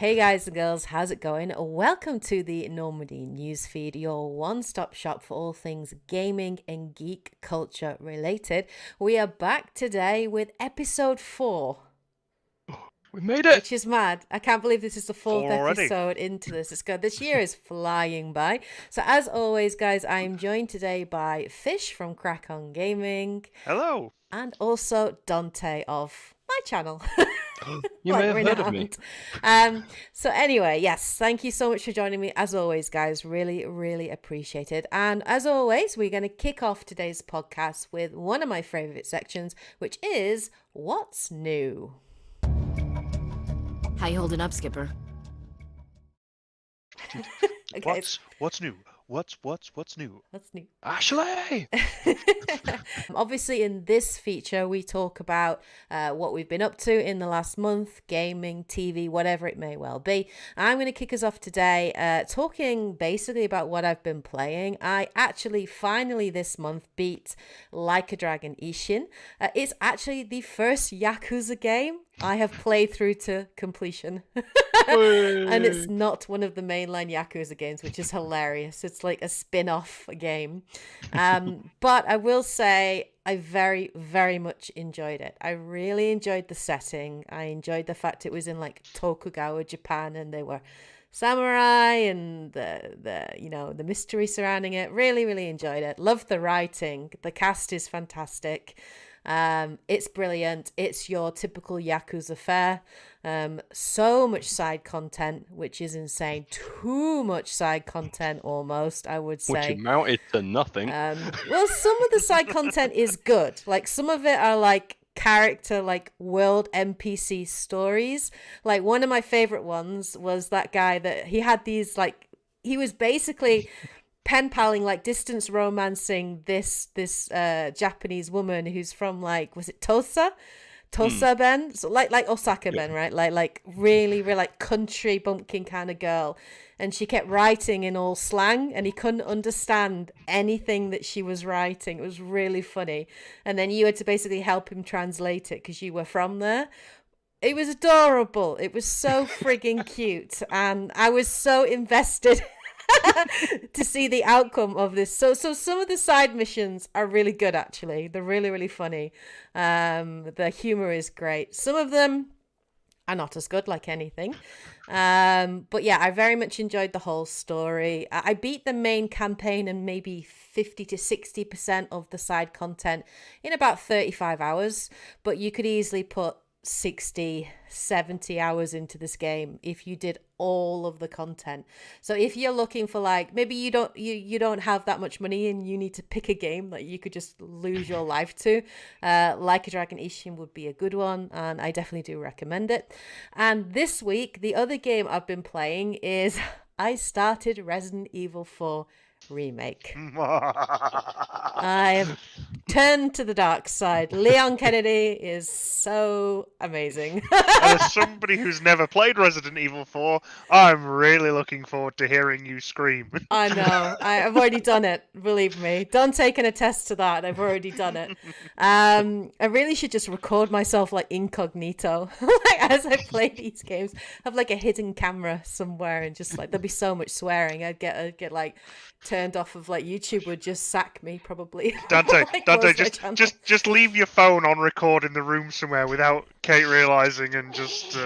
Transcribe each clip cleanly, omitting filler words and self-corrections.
Hey guys and girls, how's it going? Welcome to the Normandy newsfeed, your one-stop shop for all things gaming and geek culture related. We are back today with episode 4. We made it! Which is mad. I can't believe this is the fourth Already. episode into this. It's good. This year is flying by. So as always, guys, I am joined today by Fish from Krak-On Gaming. Hello. And also Dante of my channel. You may have heard of me. So anyway, yes, thank you so much for joining me. As always, guys, really, really appreciate it. And as always, we're going to kick off today's podcast with one of my favorite sections, which is What's New? How you holding up, Skipper? Okay. What's new? What's new? What's new? Ashley! Obviously, in this feature, we talk about what we've been up to in the last month, gaming, TV, whatever it may well be. I'm going to kick us off today talking basically about what I've been playing. I actually finally this month beat Like a Dragon Ishin. It's actually the first Yakuza game I have played through to completion. And it's not one of the mainline Yakuza games, which is hilarious. It's like a spin-off game. But I will say I very, very much enjoyed it. I really enjoyed the setting. I enjoyed the fact it was in like Tokugawa, Japan, and they were samurai and the mystery surrounding it. Really, really enjoyed it. Loved the writing. The cast is fantastic. It's brilliant. It's your typical Yakuza fare. So much side content, which is insane. Too much side content, almost, I would say. Which amounted to nothing. Well, some of the side content is good. Like, some of it are like character, like world NPC stories. Like, one of my favorite ones was that guy that he had these, like, he was basically pen paling, like distance romancing this Japanese woman who's from, like, was it Tosa Ben, so like Osaka Ben, right? Like really like country bumpkin kind of girl, and she kept writing in all slang and he couldn't understand anything that she was writing. It was really funny, and then you had to basically help him translate it because you were from there. It was adorable. It was so frigging cute, and I was so invested to see the outcome of this. So some of the side missions are really good, actually. They're really, really funny. The humor is great. Some of them are not as good, like anything. But yeah, I very much enjoyed the whole story. I beat the main campaign and maybe 50 to 60% of the side content in about 35 hours. But you could easily put 60, 70 hours into this game if you did all of the content. So if you're looking for, like, maybe you don't have that much money and you need to pick a game that you could just lose your life to, Like a Dragon Ishin would be a good one, and I definitely do recommend it. And this week, the other game I've been playing is I started Resident Evil 4 Remake. I have turned to the dark side. Leon Kennedy is so amazing. As somebody who's never played Resident Evil 4, I'm really looking forward to hearing you scream. I know. I've already done it. Believe me. Dante can attest to that. I've already done it. I really should just record myself like incognito, like as I play these games. Have like a hidden camera somewhere, and just like there'd be so much swearing. I'd get like turned off of, like, YouTube would just sack me probably. Dante, Like, Dante, close my channel. just leave your phone on record in the room somewhere without Kate realizing, and just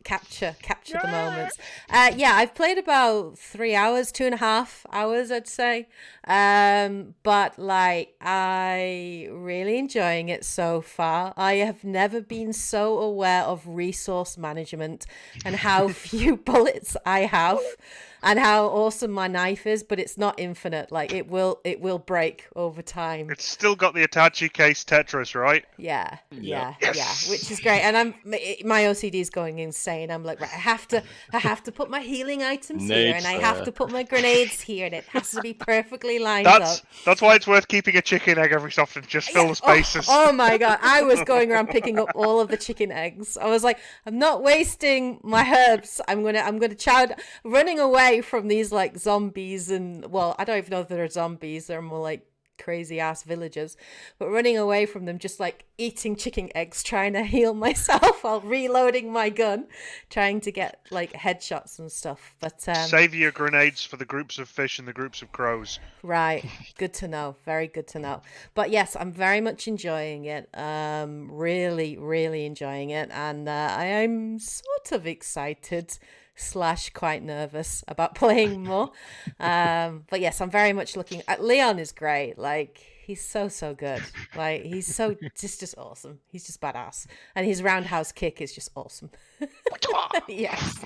capture the moments. Yeah, I've played about 3 hours, 2.5 hours, I'd say. But like, I really enjoying it so far. I have never been so aware of resource management and how few bullets I have. And how awesome my knife is, but it's not infinite. Like, it will break over time. It's still got the attache case Tetris, right? Yeah, Yes. which is great. And my OCD is going insane. I'm like, right, I have to put my healing items here, and I have to put my grenades here, and it has to be perfectly lined up. That's why it's worth keeping a chicken egg every so often. Just fill the spaces. Oh my god, I was going around picking up all of the chicken eggs. I was like, I'm not wasting my herbs. I'm gonna chow running away from these like zombies, and well, I don't even know if they're zombies. They're more like crazy ass villagers, but running away from them, just like eating chicken eggs, trying to heal myself while reloading my gun, trying to get like headshots and stuff. But Save your grenades for the groups of fish and the groups of crows. right, good to know. Very good to know. But yes, I'm very much enjoying it. Really, really enjoying it, and I am sort of excited slash quite nervous about playing more. But yes, I'm very much looking at Leon is great. Like he's so good. Like he's so just awesome. He's just badass. And his roundhouse kick is just awesome. Yes.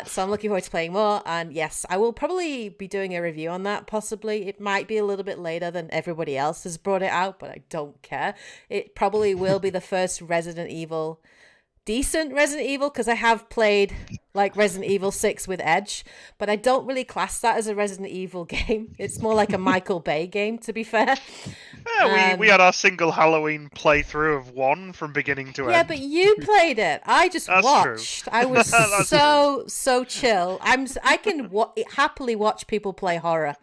So I'm looking forward to playing more. And yes, I will probably be doing a review on that. Possibly. It might be a little bit later than everybody else has brought it out, but I don't care. It probably will be the first decent Resident Evil, because I have played like Resident Evil 6 with Edge, but I don't really class that as a Resident Evil game. It's more like a Michael Bay game, to be fair. Yeah, we had our single Halloween playthrough of 1 from beginning to end. Yeah, but you played it. I just That's watched. True. I was so chill. I can happily watch people play horror,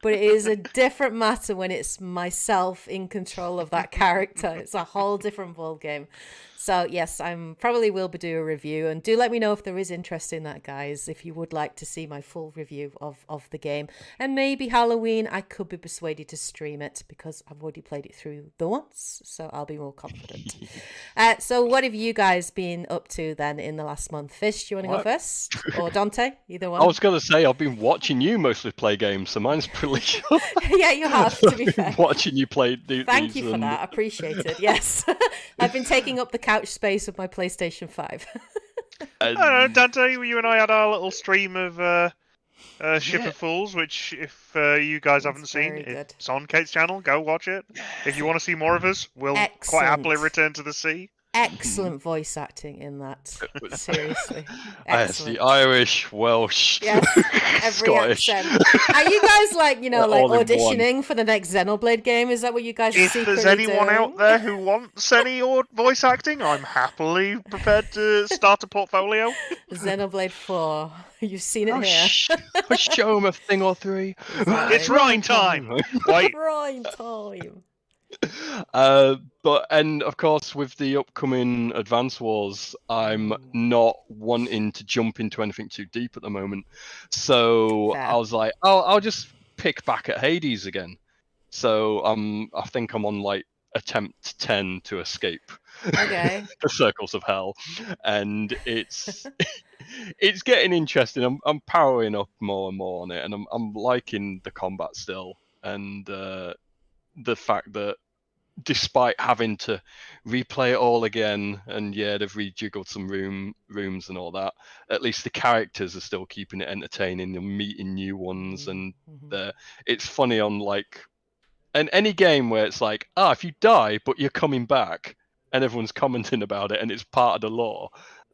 but it is a different matter when it's myself in control of that character. It's a whole different ball game. So yes, I'm probably will be doing a review, and do let me know if there is interest in that, guys. If you would like to see my full review of the game, and maybe Halloween, I could be persuaded to stream it because I've already played it through the once, so I'll be more confident. So what have you guys been up to then in the last month? Fish, do you want to go first, or Dante? Either one. I was going to say I've been watching you mostly play games, so mine's pretty short. Yeah, you have, to be fair. Watching you play. Thank you for that. Appreciate it. Yes, I've been taking up the couch space of my PlayStation 5. I don't know, Dante, you and I had our little stream of Ship of Fools, which if you guys haven't seen, it's on Kate's channel. Go watch it. If you want to see more of us, we'll quite happily return to the sea. Excellent voice acting in that. Seriously. Yes, the Irish, Welsh, yes, every Scottish. accent. Are you guys like auditioning for the next Xenoblade game? Is that what you guys are secretly doing? If there's anyone doing? out there who wants any voice acting, I'm happily prepared to start a portfolio. Xenoblade 4. You've seen it here. Show them a thing or three. It's Rhine time. Wait. Rhine time. And of course with the upcoming Advance Wars, I'm not wanting to jump into anything too deep at the moment, so I was like, I'll just pick back at Hades again. So I think I'm on like attempt 10 to escape the circles of hell, and it's it's getting interesting. I'm powering up more and more on it, and I'm liking the combat still, and the fact that despite having to replay it all again, and they've rejiggled some rooms and all that, at least the characters are still keeping it entertaining and meeting new ones, and it's funny on like any game where it's like, if you die but you're coming back and everyone's commenting about it and it's part of the lore,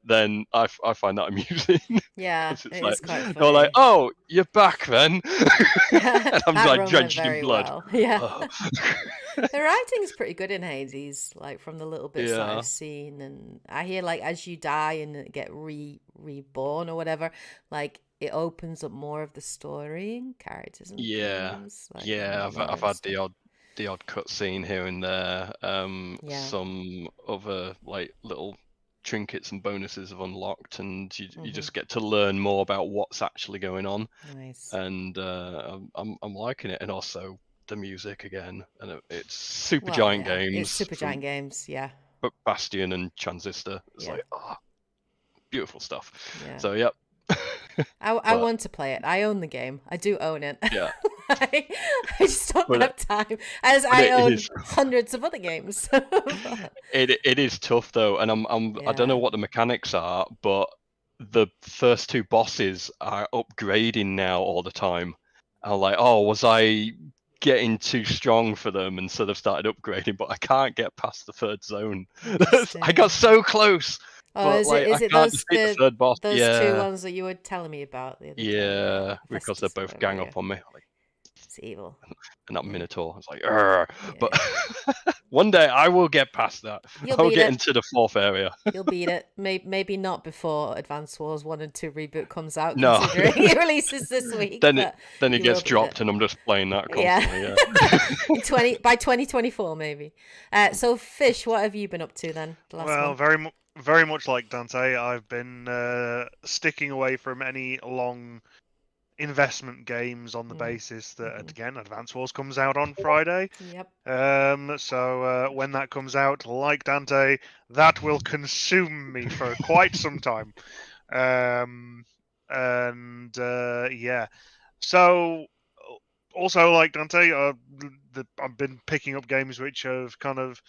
then I find that amusing. Yeah, it's like, is quite funny. They're like, "Oh, you're back then," and I'm like drenched in blood. Well. Yeah, the writing's pretty good in Hades, like from the little bits that I've seen, and I hear like as you die and get reborn or whatever, like it opens up more of the story and characters and things. Like, I've had the odd cutscene here and there. Some other like little trinkets and bonuses have unlocked, and you just get to learn more about what's actually going on. Nice. And I'm liking it, and also the music again, and it's Supergiant Games. It's Supergiant Games, But Bastion and Transistor. It's like beautiful stuff. Yeah. So yep. I want to play it. I own the game. I do own it. Yeah. I just don't have time, as I own hundreds of other games. It is tough though, and I don't know what the mechanics are, but the first two bosses are upgrading now all the time. I'm like, was I getting too strong for them, and so they've started upgrading, but I can't get past the third zone. I got so close. Is it those third boss. Those two ones that you were telling me about the other time? Because they both gang up on me. Like, It's evil. And that Minotaur. It's like, yeah. But one day I will get past that. I'll get into the 4th area. You'll beat it. Maybe not before Advance Wars 1 and 2 reboot comes out, no. considering it releases this week. Then it gets dropped, and I'm just playing that constantly. Yeah. By 2024, maybe. So, Fish, what have you been up to then? Well, very much like Dante, I've been sticking away from any long investment games on the basis that again Advance Wars comes out on Friday. Yep. So when that comes out, like Dante, that will consume me for quite some time. Yeah. So also like Dante, I've been picking up games which have kind of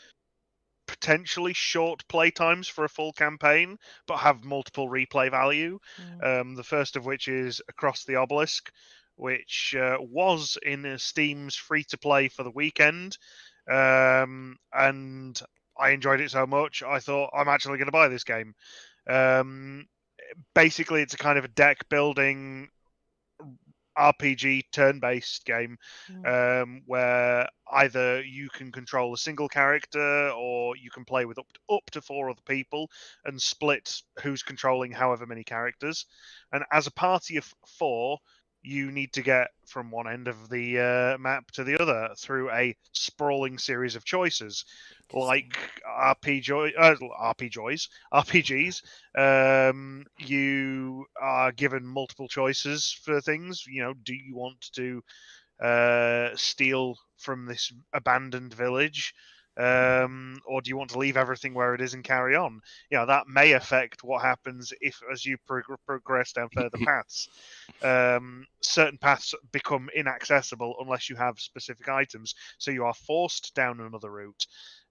potentially short play times for a full campaign, but have multiple replay value. The first of which is Across the Obelisk, which was in Steam's free-to-play for the weekend, and I enjoyed it so much, I thought, I'm actually going to buy this game. Basically, it's a kind of a deck-building RPG turn-based game where either you can control a single character or you can play with up to 4 other people and split who's controlling however many characters. And as a party of 4, you need to get from one end of the map to the other through a sprawling series of choices. Like RPGs, you are given multiple choices for things. Do you want to steal from this abandoned village, or do you want to leave everything where it is and carry on? That may affect what happens as you progress down further paths. Certain paths become inaccessible unless you have specific items, so you are forced down another route.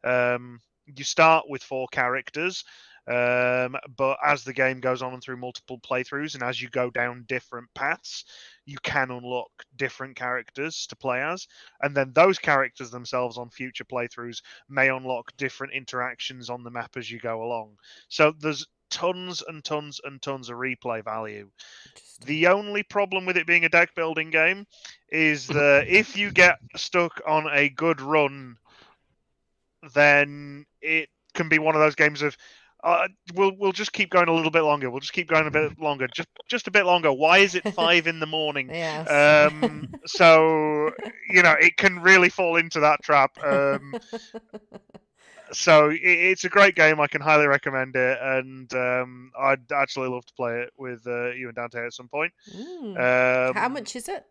You start with 4 characters, but as the game goes on and through multiple playthroughs, and as you go down different paths, you can unlock different characters to play as, and then those characters themselves on future playthroughs may unlock different interactions on the map as you go along. So there's tons and tons and tons of replay value. The only problem with it being a deck building game is that if you get stuck on a good run, then it can be one of those games of we'll just keep going a little bit longer. We'll just keep going a bit longer, just a bit longer. Why is it 5 in the morning? Yes. So it can really fall into that trap. So it's a great game. I can highly recommend it, and I'd actually love to play it with you and Dante at some point. How much is it?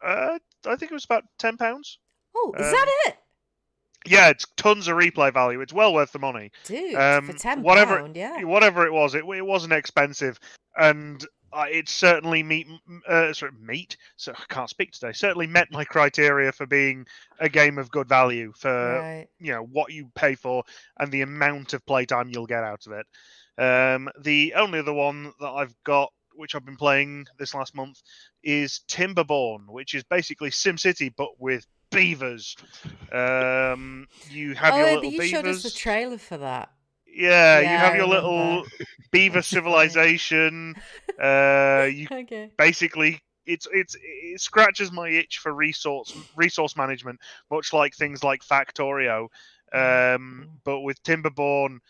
I think it was about £10. Oh, is that it? Yeah, it's tons of replay value. It's well worth the money. Dude, for £10, yeah. Whatever it was, it wasn't expensive, and it certainly So I can't speak today. Certainly met my criteria for being a game of good value for what you pay for and the amount of playtime you'll get out of it. The only other one that I've got, which I've been playing this last month, is Timberborn, which is basically SimCity but with beavers. You have your little beavers. You showed us the trailer for that. Yeah, you have your little beaver civilization. Basically, it scratches my itch for resource management, much like things like Factorio. But with Timberborn,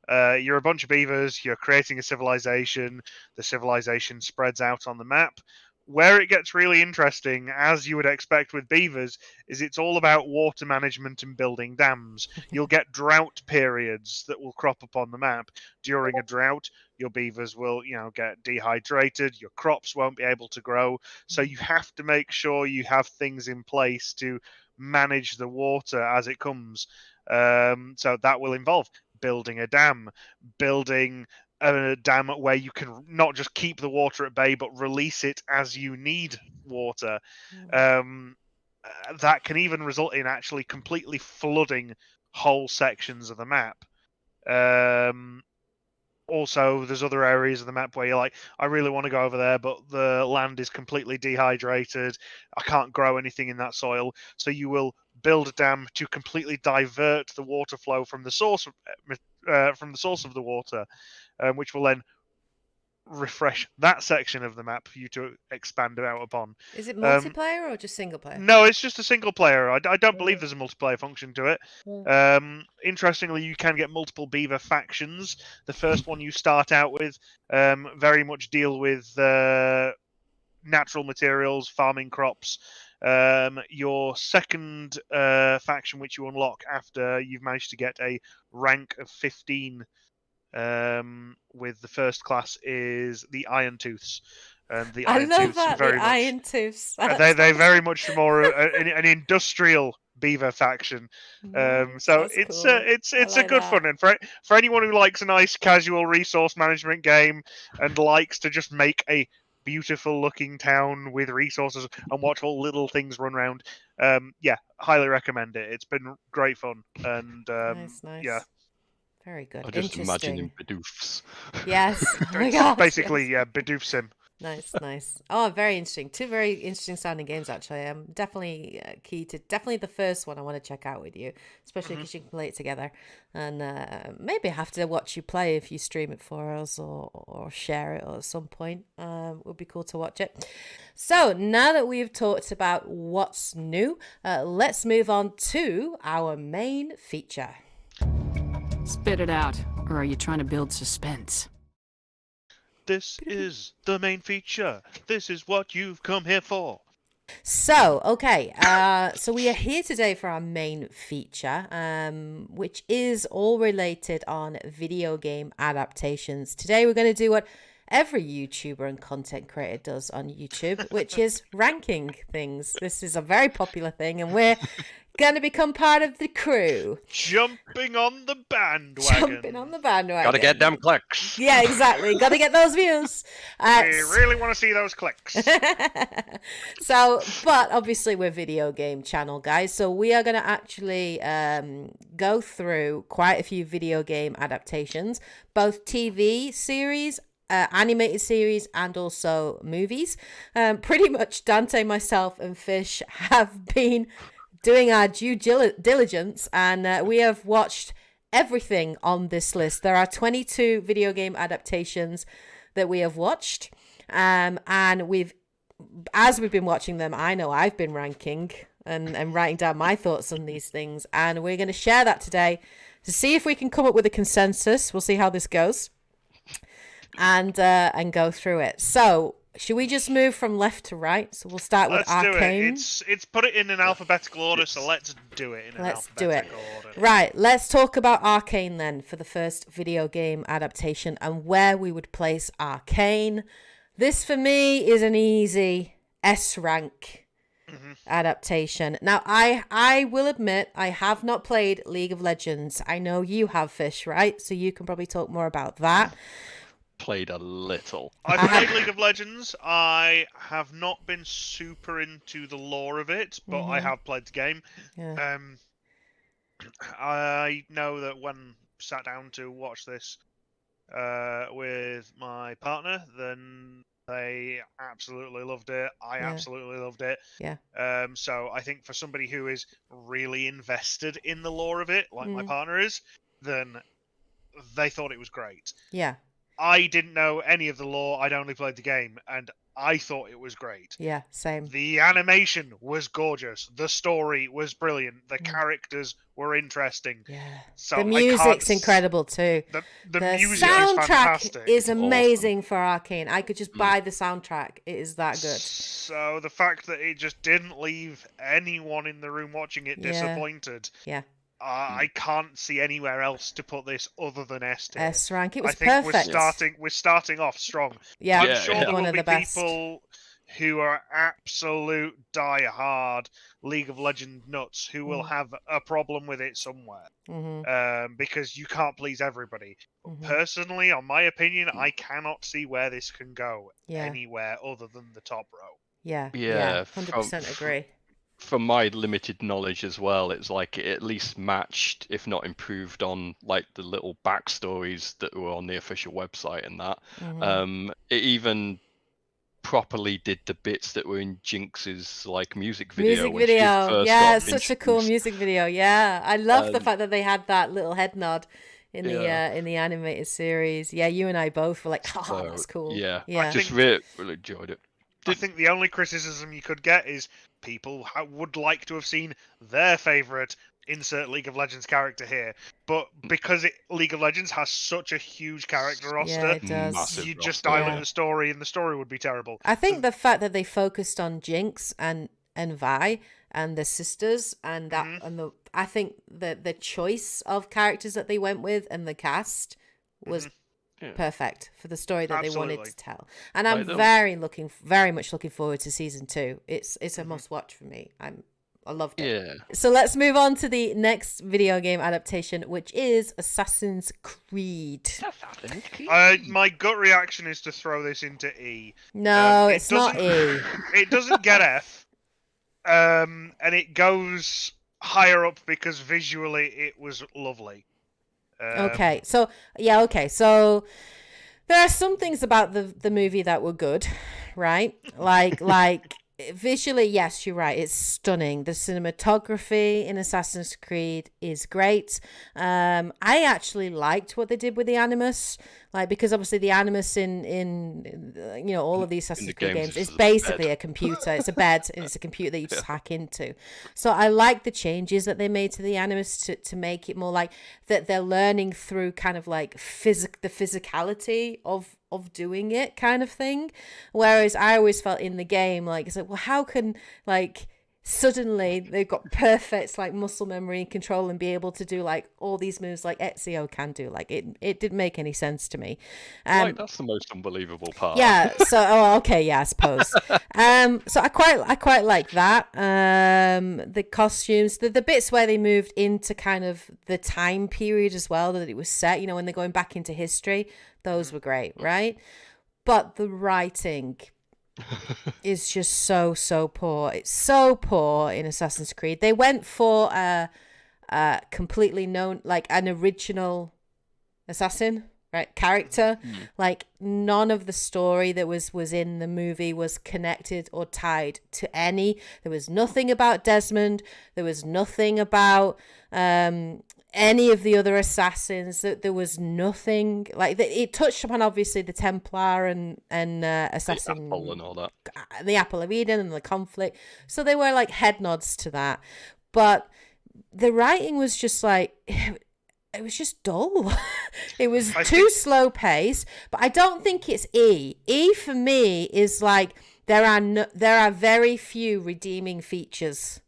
you're a bunch of beavers. You're creating a civilization. The civilization spreads out on the map. Where it gets really interesting, as you would expect with beavers, is it's all about water management and building dams. You'll get drought periods that will crop up on the map. During a drought, your beavers will, get dehydrated. Your crops won't be able to grow. So you have to make sure you have things in place to manage the water as it comes. So that will involve building a dam, building a dam where you can not just keep the water at bay, but release it as you need water. That can even result in actually completely flooding whole sections of the map. Also, there's other areas of the map where you're like, I really want to go over there, but the land is completely dehydrated. I can't grow anything in that soil. So you will build a dam to completely divert the water flow from the source of the water, which will then refresh that section of the map for you to expand out upon. Is it multiplayer or just single player? No, it's just a single player. I don't believe there's a multiplayer function to it. Interestingly, you can get multiple beaver factions. The first one you start out with very much deal with natural materials, farming crops. Your second faction, which you unlock after you've managed to get a rank of 15 with the first class, is the Iron Tooths. And the Iron Tooths very much, Iron Tooths. They very much more an industrial beaver faction. So it's cool. it's a good fun, and for anyone who likes a nice casual resource management game and likes to just make a beautiful looking town with resources and watch all little things run around, yeah, highly recommend it. It's been great fun, and nice. Yeah. Very good. I just imagine in Bidoofs. Yes. Oh my God, basically, yes. Yeah, Bidoof Sim. Nice. Oh, very interesting. Two very interesting sounding games, actually. I'm definitely definitely the first one I want to check out with you, especially because you can play it together. And maybe have to watch you play if you stream it for us or share it at some point. It would be cool to watch it. So now that we've talked about what's new, let's move on to our main feature. Spit it out, or are you trying to build suspense? This is the main feature. This is what you've come here for. So, okay, so we are here today for our main feature, which is all related on video game adaptations. Today we're going to do what every YouTuber and content creator does on YouTube, which is ranking things. This is a very popular thing, and we're going to become part of the crew. Jumping on the bandwagon. Gotta get them clicks. Yeah, exactly. Gotta get those views. We really want to see those clicks. So, but obviously we're a video game channel, guys. So we are going to actually go through quite a few video game adaptations, both TV series, animated series, and also movies. Pretty much Dante, myself, and Fish have been doing our due diligence, and we have watched everything on this list. There are 22 video game adaptations that we have watched, and as we've been watching them, I know I've been ranking and writing down my thoughts on these things, and we're going to share that today to see if we can come up with a consensus. We'll see how this goes, and go through it. So, should we just move from left to right? So we'll start with Arcane. It's put it in an alphabetical order, so let's do it in an alphabetical order. Right, let's talk about Arcane then for the first video game adaptation and where we would place Arcane. This for me is an easy S rank adaptation. Now, I will admit I have not played League of Legends. I know you have, Fish, right? So you can probably talk more about that. Played a little. I've played League of Legends. I have not been super into the lore of it, but I have played the game. Yeah. I know that when sat down to watch this with my partner, then they absolutely loved it. I absolutely loved it. Yeah. So I think for somebody who is really invested in the lore of it, like my partner is, then they thought it was great. Yeah. I didn't know any of the lore. I'd only played the game, and I thought it was great. Yeah, same. The animation was gorgeous. The story was brilliant. The characters were interesting. Yeah. So the music's incredible too. The music soundtrack is fantastic. is amazing for Arcane. I could just buy the soundtrack. It is that good. So the fact that it just didn't leave anyone in the room watching it disappointed. Yeah. I can't see anywhere else to put this other than S tier. S rank. It was perfect. perfect. We're starting off strong. Yeah, I'm sure there one will of be the best. people who are absolute die-hard League of Legends nuts who will have a problem with it somewhere. Because you can't please everybody. Personally, on my opinion, I cannot see where this can go anywhere other than the top row. Yeah. 100% agree. From my limited knowledge as well, it's like it at least matched, if not improved on, like the little backstories that were on the official website and that. It even properly did the bits that were in Jinx's like music video. Yeah, such a cool music video. Yeah, I love the fact that they had that little head nod in the animated series. Yeah, you and I both were like, oh, that's cool. Yeah, yeah. I just really enjoyed it. I think the only criticism you could get is people would like to have seen their favourite insert League of Legends character here, but because League of Legends has such a huge character roster, it does. you just dilute the story, and the story would be terrible. I think the fact that they focused on Jinx and Vi and the sisters and that I think the choice of characters that they went with and the cast was perfect for the story that they wanted to tell. And I'm very much looking forward to season 2. It's a must watch for me. I loved it. Yeah. So let's move on to the next video game adaptation, which is Assassin's Creed. My gut reaction is to throw this into E. No, it's not E. It doesn't get F. And it goes higher up because visually it was lovely. Okay, so there are some things about the movie that were good, right? Like visually, yes, you're right. It's stunning. The cinematography in Assassin's Creed is great. I actually liked what they did with the Animus, because obviously the Animus in all of these Assassin's Creed games is basically a computer. It's a bed, and it's a computer that you just hack into. So I like the changes that they made to the Animus to make it more like that they're learning through kind of like the physicality of doing it kind of thing. Whereas I always felt in the game, it's like, well, how can suddenly they've got perfect muscle memory and control and be able to do all these moves like Ezio can do. It didn't make any sense to me. That's the most unbelievable part. Yeah. So I suppose. So I quite like that. The costumes, the bits where they moved into kind of the time period as well that it was set. When they're going back into history, those were great, right? But the writing is just so poor. It's so poor in Assassin's Creed. They went for a completely known, an original assassin, right, character. None of the story that was in the movie was connected or tied to any. There was nothing about Desmond. There was nothing about any of the other assassins. There was nothing it touched upon obviously the Templar and assassin, the Apple and all that, the Apple of Eden and the conflict. So they were head nods to that, but the writing was just it was just dull. It was too slow paced. But I don't think it's E. E for me is there are very few redeeming features.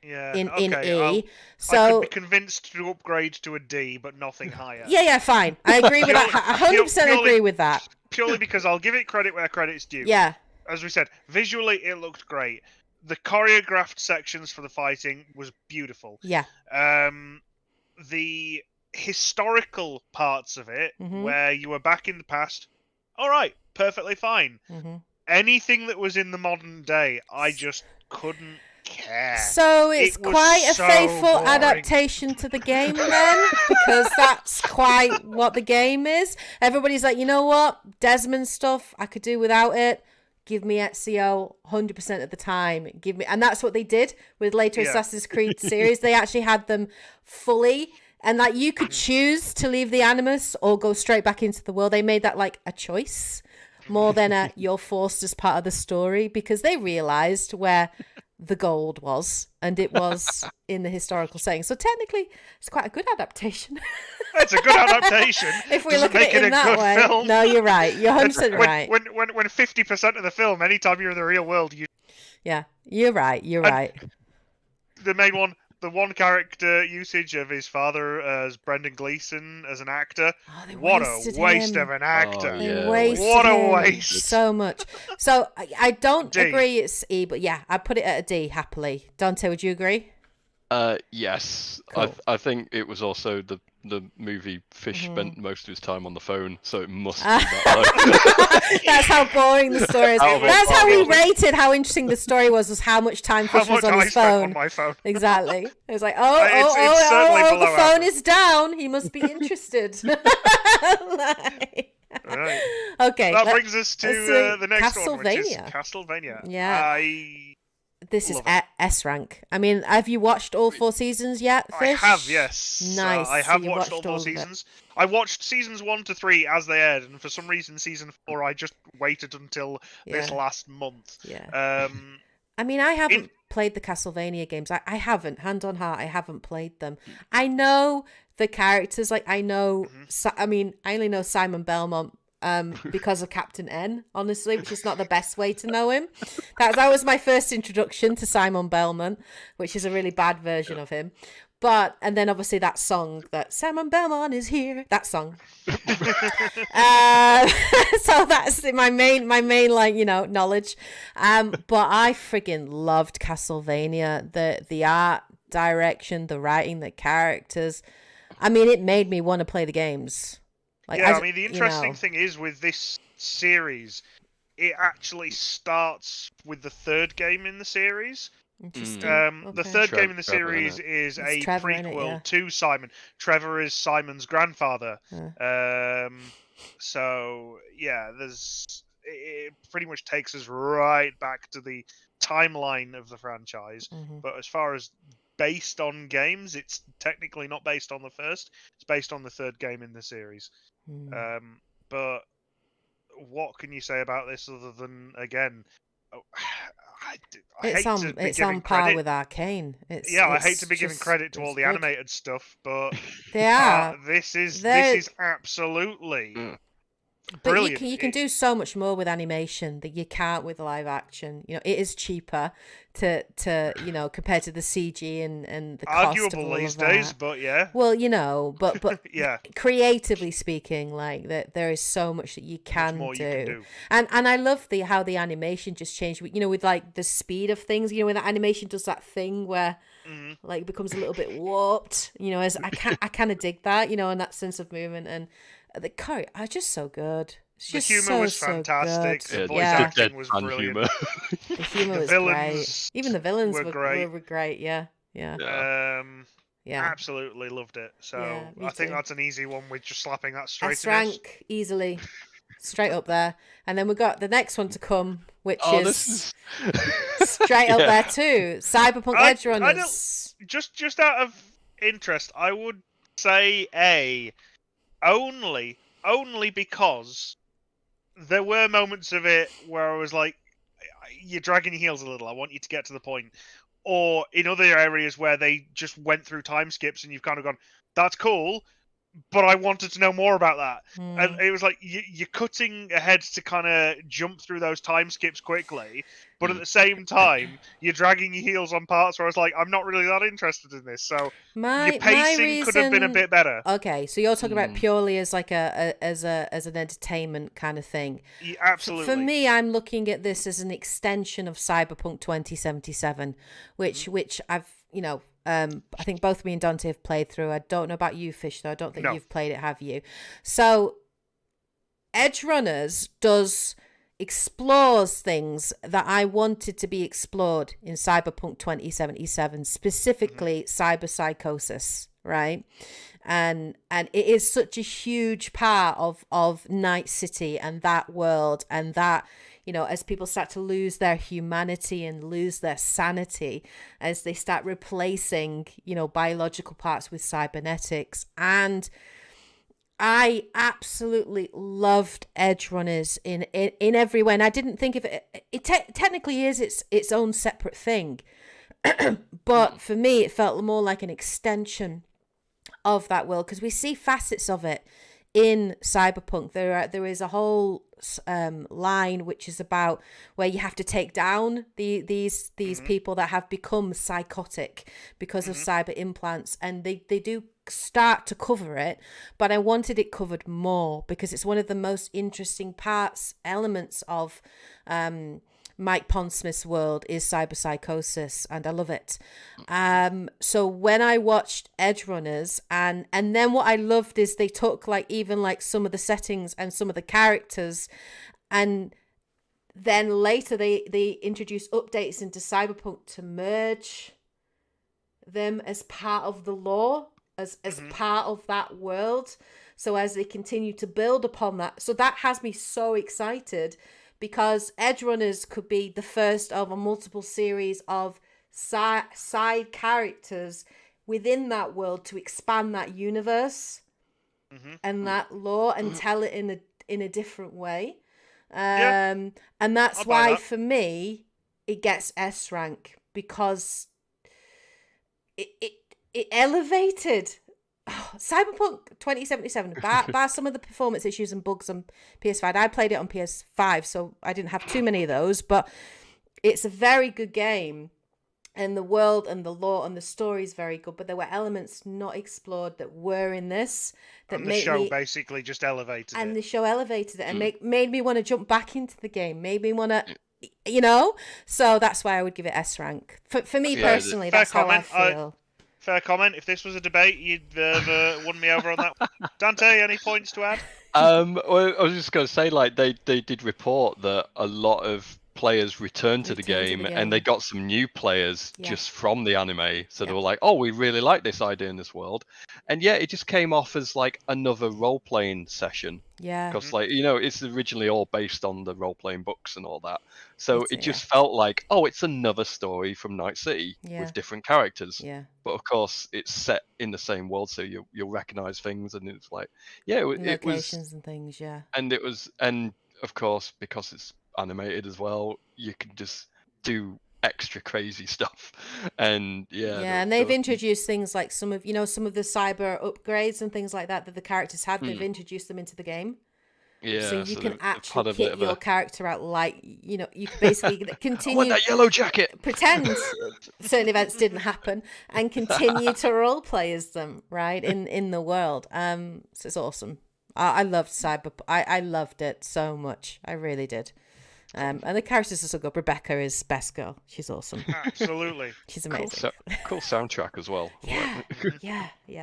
Yeah, in E. So I could be convinced to upgrade to a D, but nothing higher. Yeah, fine. I agree with that. I 100% agree with that. Purely because I'll give it credit where credit's due. Yeah. As we said, visually it looked great. The choreographed sections for the fighting was beautiful. Yeah. The historical parts of it, where you were back in the past, all right, perfectly fine. Anything that was in the modern day, I just couldn't care. So it's quite a faithful adaptation to the game then, because that's quite what the game is. Everybody's like, you know what, Desmond stuff I could do without it. Give me Ezio 100% of the time. And that's what they did with later Assassin's Creed series. They actually had them fully, and you could choose to leave the Animus or go straight back into the world. They made that a choice more than you're forced as part of the story, because they realized where the gold was, and it was in the historical setting. So technically it's quite a good adaptation. It's a good adaptation. If we look at it in that way. Film. No, you're right. You're 100% right. When 50% of the film, anytime you're in the real world, yeah, you're right. The main one, the one character usage of his father as Brendan Gleeson as an actor. What a waste of an actor. What a waste. So much. So I don't agree it's E, but yeah, I'd put it at a D happily. Dante, would you agree? Yes. Cool. I think it was also the movie Fish spent most of his time on the phone, so it must be that. That's how boring the story is. That's how we rated how interesting the story was how much time Fish was on his phone. On my phone. Exactly. It was like, the phone is down. He must be interested. Right. Okay. That brings us to the next one, which is Castlevania. Yeah. This is S rank. I mean, have you watched all 4 seasons yet, Fish? I have, yes. Nice. I have watched all 4 seasons. I watched seasons 1 to 3 as they aired, and for some reason, season 4 I just waited until this last month. Yeah. I mean, I haven't played the Castlevania games. I haven't, hand on heart, I haven't played them. I know the characters, like I know. I mean, I only know Simon Belmont because of Captain N, honestly, which is not the best way to know him. That was my first introduction to Simon Belmont, which is a really bad version of him. But, and then obviously that song that Simon Belmont is here, that song. So that's my main like, you know, knowledge. But I friggin' loved Castlevania. The art direction, the writing, the characters. I mean, it made me want to play the games. Like, I mean, the interesting thing is with this series, it actually starts with the third game in the series. Interesting. The third game in the series is a prequel to Simon. Trevor is Simon's grandfather. So yeah, it pretty much takes us right back to the timeline of the franchise. But as far as based on games, it's technically not based on the first. It's based on the third game in the series. But what can you say about this other than, again, it's on par with Arcane. I hate to be giving credit to all the animated stuff, but they are. This is absolutely brilliant. But you can do so much more with animation that you can't with live action. You know, it is cheaper to you know, compared to the CG and the cost arguable of all these of that. days, but yeah. Well, you know, but yeah, creatively speaking, like that, there is so much that you can do. And I love how the animation just changed. You know, with like the speed of things. You know, when the animation does that thing where like it becomes a little bit warped. You know, as I kind of dig that. You know, and that sense of movement and the character are just so good. The humor was fantastic. The voice acting was brilliant. The humor was great. Even the villains were great. Yeah. Absolutely loved it. So I think that's an easy one with just slapping that straight S rank easily, straight up there. And then we got the next one to come, which is straight up there too. Cyberpunk Edge Runners. Just out of interest, I would say A. Only because there were moments of it where I was like, you're dragging your heels a little. I want you to get to the point. Or in other areas where they just went through time skips and you've kind of gone, that's cool, but I wanted to know more about that. And it was like, you're cutting ahead to kind of jump through those time skips quickly, but at the same time, you're dragging your heels on parts where I was like, I'm not really that interested in this. So your pacing could have been a bit better. Okay, so you're talking about purely as like as an entertainment kind of thing. Yeah, absolutely. For me, I'm looking at this as an extension of Cyberpunk 2077, which I've, you know, I think both me and Dante have played through. I don't know about you, Fish, though. I don't think you've played it, have you? So, Edge Runners explores things that I wanted to be explored in Cyberpunk 2077, specifically cyberpsychosis, right? And it is such a huge part of Night City and that world, and that, you know, as people start to lose their humanity and lose their sanity, as they start replacing, you know, biological parts with cybernetics. And I absolutely loved Edge Runners in every way. And I didn't think of it. It technically is its own separate thing. But for me, it felt more like an extension of that world, because we see facets of it in Cyberpunk. There is a whole line which is about where you have to take down these people that have become psychotic because of cyber implants, and they do start to cover it, but I wanted it covered more because it's one of the most interesting elements of Mike Pondsmith's world is cyberpsychosis, and I love it. So when I watched Edge Runners, and then what I loved is they took like even like some of the settings and some of the characters, and then later they introduced updates into Cyberpunk to merge them as part of the lore, as part of that world. So as they continue to build upon that, so that has me so excited, because Edge Runners could be the first of a multiple series of side characters within that world to expand that universe. and that lore and tell it in a different way. Yeah. And that's I'll buy why that. for me it gets S rank, because it elevated Cyberpunk 2077 by some of the performance issues and bugs on PS5. I played it on PS5, so I didn't have too many of those, but it's a very good game. And the world and the lore and the story is very good, but there were elements not explored that were in this that And the made show me, basically just elevated and it. the show elevated it and made me want to jump back into the game, made me want to, you know. So that's why I would give it S rank. For me personally, that's how I feel. Fair comment. If this was a debate, you'd have won me over on that. Dante, any points to add? Well, I was just going to say, like, they did report that a lot of players returned to the game, and they got some new players just from the anime. So they were like, oh, we really like this idea in this world. And yeah, it just came off as like another role-playing session. Yeah. Because, like, you know, it's originally all based on the role-playing books and all that. So it just felt like, oh, it's another story from Night City with different characters. Yeah. But of course, it's set in the same world, so you'll recognize things, and it's like, yeah, it was locations and things, yeah. And it was, and of course, because it's animated as well, you can just do extra crazy stuff. And and they've introduced things like some of the cyber upgrades and things like that the characters had. They've introduced them into the game. Yeah, so you can actually kit your character out, like, you know, you can basically continue. I want that yellow jacket. Pretend certain events didn't happen and continue to role play as them, right, in the world. So it's awesome. I loved I loved it so much. I really did. And the characters are so good. Rebecca is best girl. She's awesome. Absolutely. She's amazing. Cool soundtrack as well. Yeah.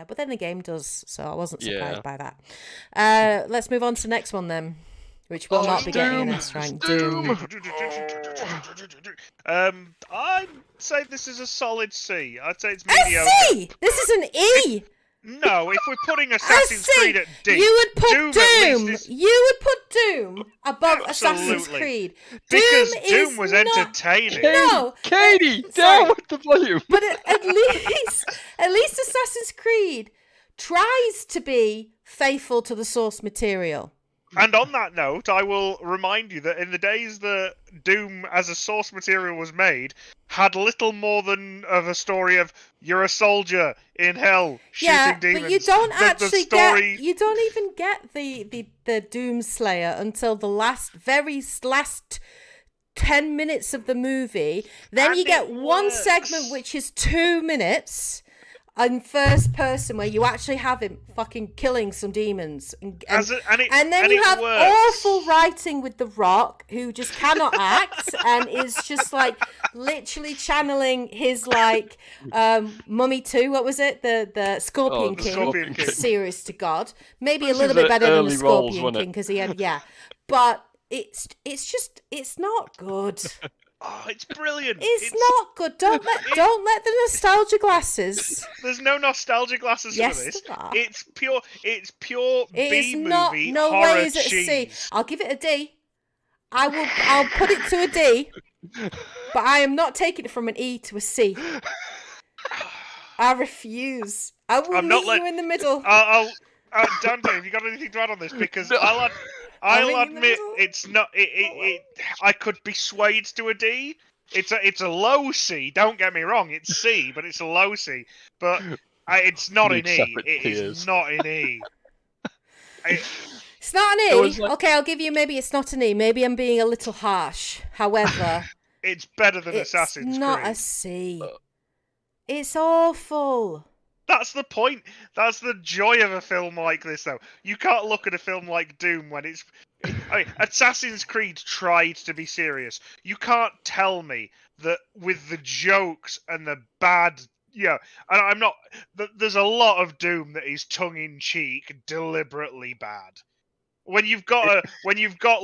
But then the game does, so I wasn't surprised by that. Let's move on to the next one then, which will not be getting an S rank. Doom. I'd say this is a solid C. I'd say it's mediocre. A C! This is an E! No, if we're putting Assassin's Creed at D, you would put Doom. You would put Doom above Assassin's Creed. Because Doom was entertaining. No, Katie, down with the volume. But at least Assassin's Creed tries to be faithful to the source material. And on that note, I will remind you that in the days that Doom as a source material was made, had little more than of a story of you're a soldier in hell shooting demons. But you don't actually get. You don't even get the Doomslayer until the very last 10 minutes of the movie. Then you get one segment which is 2 minutes. In first person, where you actually have him fucking killing some demons, and then you have awful writing with The Rock, who just cannot act and is just like literally channeling his like Mummy 2. What was it? The Scorpion King. Scorpion King. Serious to God, maybe a little bit better than the Scorpion King because he had but it's not good. Oh, it's brilliant. It's not good. Don't let the nostalgia glasses. There's no nostalgia glasses for this. It's pure B movie no horror way is it cheese. a C. I'll give it a D. I'll put it to a D. But I am not taking it from an E to a C. I refuse. I will meet you in the middle. Dante, have you got anything to add on this? Because I'll admit it's not. I could be swayed to a D. It's a low C. Don't get me wrong. It's C, but it's a low C. But it's not an E. It is not an E. It's not an E. Okay, I'll give you. Maybe it's not an E. Maybe I'm being a little harsh. However, it's better than Assassin's Creed. It's not a C. It's awful. That's the point. That's the joy of a film like this, though. You can't look at a film like Doom when it's... Assassin's Creed tried to be serious. You can't tell me that with the jokes and the bad... Yeah, and I'm not... There's a lot of Doom that is tongue-in-cheek, deliberately bad. When you've got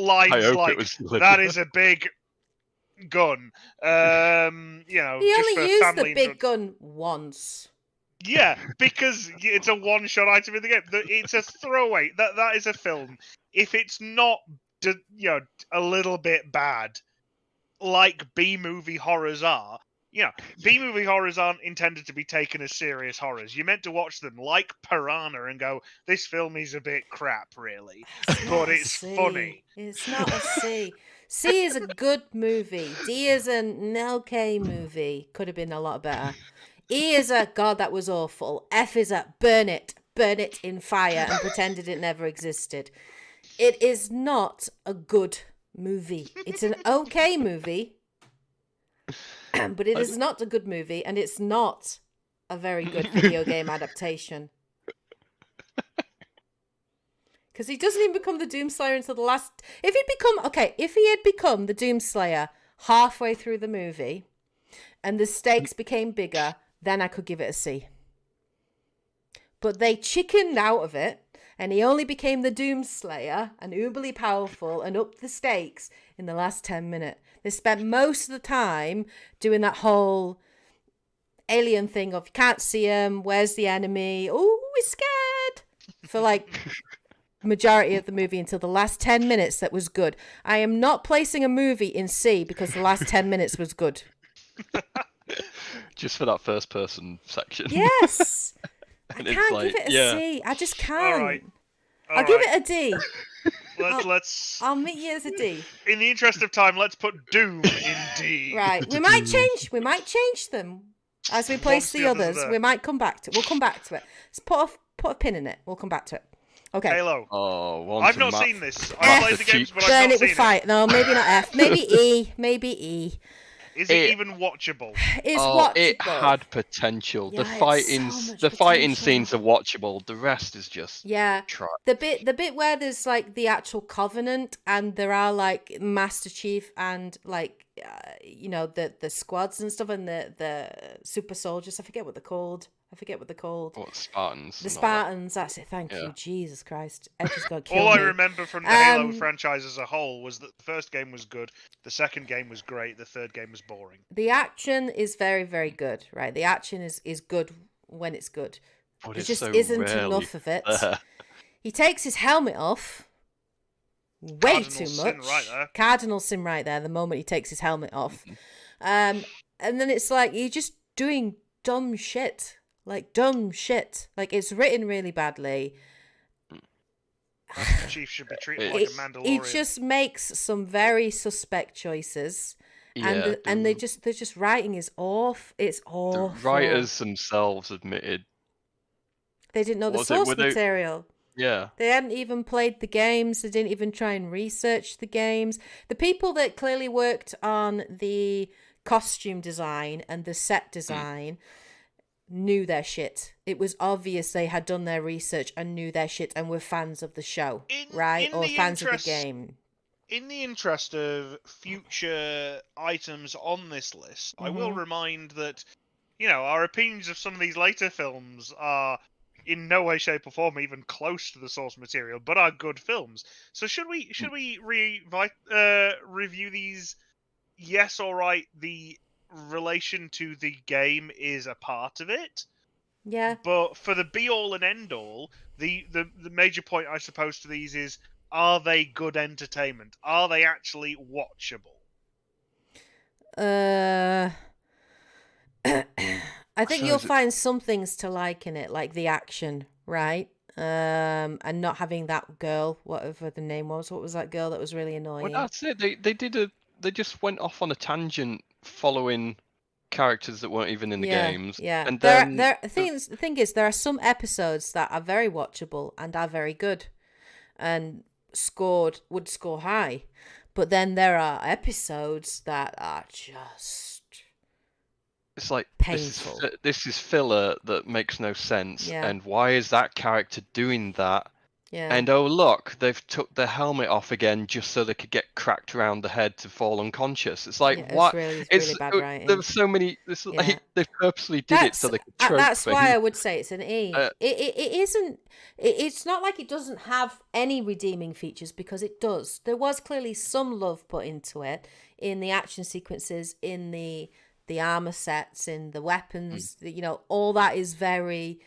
lines like, that is a big gun, He only used the big gun once. Yeah, because it's a one-shot item in the game. It's a throwaway. That is a film. If it's not, a little bit bad, like B-movie horrors are, B-movie horrors aren't intended to be taken as serious horrors. You're meant to watch them like Piranha and go, this film is a bit crap, really. But it's funny. It's not a C. C is a good movie. D is an okay movie. Could have been a lot better. E is a, God, that was awful. F is a, burn it in fire and pretended it never existed. It is not a good movie. It's an okay movie. But it is not a good movie, and it's not a very good video game adaptation. Because he doesn't even become the Doomslayer until the last... If he had become the Doomslayer halfway through the movie, and the stakes became bigger, then I could give it a C. But they chickened out of it, and he only became the Doomslayer and uberly powerful and upped the stakes in the last 10 minutes. They spent most of the time doing that whole alien thing of you can't see him, where's the enemy? Oh, we're scared. For like majority of the movie until the last 10 minutes that was good. I am not placing a movie in C because the last 10 minutes was good. Just for that first person section. Yes. I can't give it a C. I just can't. All right. I'll give it a D. I'll meet you as a D. In the interest of time, let's put Doom in D. Right. We might change them as we place the others. We might come back to it. We'll come back to it. Let's put a pin in it. We'll come back to it. Okay. Halo. Oh, I've not seen this. I've played the games, but I've Burn not it seen with fire. No, maybe not F. Maybe E. Maybe E. Is it even watchable? It's watchable. It had potential. Yeah, the fighting scenes are watchable. The rest is just trash. The bit where there's like the actual Covenant and there are like Master Chief and like the squads and stuff and the super soldiers. I forget what they're called. What, Spartans? The Spartans, that's it. Thank you. Jesus Christ. Edge's got killed. All I remember from the Halo franchise as a whole was that the first game was good, the second game was great, the third game was boring. The action is very, very good, right? The action is good when it's good. But there just isn't enough of it. He takes his helmet off way too much. Cardinal sin right there, the moment he takes his helmet off. And then it's like, you're just doing dumb shit. Like, dumb shit. Like, it's written really badly. The Chief should be treated like a Mandalorian. He just makes some very suspect choices. And they're just writing is off. It's awful. The writers themselves admitted they didn't know the source material. Yeah. They hadn't even played the games. They didn't even try and research the games. The people that clearly worked on the costume design and the set design knew their shit. It was obvious they had done their research and knew their shit and were fans of the show, right? Or fans of the game. In the interest of future items on this list, I will remind that, our opinions of some of these later films are in no way, shape, or form even close to the source material, but are good films. So should we review these? Yes, all right. The relation to the game is a part of it. Yeah. But for the be all and end all, the major point I suppose to these is, are they good entertainment? Are they actually watchable? I think you'll find some things to like in it, like the action, right? And not having that girl, whatever the name was. What was that girl that was really annoying? Well, that's it. They just went off on a tangent following characters that weren't even in the games. Yeah. And the thing is, there are some episodes that are very watchable and are very good, and would score high, but then there are episodes that are just it's like painful. This is filler that makes no sense. Yeah. And why is that character doing that? Yeah. And oh look, they've took their helmet off again just so they could get cracked around the head to fall unconscious. It's like what? It's really bad writing. There were so many. Like, they purposely did it so they could trope. That's why I would say it's an E. It isn't. It's not like it doesn't have any redeeming features, because it does. There was clearly some love put into it in the action sequences, in the armor sets, in the weapons. All that is very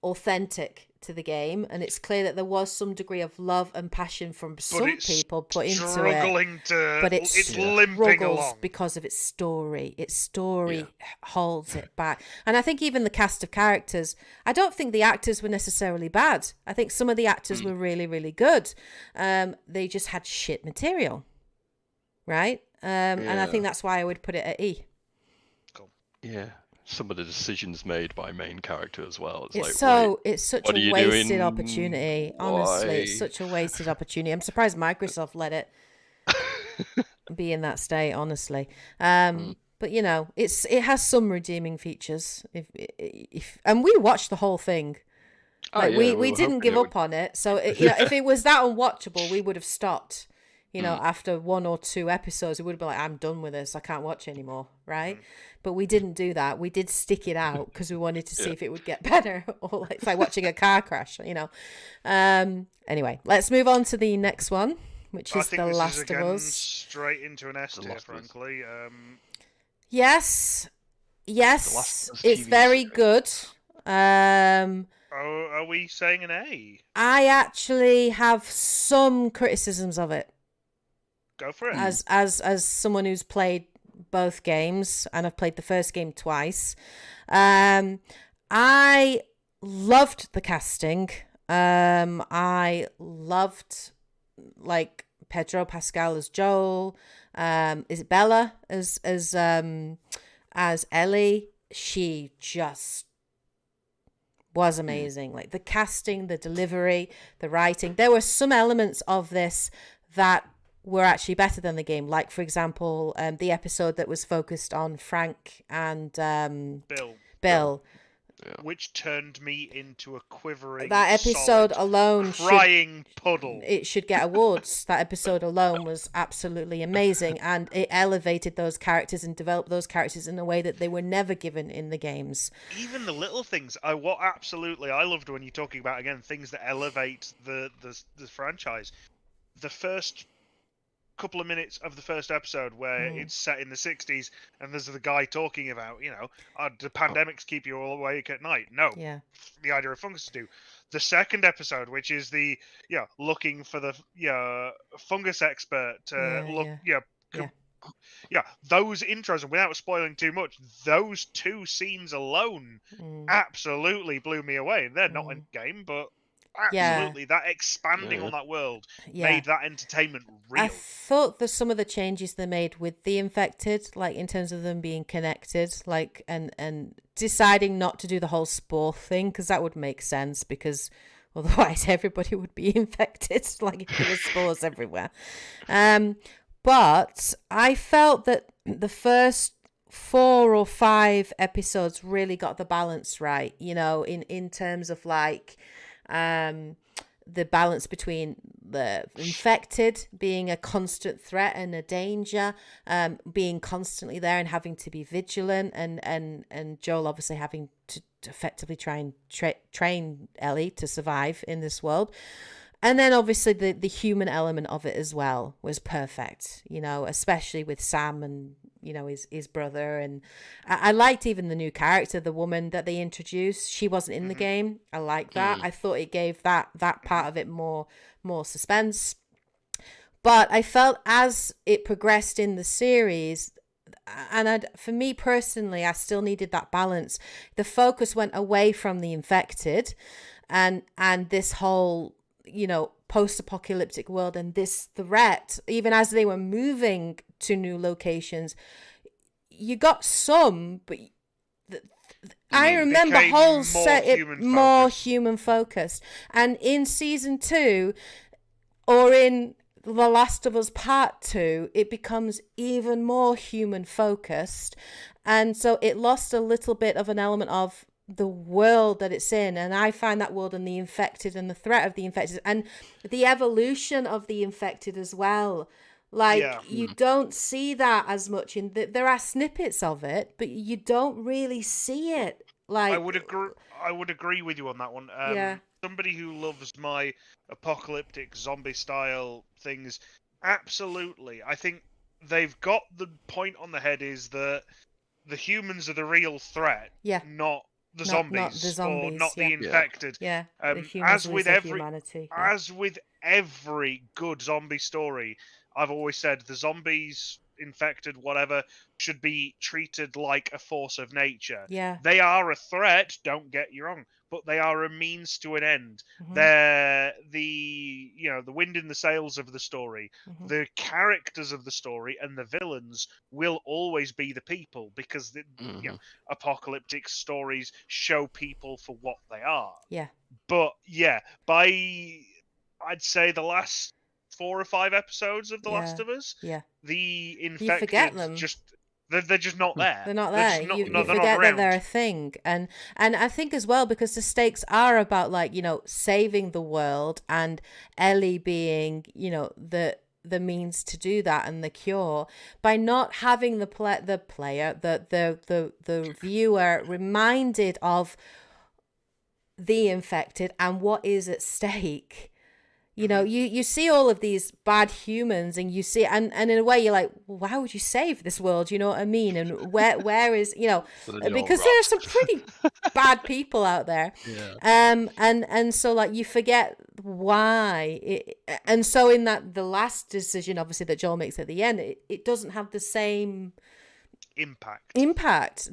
authentic to the game, and it's clear that there was some degree of love and passion from some people put into it. But it's limping struggles along because of its story. Its story holds it back. And I think even the cast of characters, I don't think the actors were necessarily bad. I think some of the actors were really, really good. They just had shit material, right? And I think that's why I would put it at E. Cool. Yeah. Some of the decisions made by main character as well. It's such a wasted opportunity. Honestly, it's such a wasted opportunity. I'm surprised Microsoft let it be in that state. Honestly, but you know, it has some redeeming features. And we watched the whole thing. Like we didn't give up on it. So if it was that unwatchable, we would have stopped. After 1 or 2 episodes, it would have been like, I'm done with this. I can't watch anymore, right? But we didn't do that. We did stick it out because we wanted to see if it would get better. Or it's like watching a car crash, Anyway, let's move on to the next one, which is The Last of Us. Straight into an S tier, frankly. Yes, it's very good. Are we saying an A? I actually have some criticisms of it. Go for it. As someone who's played both games, and I've played the first game twice, I loved the casting. I loved like Pedro Pascal as Joel. Is it Bella as Ellie? She just was amazing. Like the casting, the delivery, the writing. There were some elements of this that were actually better than the game. Like, for example, the episode that was focused on Frank and Bill. Yeah. Which turned me into a quivering, that episode alone, crying puddle. It should get awards. That episode alone was absolutely amazing, and it elevated those characters and developed those characters in a way that they were never given in the games. Even the little things, I loved when you're talking about again things that elevate the franchise. The first couple of minutes of the first episode where it's set in the 60s and there's the guy talking about, do pandemics keep you all awake at night? No. Yeah. The idea of fungus do. The second episode, which is the looking for the fungus expert those intros, and without spoiling too much, those 2 scenes alone absolutely blew me away. They're not in game, but absolutely, that expanding on that world made that entertainment real. I thought that some of the changes they made with the infected, like in terms of them being connected, like and deciding not to do the whole spore thing, because that would make sense, because otherwise everybody would be infected, like if there were spores everywhere. But I felt that the first 4 or 5 episodes really got the balance right, in terms of like the balance between the infected being a constant threat and a danger, being constantly there and having to be vigilant, and Joel obviously having to effectively try and train Ellie to survive in this world. And then obviously the human element of it as well was perfect, especially with Sam and, his brother. And I liked even the new character, the woman that they introduced. She wasn't in the game. I like that. I thought it gave that part of it more suspense. But I felt as it progressed in the series, and for me personally, I still needed that balance. The focus went away from the infected and this whole post-apocalyptic world and this threat. Even as they were moving to new locations, you got some, but I remember whole set more human focused. And in season 2, or in The Last of Us Part 2, it becomes even more human focused, and so it lost a little bit of an element of the world that it's in. And I find that world and the infected and the threat of the infected and the evolution of the infected as well, you don't see that as much in there are snippets of it, but you don't really see it. Like, I would agree with you on that one. Somebody who loves my apocalyptic zombie style things, absolutely. I think they've got the point on the head, is that the humans are the real threat, not the not zombies, the zombies, or not the yeah. infected. Yeah, the humans of humanity. Yeah. As with every good zombie story, I've always said the zombies, infected, whatever, should be treated like a force of nature. Yeah. They are a threat, don't get you wrong, but they are a means to an end. Mhm. They're the wind in the sails of the story. Mhm. The characters of the story and the villains will always be the people, because apocalyptic stories show people for what they are. Yeah. But yeah, I'd say the last 4 or 5 episodes of The Last of Us, Yeah. the You forget infected them. they're just not there. They're not They're there. just not, You they're not forget that they're a around. thing, and I think as well, because the stakes are about, like, saving the world, and Ellie being, the means to do that, and the cure. By not having the player, the viewer reminded of the infected and what is at stake. You see all of these bad humans, and you see, and in a way you're like, well, why would you save this world? You know what I mean? And where is, because there are some pretty bad people out there. Yeah. And so, like, you forget why. And so in that, the last decision, obviously, that Joel makes at the end, it doesn't have the same impact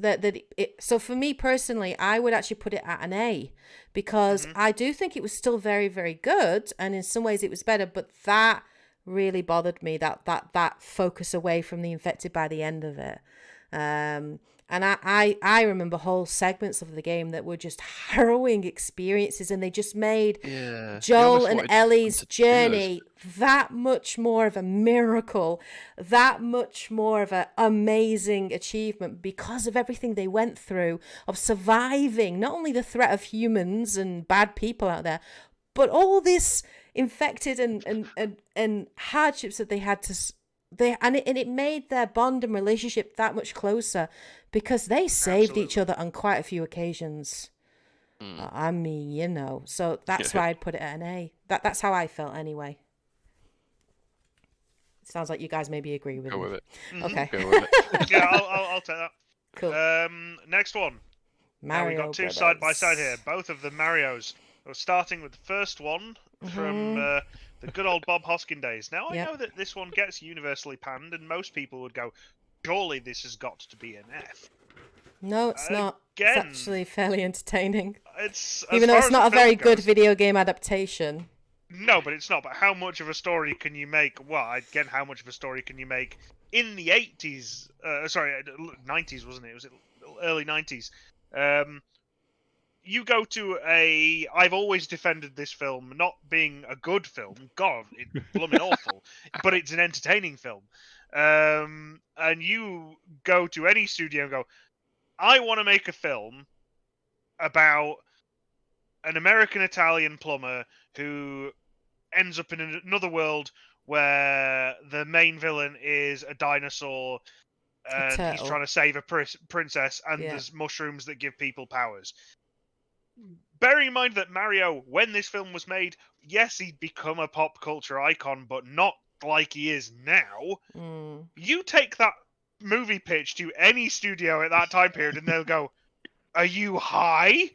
so for me personally, I would actually put it at an A, because I do think it was still very, very good, and in some ways it was better, but that really bothered me, that focus away from the infected by the end of it. And I remember whole segments of the game that were just harrowing experiences, and they just made Joel and Ellie's journey that much more of a miracle, that much more of an amazing achievement, because of everything they went through, of surviving not only the threat of humans and bad people out there, but all this infected and hardships that they had to. And it made their bond and relationship that much closer, because they saved each other on quite a few occasions. I mean, so that's why I'd put it at an A. That's how I felt anyway. Sounds like you guys maybe agree with me. Go with it. Okay. Go with it. Yeah, I'll take that. Cool. Next one. Mario now we got two Brothers. side by side here, both of the Marios. We're starting with the first one from the good old Bob Hoskin days. Now, I know that this one gets universally panned, and most people would go, surely this has got to be an F. No, it's not. It's actually fairly entertaining. It's even though it's not a very good video game adaptation. No, but it's not. But how much of a story can you make? Well, again, how much of a story can you make in the 80s? Sorry, 90s, wasn't it? It was early 90s. You go to I've always defended this film not being a good film. God, it's blooming awful. But it's an entertaining film. And you go to any studio and go, I want to make a film about an American-Italian plumber who ends up in another world where the main villain is a dinosaur, and he's trying to save a princess, and there's mushrooms that give people powers. Bearing in mind that Mario, when this film was made, yes, he'd become a pop culture icon, but not like he is now. You take that movie pitch to any studio at that time period, and they'll go, are you high?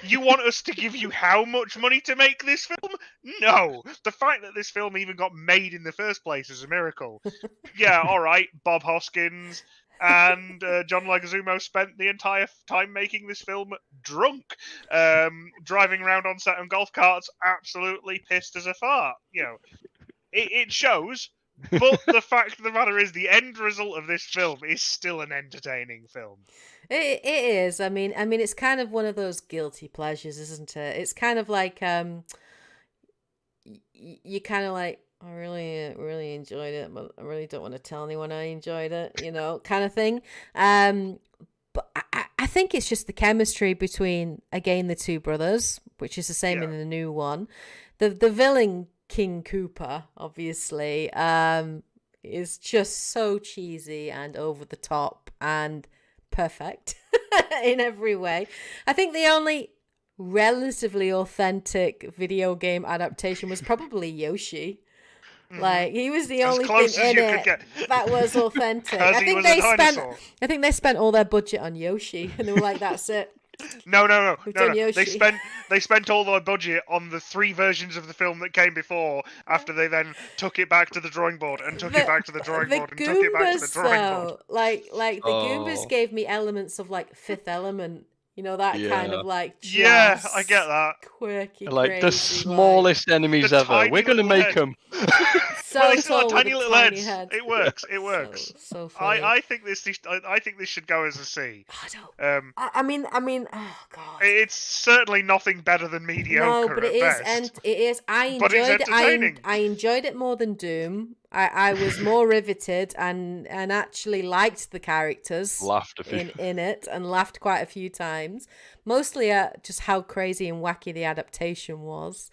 You want us to give you how much money to make this film? No. The fact that this film even got made in the first place is a miracle. Yeah, all right, Bob Hoskins and John Leguizamo spent the entire time making this film drunk, driving around on set on golf carts, absolutely pissed as a fart. It shows. But the fact of the matter is, the end result of this film is still an entertaining film. It is. I mean, it's kind of one of those guilty pleasures, isn't it? It's kind of like you kind of like, I really enjoyed it, but I really don't want to tell anyone I enjoyed it, kind of thing. But I think it's just the chemistry between, again, the two brothers, which is the same in the new one. The villain, King Koopa, obviously, is just so cheesy and over the top and perfect in every way. I think the only relatively authentic video game adaptation was probably Yoshi. Like, he was the only thing in it that was authentic. I think they spent all their budget on Yoshi, and they were like, that's it. No. done They Yoshi. spent all their budget on the 3 versions of the film that came before. After they then took it back to the drawing board and took it back to the drawing board and took it back to the Goombas, drawing board. though, like the Goombas Oh. gave me elements of like Fifth Element. You know, that kind Yeah. of like Yeah, I just get that. quirky, Like crazy, the smallest enemies The ever. tiny We're gonna little make head. them. so Well, they still tall have tiny with a little tiny heads. head. It works. It works. So funny. I think this should go as a C. I mean, oh god. It's certainly nothing better than mediocre. No, but it at is, best. and it is. I But it's enjoyed it. entertaining. I enjoyed it more than Doom. I was more riveted and actually liked the characters Laughed a few. in it and laughed quite a few times. Mostly at just how crazy and wacky the adaptation was.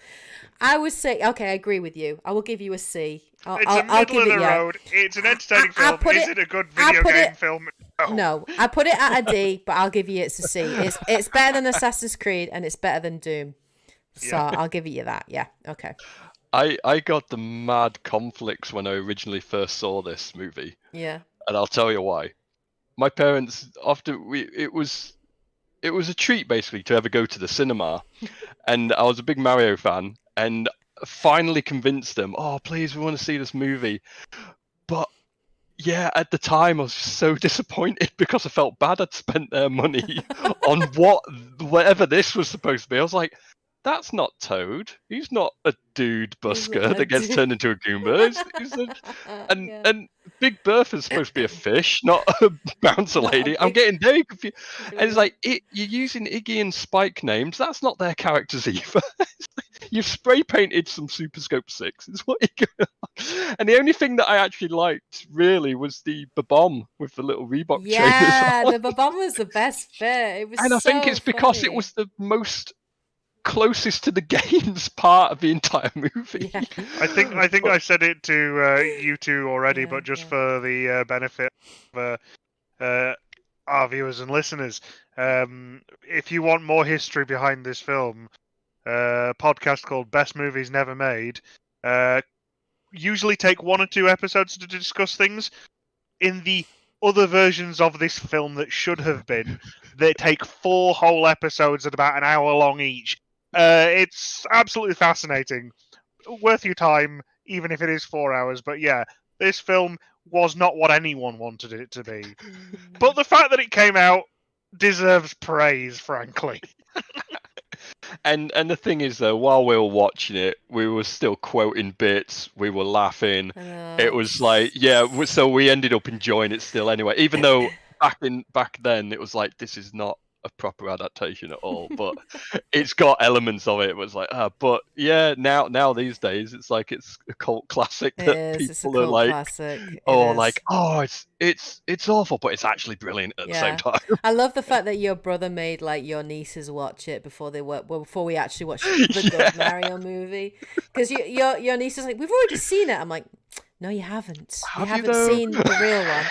I would say, okay, I agree with you. I will give you a C. It's I'll a middle give of the it, yeah. road. It's an entertaining I'll film. put Is it- it a good I'll video put game it- film? No, I put it at a D, but I'll give you it's a C. It's better than Assassin's Creed and it's better than Doom. So Yeah. I'll give you that. Yeah. Okay. I got the mad conflicts when I originally first saw this movie, Yeah. and I'll tell you why. My parents it was a treat basically to ever go to the cinema, and I was a big Mario fan, and finally convinced them, oh please, we want to see this movie. But yeah, at the time I was so disappointed because I felt bad I'd spent their money on whatever this was supposed to be. I was like, that's not Toad. He's not a dude busker that gets turned into a Goomba. And Big Bertha's supposed to be a fish, not a bouncer lady. I'm getting very confused. And it's like, you're using Iggy and Spike names. That's not their characters either. You've spray painted some Super Scope 6. Is what you got. And the only thing that I actually liked really was the Babom with the little Reebok chain. Yeah, the Babom was the best bit. It was and I think it's because it funny. was the most closest to the games part of the entire movie. Yeah. I think I said it to you two already, Yeah, but just yeah. for the benefit of our viewers and listeners, if you want more history behind this film, a podcast called Best Movies Never Made usually take 1 or 2 episodes to discuss things. In the other versions of this film that should have been, they take 4 whole episodes at about an hour long each. It's absolutely fascinating. Worth your time, even if it is 4 hours. But yeah, this film was not what anyone wanted it to be. But the fact that it came out deserves praise, frankly. And the thing is though, while we were watching it, we were still quoting bits, we were laughing. It was like, yeah, so we ended up enjoying it still anyway, even though back then it was like, this is not a proper adaptation at all, but it's got elements of it. It was like, but yeah, now these days it's like it's a cult classic that people are like, classic. it's awful, but it's actually brilliant at the same time. I love the fact that your brother made like your nieces watch it before we actually watched the good Mario movie, because your niece is like, we've already seen it. I'm like, no, you haven't. You haven't seen the real one.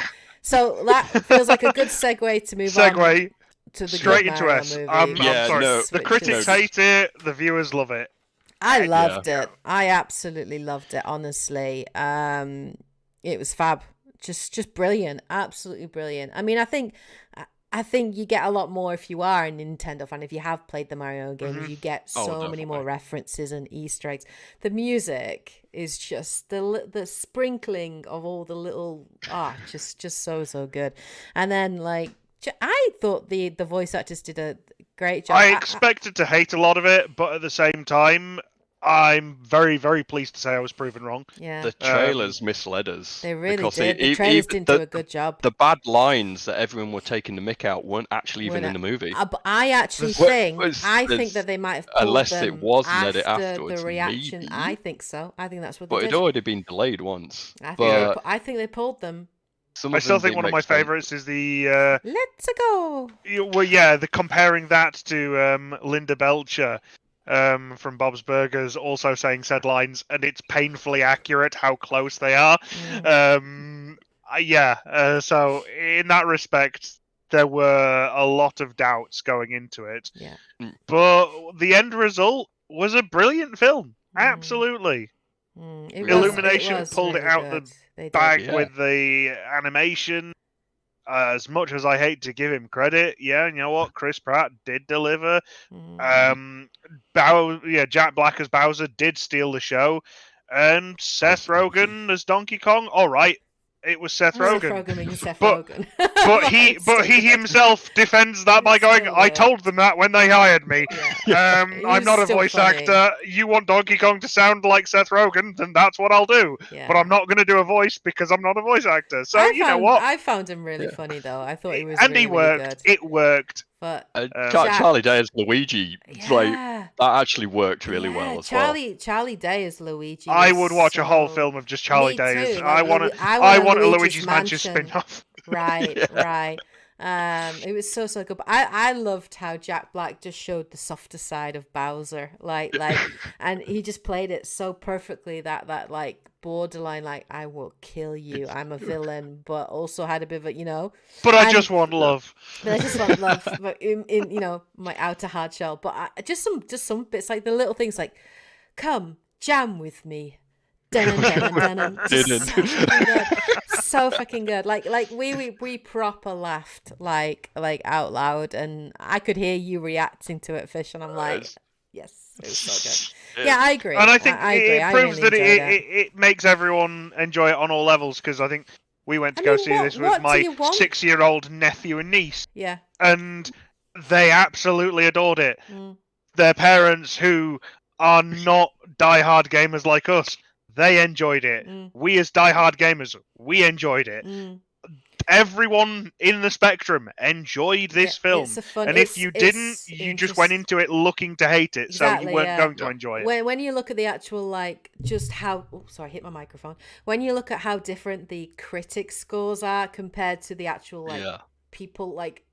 So that feels like a good segue to move on. To the straight good into Mario S. movie. I'm sorry. No, the critics hate it. The viewers love it. I loved it. I absolutely loved it. Honestly, it was fab. Just brilliant. Absolutely brilliant. I mean, I think you get a lot more if you are a Nintendo fan. If you have played the Mario games, you get so many more references and Easter eggs. The music is just the sprinkling of all the little just so good. And then like, I thought the voice actors did a great job. I expected to hate a lot of it, but at the same time, I'm very, very pleased to say I was proven wrong. Yeah. The trailers misled us. They really did. The trailers didn't do a good job. The bad lines that everyone were taking the mick out weren't actually even in the movie. But I actually think that they might have pulled unless them it was an edit after afterwards, the reaction. maybe. I think so. I think that's what But they it'd did. already been delayed once. I think they pulled them. I still think one of my favourites is the Let's go. well, yeah, the comparing that to Linda Belcher from Bob's Burgers, also saying said lines, and it's painfully accurate how close they are. So in that respect, there were a lot of doubts going into it. Yeah. But the end result was a brilliant film. Absolutely. Illumination pulled it out the bag with the animation. as much as I hate to give him credit, yeah, you know what? Chris Pratt did deliver. Jack Black as Bowser did steal the show, and Seth Rogen as Donkey Kong. All right, it was Seth Rogen. Rogen. But he himself defends that by going, "I told them that when they hired me. I'm not a voice actor. You want Donkey Kong to sound like Seth Rogen, then that's what I'll do. But I'm not going to do a voice because I'm not a voice actor." So know what? I found him really funny though. I thought he was he worked. Really it worked. But Charlie Day as Luigi, that actually worked really well as well. Charlie Day as Luigi. I would watch a whole film of just Charlie Day. I want a Luigi's Mansion spin-off. Right. It was so good. But I loved how Jack Black just showed the softer side of Bowser, like, and he just played it so perfectly that like borderline, like, I will kill you, I'm a villain, but also had a bit of But I just want love. But in my outer hard shell. But just some bits, like the little things, like, come jam with me. So fucking good. Like we proper laughed like out loud, and I could hear you reacting to it, Fish, and I'm like, yes, it was so good. Yeah, I agree. And I think it proves really that it makes everyone enjoy it on all levels, because I think we went to go see this with my 6-year-old nephew and niece. Yeah. And they absolutely adored it. Their parents, who are not diehard gamers like us, they enjoyed it. We as diehard gamers, we enjoyed it. Everyone in the spectrum enjoyed this film. And if you didn't, you just went into it looking to hate it. Exactly, so you weren't going to enjoy it. When you look at the actual, like, just how... Oh, sorry, I hit my microphone. When you look at how different the critic scores are compared to the actual, like, people, like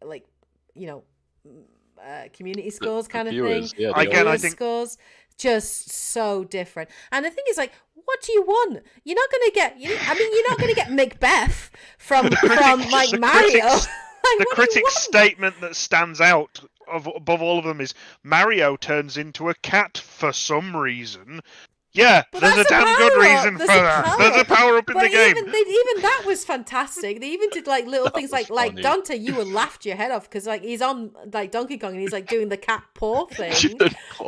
community scores kind of viewers, thing. Again, I think... scores, just so different. And the thing is, like, what do you want? You're not going to get... you're not going to get Macbeth from like, Mario. The critic's statement that stands out above all of them is, Mario turns into a cat for some reason. Yeah, there's a damn good reason for that. There's a power-up in the game. Even that was fantastic. They even did, like, little things like Dante, you would laughed your head off, because, like, he's on, like, Donkey Kong, and he's, like, doing the cat paw thing.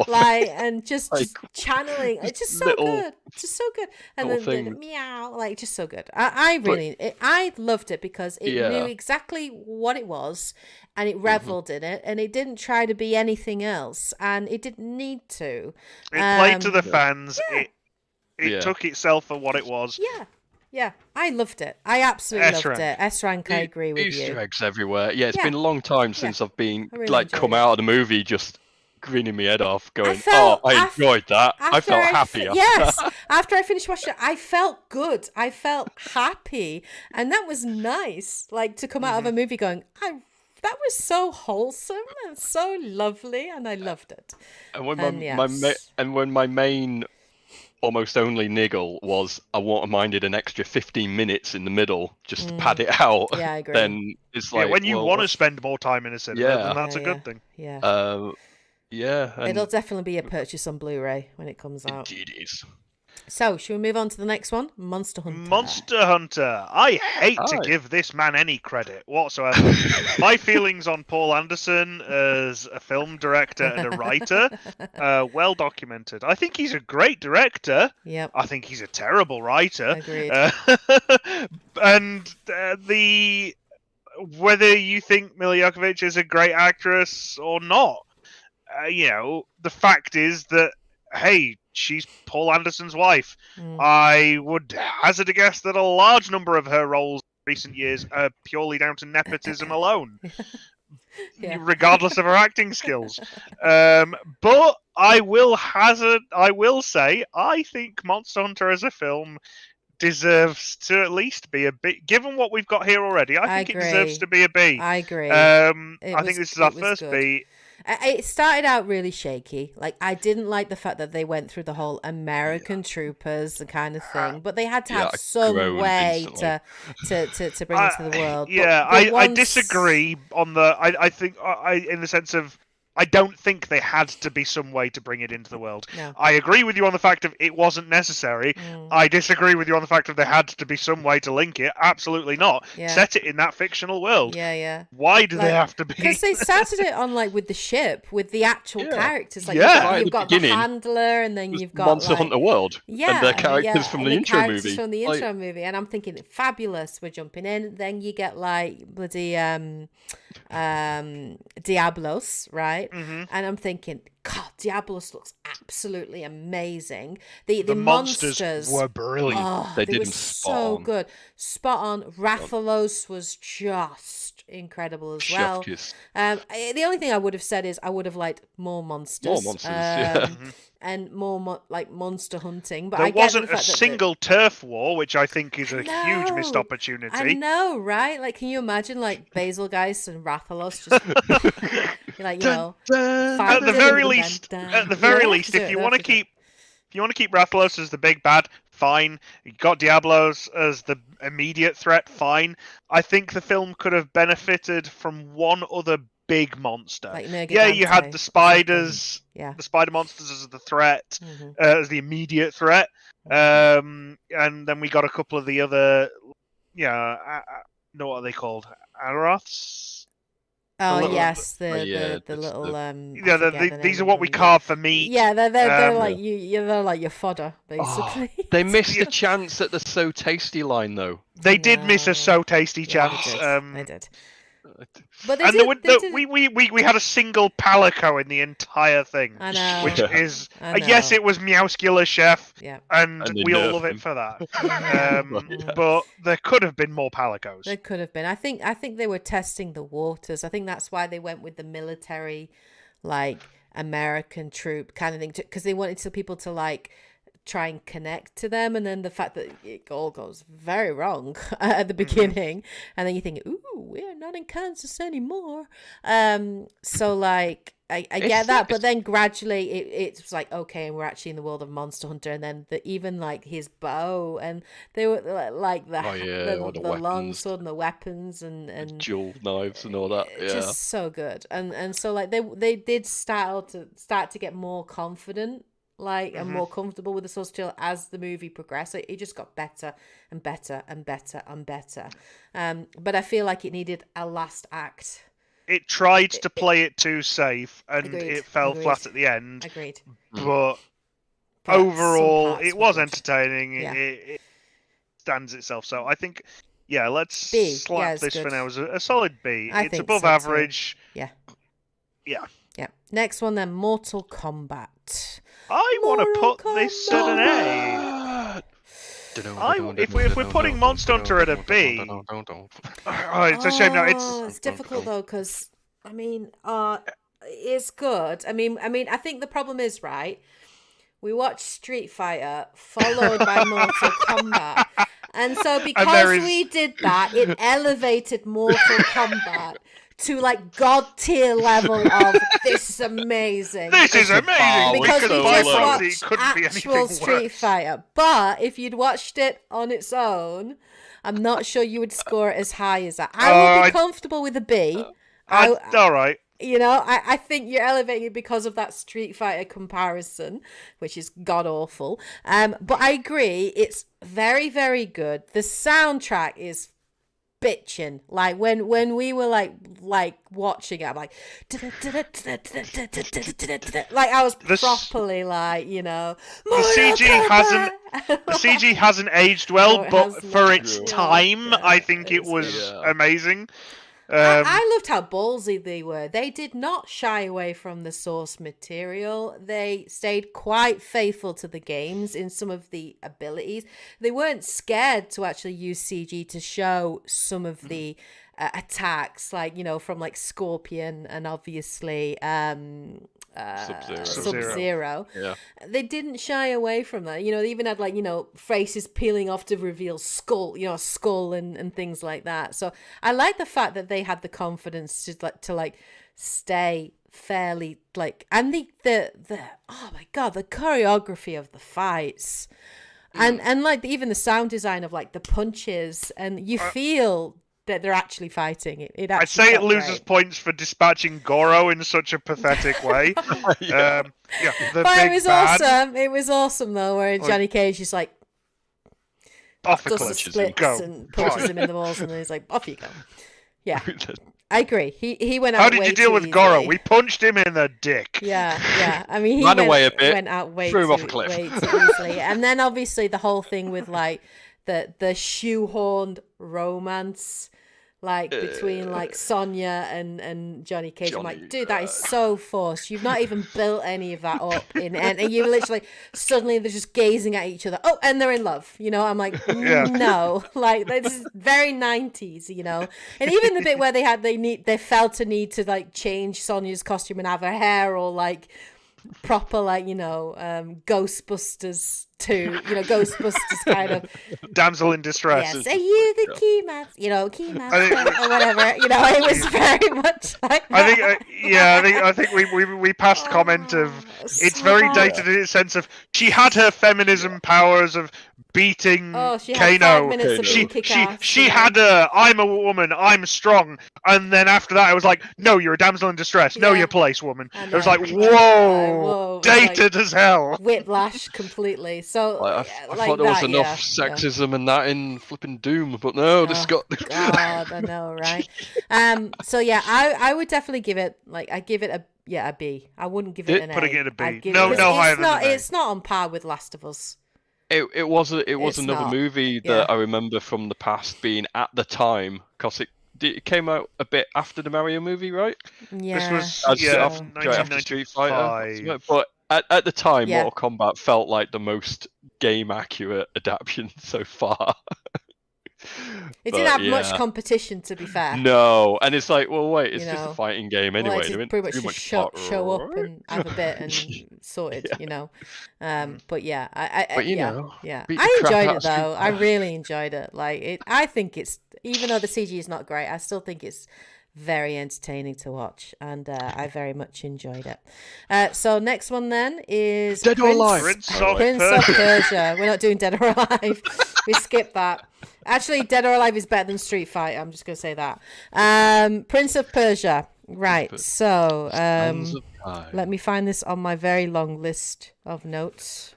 Like, and just channeling. It's just so good. Just so good. And then the meow, like, just so good. I loved it because it knew exactly what it was, and it reveled in it, and it didn't try to be anything else, and it didn't need to. It played to the fans. It took itself for what it was. Yeah, I loved it. I absolutely loved it. S-Rank, I agree with you. Easter eggs everywhere. Yeah, it's been a long time since I've been come out of the movie just grinning my head off, going, I enjoyed that. I felt happy. After I finished watching it, I felt good. I felt happy, and that was nice. Like, to come out of a movie going, that was so wholesome and so lovely, and I loved it. And when my main, almost only niggle was, I minded an extra 15 minutes in the middle just to pad it out. Yeah, I agree. Then it's like, when you want to spend more time in a cinema, then that's a good thing. It'll definitely be a purchase on Blu-ray when it comes out. Indeed it is. So, should we move on to the next one? Monster Hunter. Monster Hunter. I hate to give this man any credit whatsoever. My feelings on Paul Anderson as a film director and a writer, well documented. I think he's a great director. Yep. I think he's a terrible writer. Agreed. And whether you think Mila Jovovich is a great actress or not, the fact is that, hey, she's Paul Anderson's wife. I would hazard a guess that a large number of her roles in recent years are purely down to nepotism alone, regardless of her acting skills. But I will say, I think Monster Hunter as a film deserves to at least be a B. Given what we've got here already, I think it deserves to be a B. I agree. I think this is our first B. It started out really shaky. Like, I didn't like the fact that they went through the whole American troopers kind of thing, but they had to have some way to bring it to the world. I disagree on the. I think in the sense of I don't think they had to be some way to bring it into the world. No. I agree with you on the fact of it wasn't necessary. I disagree with you on the fact of there had to be some way to link it. Absolutely not. Yeah. Set it in that fictional world. Yeah. Why do they have to be? Because they started it on like with the ship, with the actual characters. Like you've got the handler, and then you've got Monster Hunter World. Yeah, and the characters from the intro movie. From the intro movie, and I'm thinking, fabulous. We're jumping in. Then you get like bloody Diablos, right? And I'm thinking, God, Diablos looks absolutely amazing. The monsters were brilliant. Oh, they were so good. Spot on. Rathalos was just incredible as well. The only thing I would have said is I would have liked more monsters. And more like monster hunting. But there wasn't a single turf war, which I think is a huge missed opportunity. I know, right? Like, can you imagine like Basilgeist and Rathalos just like, at the very least, if you want to keep Rathalos as the big bad, fine. You got Diablos as the immediate threat, fine. I think the film could have benefited from one other big monster. Like you had the spiders, the spider monsters as the threat, as the immediate threat, and then we got a couple of the other, what are they called? Aroths? Oh yes, the little these are what we carve for meat. Yeah, they're like they're like your fodder basically. They missed a chance at the so tasty line though. They did miss a so tasty chance. They did. But we had a single palico in the entire thing. I know. Which is yes, it was Meowscular Chef, and we all love him it for that. But there could have been more palicos. There could have been. I think they were testing the waters. I think that's why they went with the military, like American troop kind of thing, because they wanted people to like try and connect to them, and then the fact that it all goes very wrong at the beginning, and then you think, ooh, we're not in Kansas anymore. So like I get that, but then gradually it's like, okay, and we're actually in the world of Monster Hunter, and then even like his bow, and they were like the long sword and the weapons and dual knives and all that. Just so good, and so like they did start to get more confident, like and more comfortable with the source material as the movie progressed. It just got better and better and better and better. But I feel like it needed a last act. It tried to play it too safe, and it fell flat at the end. Agreed. But overall, it was entertaining. Yeah. It stands itself. So I think, let's slap this for now as a solid B. It's above average. Too. Yeah. Next one then, Mortal Kombat. I want to put this at an A. If we're putting Monster Hunter at a B, it's a shame now. It's difficult though, because I mean, it's good. I mean, I think the problem is, right, we watched Street Fighter followed by Mortal Kombat, and so because we did that, it elevated Mortal Kombat to like god tier level of this is amazing. This is amazing because we just watched actual Street Fighter. But if you'd watched it on its own, I'm not sure you would score it as high as that. I would be comfortable with a B. All right. You know, I think you're elevating it because of that Street Fighter comparison, which is god awful. But I agree, it's very, very good. The soundtrack is bitching. Like when we were like watching it, I'm like I was properly like, you know, the CG hasn't aged well, but for its time, I think it was amazing. I loved how ballsy they were. They did not shy away from the source material. They stayed quite faithful to the games in some of the abilities. They weren't scared to actually use CG to show some of the attacks, like, you know, from like Scorpion and obviously Sub-Zero. Yeah. They didn't shy away from that. You know, they even had like, you know, faces peeling off to reveal skull and things like that. So I like the fact that they had the confidence to stay fairly like, and the oh my god, the choreography of the fights. And like even the sound design of like the punches, and you feel that they're actually fighting. It I'd actually say it felt loses great. points for dispatching Goro in such a pathetic way. Yeah. The But big it was bad. awesome. It was awesome though, where Johnny Cage is like Off a does the cliff. splits Go. and punches him in the balls, and then he's like, off you go. Yeah, I agree. He went out. How did way you deal too with Goro? easily. We punched him in the dick. Yeah. I mean, he Ran away a bit, went out way threw him too, off a cliff. way too easily. And then obviously the whole thing with like the shoehorned romance, like between like Sonya and Johnny Cage. I'm like, dude, that is so forced. You've not even built any of that up and you literally suddenly they're just gazing at each other. Oh, and they're in love. You know, I'm like, no, like this is very 90s. You know, and even the bit where they felt a need to like change Sonya's costume and have her hair all like proper, like, you know, Ghostbusters 2, you know, Ghostbusters kind of damsel in distress. Yes, are you the key master? You know, key master or whatever. You know, it was very much like that. I think we passed comment of it's very dated in its sense of she had her feminism powers of beating she had 5 Kano. minutes of being kick-ass, She had a I'm a woman, I'm strong, and then after that I was like, no, you're a damsel in distress, know your place, woman. It was like, whoa, dated as hell. Whiplash completely. So I thought there was enough sexism and that in flipping Doom, but no, this got. God, I know, right? So yeah, I would definitely give it I give it a B. I wouldn't give it an A. Putting it a B. I'd give No, it, no higher than an A. It's not on par with Last of Us. It was It's another not. movie that I remember from the past being at the time, because it came out a bit after the Mario movie, right? Yeah. This was after Street Fighter. But at the time, Mortal Kombat felt like the most game accurate adaptation so far. It didn't have much competition, to be fair. No, and it's like, well, wait, it's just a fighting game anyway. Well, it's pretty much just show up and have a bit and sorted, you know. But yeah, I enjoyed it though. I really enjoyed it. Like I think it's, even though the CG is not great, I still think it's very entertaining to watch, and I very much enjoyed it. So next one then is Dead or Alive. Prince of Persia. We're not doing Dead or Alive. We skipped that. Actually, Dead or Alive is better than Street Fighter. I'm just going to say that. Prince of Persia. Right. So let me find this on my very long list of notes.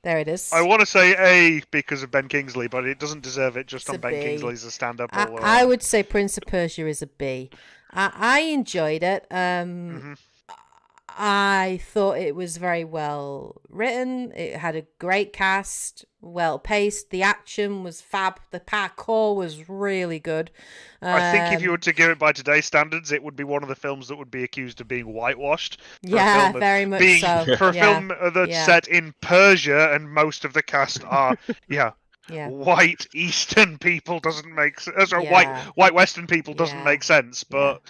There it is. I want to say A because of Ben Kingsley, but it doesn't deserve it just on Ben Kingsley as a stand-up. I would say Prince of Persia is a B. I enjoyed it. I thought it was very well written. It had a great cast, well paced. The action was fab. The parkour was really good. I think if you were to give it by today's standards, it would be one of the films that would be accused of being whitewashed. Yeah, very much so. For a film that's set in Persia and most of the cast are, white Eastern people doesn't make sense. White Western people doesn't make sense, but...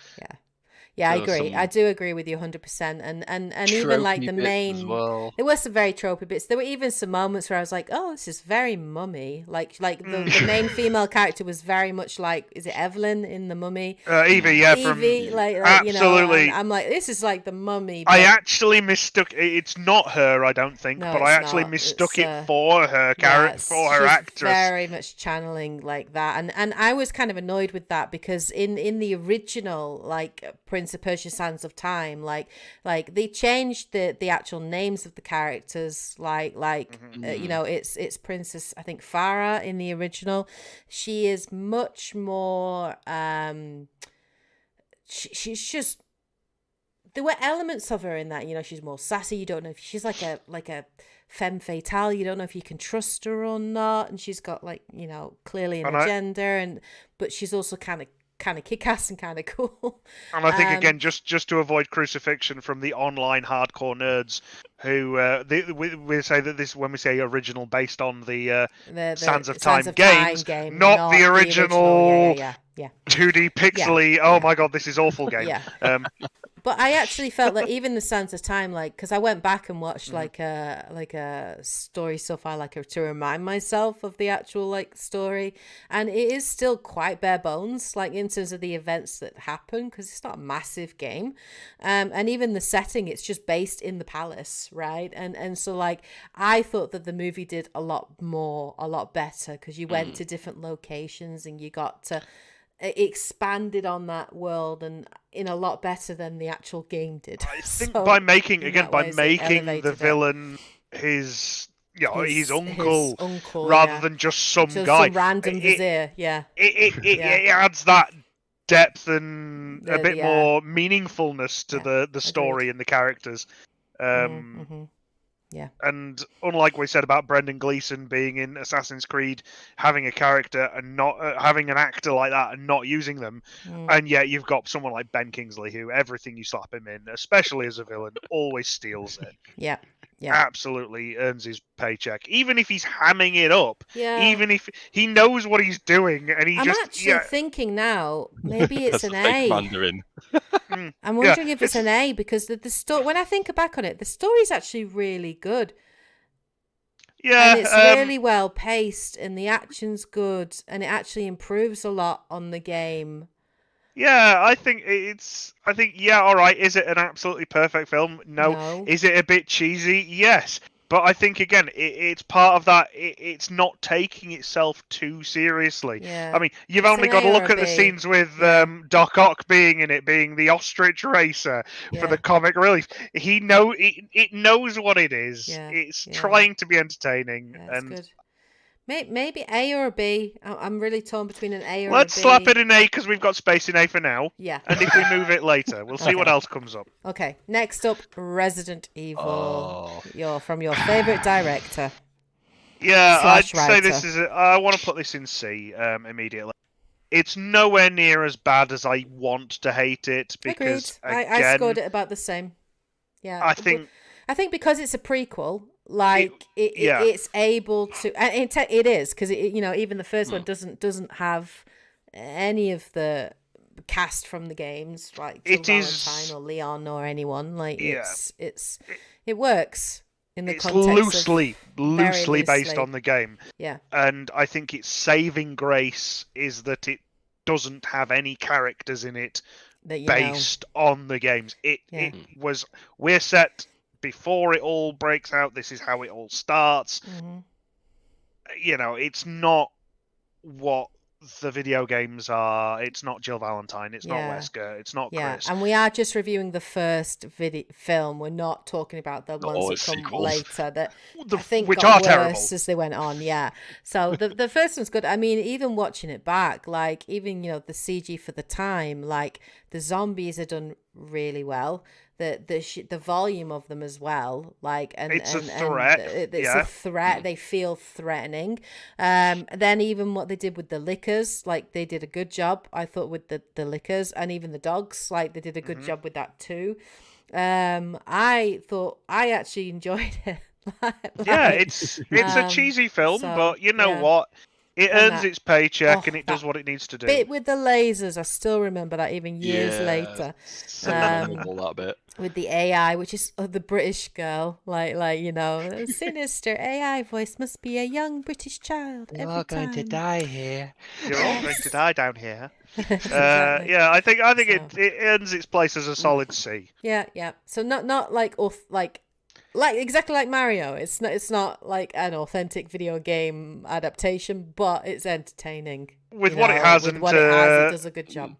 Yeah, I agree. I do agree with you 100%. And even like the main, there were some very tropey bits. There were even some moments where I was like, oh, this is very Mummy. Like the main female character was very much like, is it Evelyn in the Mummy? Evie, Evie, like absolutely. You know, I'm like, this is like the Mummy. But... I actually mistook. It's not her, I don't think, but I actually mistook it for her character, for her actress. Very much channeling like that, and I was kind of annoyed with that because in the original like Prince of Persia: Sands of Time, like they changed the actual names of the characters, you know, it's Princess, I think, Farah in the original. She is much more she's just, there were elements of her in that, you know, she's more sassy. You don't know if she's like a femme fatale. You don't know if you can trust her or not, and she's got like, you know, clearly an agenda, but she's also kind of kick-ass and kind of cool. And I think again, just to avoid crucifixion from the online hardcore nerds who we say that this, when we say original, based on the Sands of Time games, not the original 2D pixely. Oh my god, this is awful game. But I actually felt that even the Sands of Time, like, because I went back and watched like a story so far, like to remind myself of the actual like story, and it is still quite bare bones, like in terms of the events that happen, because it's not a massive game, and even the setting, it's just based in the palace, right? And so like I thought that the movie did a lot better, because you went to different locations and you got to expanded on that world and in a lot better than the actual game did. I think by making the villain his uncle rather than just some guy, some random vizier, it adds that depth and a bit more meaningfulness to the story and the characters. Yeah. And unlike we said about Brendan Gleeson being in Assassin's Creed, having a character and not having an actor like that and not using them, and yet you've got someone like Ben Kingsley who everything you slap him in, especially as a villain, always steals it. Yeah. Absolutely earns his paycheck, even if he's hamming it up. Yeah. Even if he knows what he's doing, and I'm actually thinking now, maybe it's an A. Mandarin. I'm wondering if it's an A, because the story. When I think back on it, the story's actually really good. Yeah, and it's really well paced, and the action's good, and it actually improves a lot on the game. Yeah, I think all right. Is it an absolutely perfect film? No. Is it a bit cheesy? Yes. But I think, again, it's part of that. It's not taking itself too seriously. Yeah. I mean, you've only got to look at the scenes with Doc Ock being in it, being the ostrich racer for the comic relief. It knows what it is. Yeah. It's trying to be entertaining. Yeah, it's good. Maybe A or a B. I'm really torn between an A or a B. Let's slap it in A, because we've got space in A for now. Yeah. And if we move it later, we'll see what else comes up. Okay. Next up, Resident Evil. From your favourite director. Yeah, I'd say this is... I want to put this in C immediately. It's nowhere near as bad as I want to hate it, because, agreed. Again, I scored it about the same. Yeah. I think because it's a prequel... it's able to, and it is, because even the first one doesn't have any of the cast from the games, like Jill Valentine or Leon or anyone. Like it works in the context loosely based on the game. Yeah, and I think its saving grace is that it doesn't have any characters in it based on the games. We're set before it all breaks out. This is how it all starts. It's not what the video games are. It's not Jill Valentine. It's not Wesker. It's not Chris. And we are just reviewing the first film. We're not talking about the ones that come later that I think which got are worse terrible as they went on. Yeah. So the first one's good. I mean, even watching it back, like even the CG for the time, like the zombies are done really well. The volume of them as well, like it's a threat. It's a threat. They feel threatening. Then even what they did with the lickers, like they did a good job, I thought, with the lickers, and even the dogs, like they did a good job with that too. I thought I actually enjoyed it. It's a cheesy film, but you know what? It earns its paycheck, and it does what it needs to do. Bit with the lasers, I still remember that even years later. That bit. With the AI, which is the British girl, like sinister AI voice, must be a young British child. You're all going to die here. You're all going to die down here. Exactly. I think it earns its place as a solid C. Yeah. So not like exactly like Mario. It's not like an authentic video game adaptation, but it's entertaining. With what it has, it does a good job.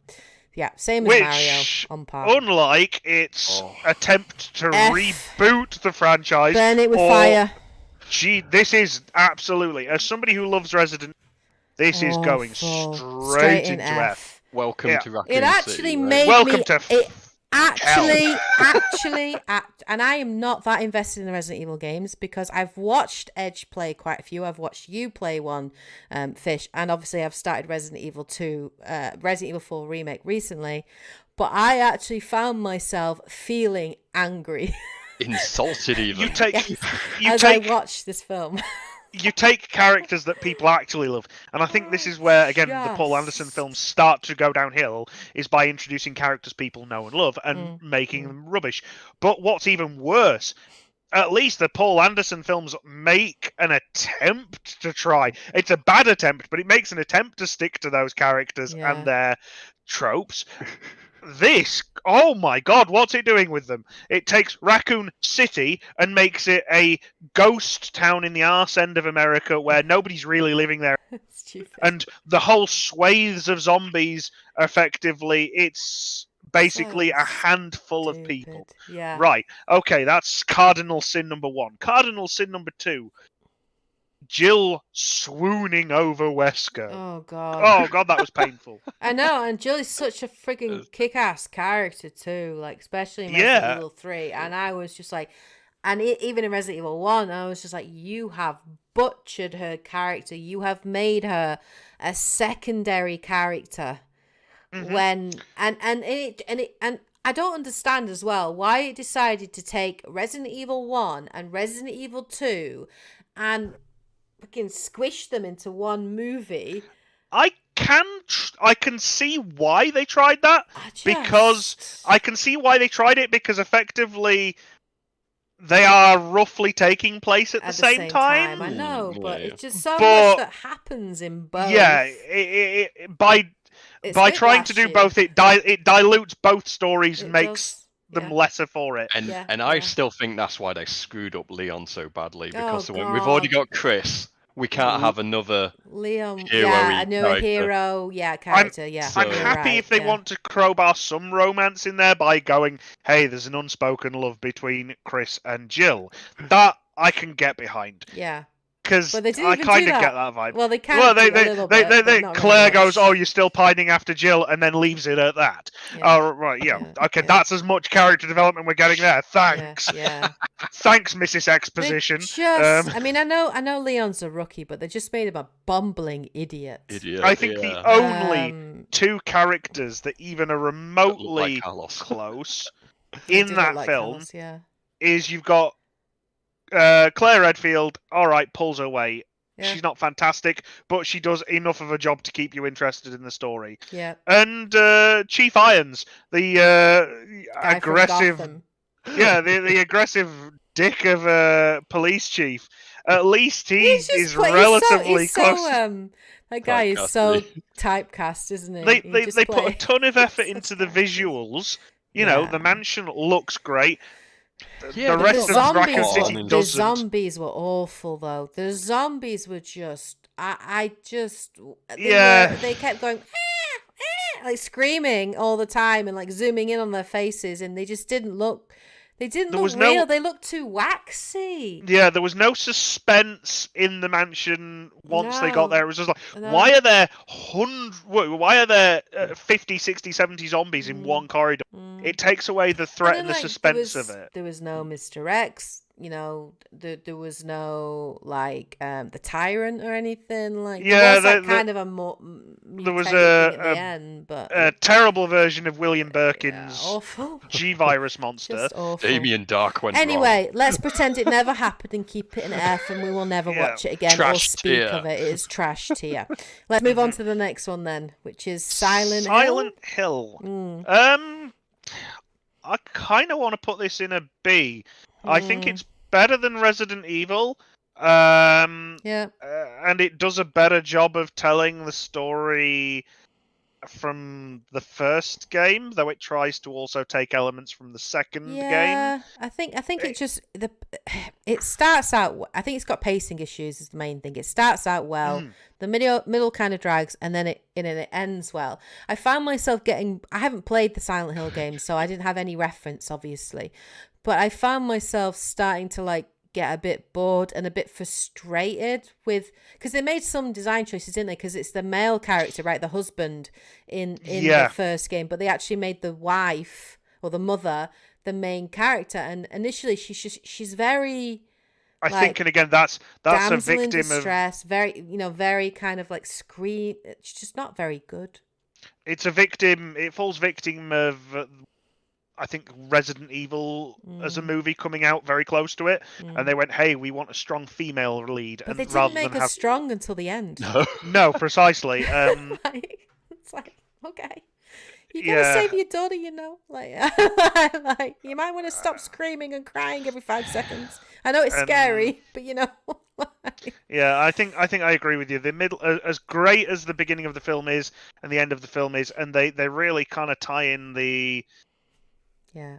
Yeah, same as Mario on par. Unlike its attempt to reboot the franchise, burn it with fire. This is absolutely, as somebody who loves Resident, this is going straight into F. Welcome to Raccoon It actually City, made Welcome me. to And I am not that invested in the Resident Evil games, because I've watched Edge play quite a few. I've watched you play one, Fish, and obviously I've started Resident Evil 2, Resident Evil 4 Remake recently, but I actually found myself feeling angry. Insulted even. I watched this film. you take characters that people actually love, and I think this is where, again, the Paul Anderson films start to go downhill, is by introducing characters people know and love and making them rubbish. But what's even worse, at least the Paul Anderson films make an attempt to try. It's a bad attempt, but it makes an attempt to stick to those characters and their tropes. This, oh my god, what's it doing with them? It takes Raccoon City and makes it a ghost town in the arse end of America where nobody's really living there. Stupid. And the whole swathes of zombies, effectively, it's basically a handful of people. Yeah. Right, okay, that's cardinal sin number 1. Cardinal sin number 2. Jill swooning over Wesker. Oh god. Oh god, that was painful. I know, and Jill is such a friggin' kick-ass character too, like especially in Resident Evil 3. And I was just like, and even in Resident Evil 1, I was just like, you have butchered her character. You have made her a secondary character. When and I don't understand as well why it decided to take Resident Evil 1 and Resident Evil 2 and fucking squish them into one movie. I can see why they tried that, because I can see why they tried it, because effectively they are roughly taking place at the same time. I know, but it's just so much that happens in both. Yeah, by trying to do both, it dilutes both stories and makes them lesser for it. And I still think that's why they screwed up Leon so badly, because we've already got Chris. We can't have another Leon, hero-y character. I'm happy if they want to crowbar some romance in there by going, hey, there's an unspoken love between Chris and Jill. That I can get behind. Yeah. Because I kind of get that vibe. Well, they kind of a little bit, Claire goes, oh, you're still pining after Jill, and then leaves it at that. Oh, right, okay, that's as much character development we're getting there. Thanks. Yeah. Thanks, Mrs. Exposition. I mean, I know Leon's a rookie, but they just made him a bumbling idiot. I think the only two characters that even are remotely close in that film is you've got Claire Redfield, alright, pulls her weight. Yeah. She's not fantastic, but she does enough of a job to keep you interested in the story. Yeah. And Chief Irons, the aggressive... the aggressive dick of a police chief. At least he is relatively close. That guy is so typecast, isn't he? They put a ton of effort into the visuals. You know, the mansion looks great. The rest of Raccoon City doesn't. The zombies were awful, though. The zombies were just... They kept going... like screaming all the time and like zooming in on their faces, and they just didn't look... They didn't look real. They looked too waxy. Yeah, there was no suspense in the mansion once they got there. It was just like, why are there 50, 60, 70 zombies in one corridor? It takes away the threat and the suspense of it. There was no Mr. X. You know, there was no like the Tyrant or anything like. Yeah, there was kind of a there was a terrible version of William Birkin's awful G-virus monster. Damien Dark went Anyway, wrong. Let's pretend it never happened and keep it in F, and we will never watch it again or speak of it. It is trash tier. Let's move on to the next one then, which is Silent Hill. I kind of want to put this in a B. I think it's better than Resident Evil. And it does a better job of telling the story from the first game, though it tries to also take elements from the second game. I think it just it starts out. I think it's got pacing issues is the main thing. It starts out well, the middle kind of drags, and then it ends well. I found myself I haven't played the Silent Hill games, so I didn't have any reference, obviously, but I found myself starting to like get a bit bored and a bit frustrated with, because they made some design choices, didn't they? Because it's the male character, right, the husband in the first game, but they actually made the wife or the mother the main character, and initially she's very, I think, and again that's a victim in distress, very kind of like scream. It's just not very good. It's a victim. It falls victim of I think Resident Evil as a movie coming out very close to it, and they went, "Hey, we want a strong female lead," but and they didn't rather make than her have strong until the end. no, precisely. It's like, okay, you gotta Yeah. save your daughter, you know. Like, like you might want to stop screaming and crying every 5 seconds. I know it's scary, but you know. Yeah, I think I agree with you. The middle, as great as the beginning of the film is and the end of the film is, and they really kind of tie in the. Yeah.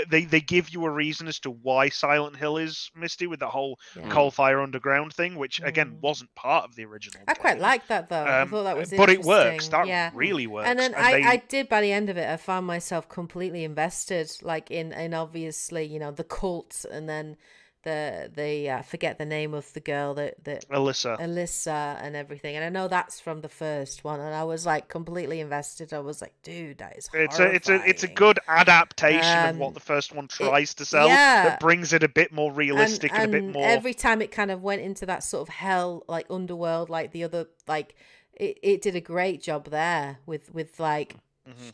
They give you a reason as to why Silent Hill is Misty with the whole coal fire underground thing, which again wasn't part of the original. I quite like that though. I thought that was but interesting. it works. That really works. And then I did by the end of it. I found myself completely invested, like in obviously the cult, and then the forget the name of the girl that Alyssa and everything. And I know that's from the first one, and I was like completely invested. I was like, dude, that is horrifying. It's a good adaptation of what the first one tries to sell. That brings it a bit more realistic and a bit more. Every time it kind of went into that sort of hell, like underworld, like the other, like it did a great job there with like.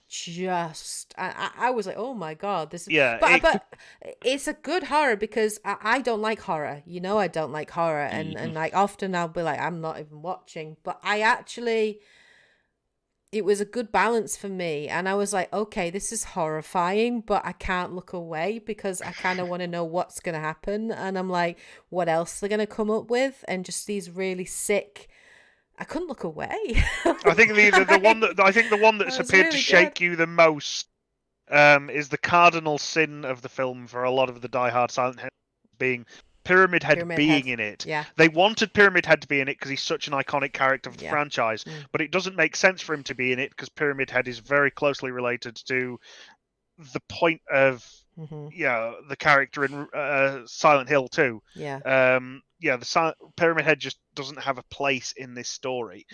Just I was like, oh my god, this is but it's a good horror because I don't like horror, I don't like horror, and like often I'll be like, I'm not even watching, but it was a good balance for me, and I was like, okay, this is horrifying, but I can't look away because I kind of want to know what's gonna happen, and I'm like, what else they're gonna come up with, and just these really sick. I couldn't look away. I think the one that's appeared really to shake you the most is the cardinal sin of the film for a lot of the diehard Silent Hill being Pyramid Head being in it. Yeah. They wanted Pyramid Head to be in it because he's such an iconic character of the franchise, but it doesn't make sense for him to be in it because Pyramid Head is very closely related to the point of the character in Silent Hill 2. The Pyramid Head just doesn't have a place in this story.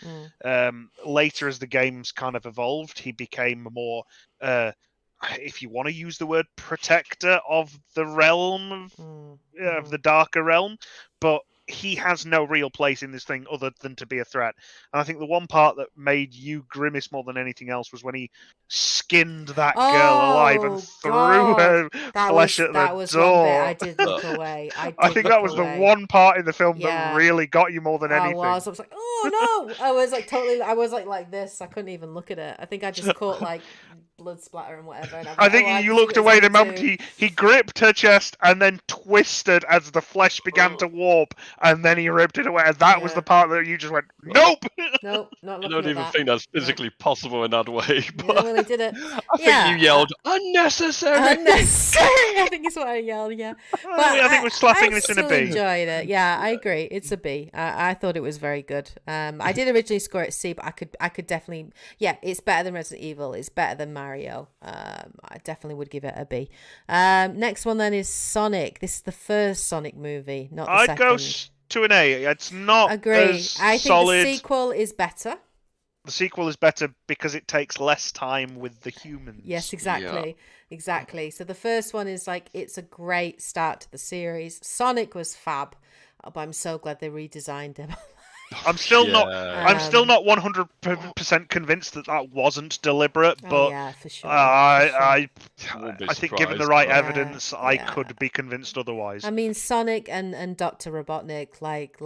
Later, as the games kind of evolved, he became more, if you want to use the word, protector of the realm of the darker realm, but he has no real place in this thing other than to be a threat. And I think the one part that made you grimace more than anything else was when he skinned that girl alive and threw her flesh at the door. One bit I did look away. I think that was the one part in the film that really got you more than anything. I was like, oh no! I was like totally. I was like this. I couldn't even look at it. I think I just caught like blood splatter and whatever. And I think you looked away the moment he gripped her chest and then twisted as the flesh began to warp, and then he ripped it away. And that was the part that you just went, nope! Nope, not looking I don't even think that's physically possible in that way. But you really did it. I think you yelled, unnecessary! Unnecessary! I think is what I yelled, yeah. But I think we're slapping this in a B. I enjoyed it. Yeah, I agree. It's a B. I thought it was very good. I did originally score it C, but I could definitely... Yeah, it's better than Resident Evil. It's better than Mario. I definitely would give it a B. Next one then is Sonic. This is the first Sonic movie, not the second. I'd go to an A. It's not as I think solid. The sequel is better. The sequel is better because it takes less time with the humans. Yes, exactly. Yeah. Exactly. So the first one is like, it's a great start to the series. Sonic was fab, but I'm so glad they redesigned him. I'm still not 100% convinced that wasn't deliberate, but for sure. I think given the right evidence, I could be convinced otherwise. I mean, Sonic and Dr. Robotnik, like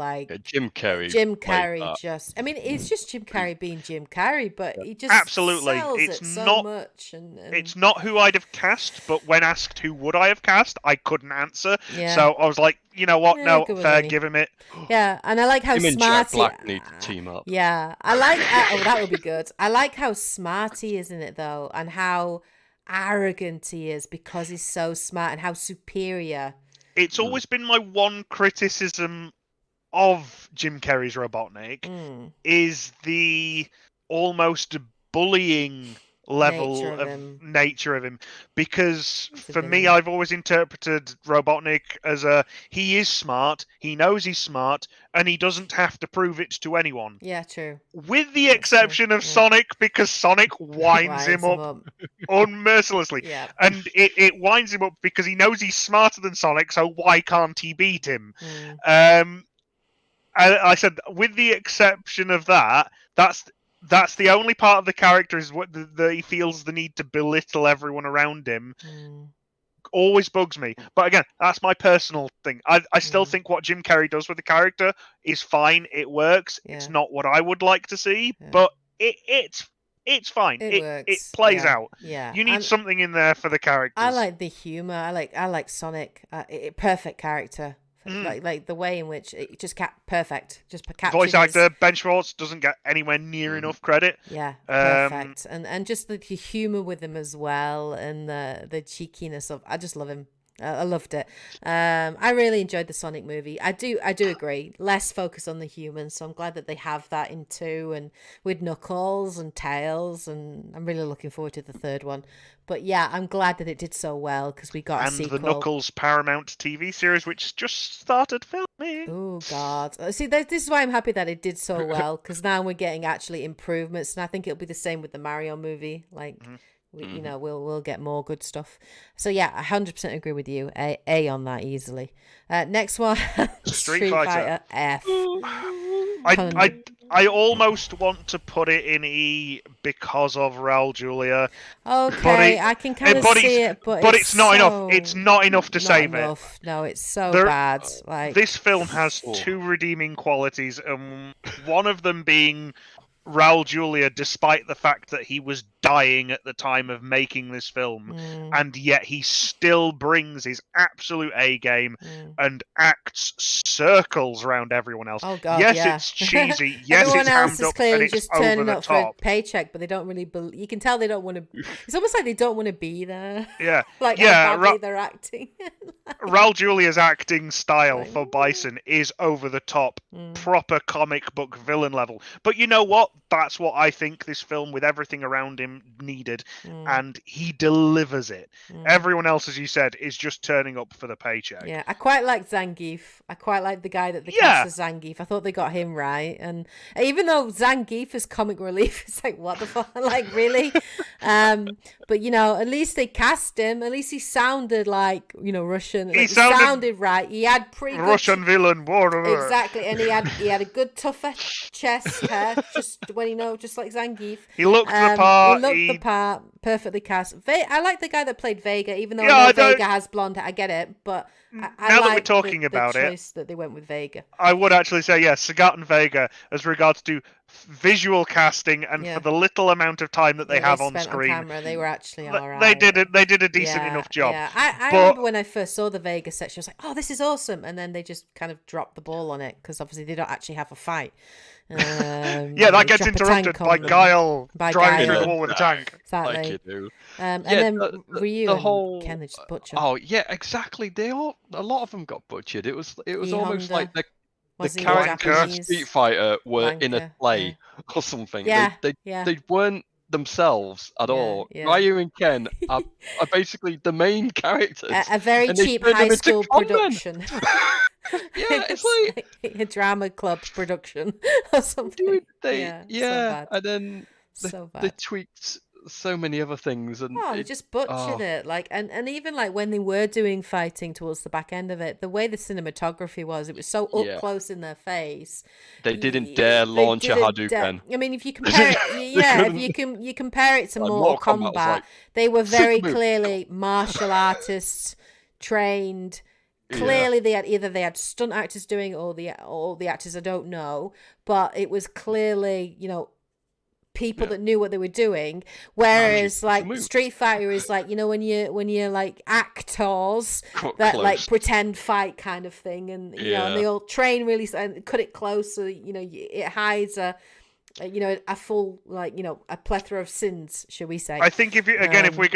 Jim Carrey. It's just Jim Carrey being Jim Carrey, but he just absolutely sells it's it so not much. And it's not who I'd have cast, but when asked who would I have cast, I couldn't answer. Yeah. So I was like, you know what? No, fair, give him it. Yeah, and I like how smart Black need to team up. Yeah, I like. That would be good. I like how smart he is in it though, and how arrogant he is because he's so smart, and how superior. It's always been my one criticism of Jim Carrey's Robotnik is the almost bullying level nature of him, because for me, I've always interpreted Robotnik as he is smart, he knows he's smart, and he doesn't have to prove it to anyone. Yeah, true. With the exception of Sonic, because Sonic winds him up unmercilessly. Yeah. And it winds him up because he knows he's smarter than Sonic, so why can't he beat him? I said, with the exception of that, that's the only part of the character is what he feels the need to belittle everyone around him. Always bugs me. But again, that's my personal thing. I still think what Jim Carrey does with the character is fine. It works. Yeah. It's not what I would like to see, but it's fine. It works. It plays out. Yeah. You need something in there for the characters. I like the humor. I like Sonic. Perfect character. Like the way in which it just perfect. Just captured voice actor Ben Schwartz doesn't get anywhere near enough credit. Yeah, perfect. And just the humor with him as well, and the cheekiness of. I just love him. I loved it. I really enjoyed the Sonic movie. I do agree. Less focus on the humans, so I'm glad that they have that in 2 and with Knuckles and Tails, and I'm really looking forward to the 3rd one. But yeah, I'm glad that it did so well because we got a sequel. And the Knuckles Paramount TV series, which just started filming. Oh God! See, this is why I'm happy that it did so well because now we're getting actually improvements, and I think it'll be the same with the Mario movie. Like. We'll get more good stuff. So yeah, I 100% agree with you. A on that easily. Next one, Street Fighter F. I almost want to put it in E because of Raul Julia. Okay, I can kind of see it, but it's not enough. It's not enough to save it. No, it's so bad. Like this film has 2 redeeming qualities, and one of them being Raul Julia, despite the fact that he was dying at the time of making this film, and yet he still brings his absolute A game and acts circles around everyone else. Oh God, yes, yeah. it's cheesy. Yes, everyone it's else hammed is up clearly and it's just over turning the up top. for a paycheck, but they don't really. You can tell they don't want to. It's almost like they don't want to be there. Yeah, like how badly they're acting. Raul Julia's acting style for Bison is over the top, proper comic book villain level. But you know what? That's what I think this film, with everything around him, needed. And he delivers it. Everyone else, as you said, is just turning up for the paycheck. Yeah, I quite like Zangief. I quite like the guy that they cast as Zangief. I thought they got him right. And even though Zangief is comic relief, it's like, what the fuck? Like, really? But, at least they cast him. At least he sounded like, Russian. He sounded right. He had pretty good... Russian villain. Exactly. And he had a good, tougher chest hair, just when just like Zangief. He looked the part. He looked the part. Perfectly cast. I like the guy that played Vega, even though I know Vega has blonde hair. I get it, but I now like that we're talking about the choice that they went with Vega. I would actually say yes, Sagat and Vega, as regards to visual casting and for the little amount of time that they have on screen. On camera, they were actually all right. They did a decent enough job. Yeah. I remember when I first saw the Vega section, I was like, "Oh, this is awesome!" And then they just kind of dropped the ball on it because obviously they don't actually have a fight. That gets interrupted by Guile driving through the wall with a tank. Exactly. Like you do. And then Ryu and Ken, they just butcher. Oh yeah, exactly. A lot of them got butchered. It was almost like the characters of Street Fighter were in a play or something. Yeah, they weren't themselves at all. Ryu and Ken are basically the main characters. A very cheap high school production. Yeah, it's like a drama club production or something. Dude, so and then they tweaked so many other things, and they just butchered it. Like, and even like when they were doing fighting towards the back end of it, the way the cinematography was, it was so up close in their face. They didn't dare launch a Hadouken. I mean, if you compare it, if you compare it to Mortal Kombat, like, they were very clearly martial artists trained. Clearly, they had stunt actors doing it, or the actors, I don't know, but it was clearly people that knew what they were doing. Whereas like Street Fighter is like when you're like actors that like pretend fight kind of thing, and and they all train really and cut it close so it hides a full a plethora of sins, shall we say? I think if we're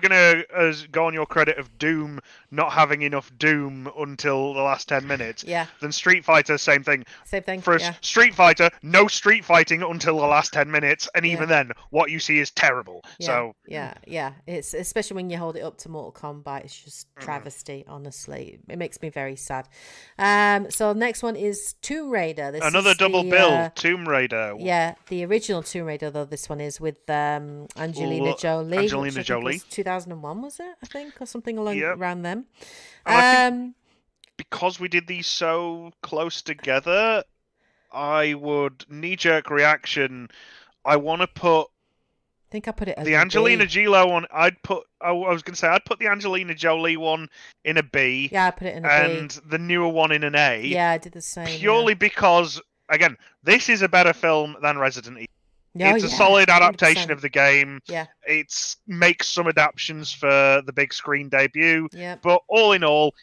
gonna go on your credit of Doom not having enough Doom until the last 10 minutes, then Street Fighter, same thing. For Street Fighter, no street fighting until the last 10 minutes, and even then, what you see is terrible. It's especially when you hold it up to Mortal Kombat, it's just travesty. Honestly, it makes me very sad. So next one is Tomb Raider. Another double bill, Tomb Raider. Yeah, the original Tomb Raider, though this one is with Angelina Jolie. 2001 was it? I think, or something around them. Because we did these so close together, I would knee-jerk reaction. I want to put think I put it as the a Angelina B. Jolie one. I was going to say I'd put the Angelina Jolie one in a B. Yeah, I put it in a B. And the newer one in an A. Yeah, I did the same. Purely because, again, this is a better film than Resident Evil. Oh, It's a solid adaptation 100%. of the game. Yeah. It makes some adaptations for the big screen debut. Yeah. But all in all,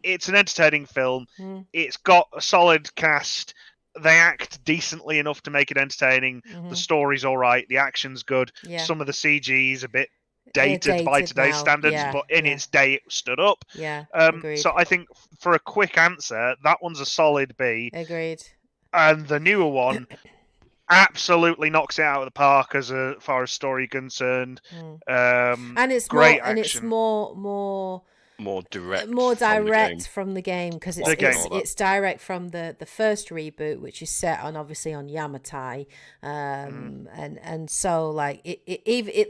it's an entertaining film. It's got a solid cast. They act decently enough to make it entertaining. The story's all right. The action's good. Yeah. Some of the CG's a bit dated by today's standards, but in its day it stood up. Yeah. Agreed. So I think for a quick answer, that one's a solid B. Agreed. And the newer one absolutely knocks it out of the park as far as story concerned. And it's great more, action. and it's more direct from the game because it's direct from the first reboot, which is set on obviously on Yamatai, and so like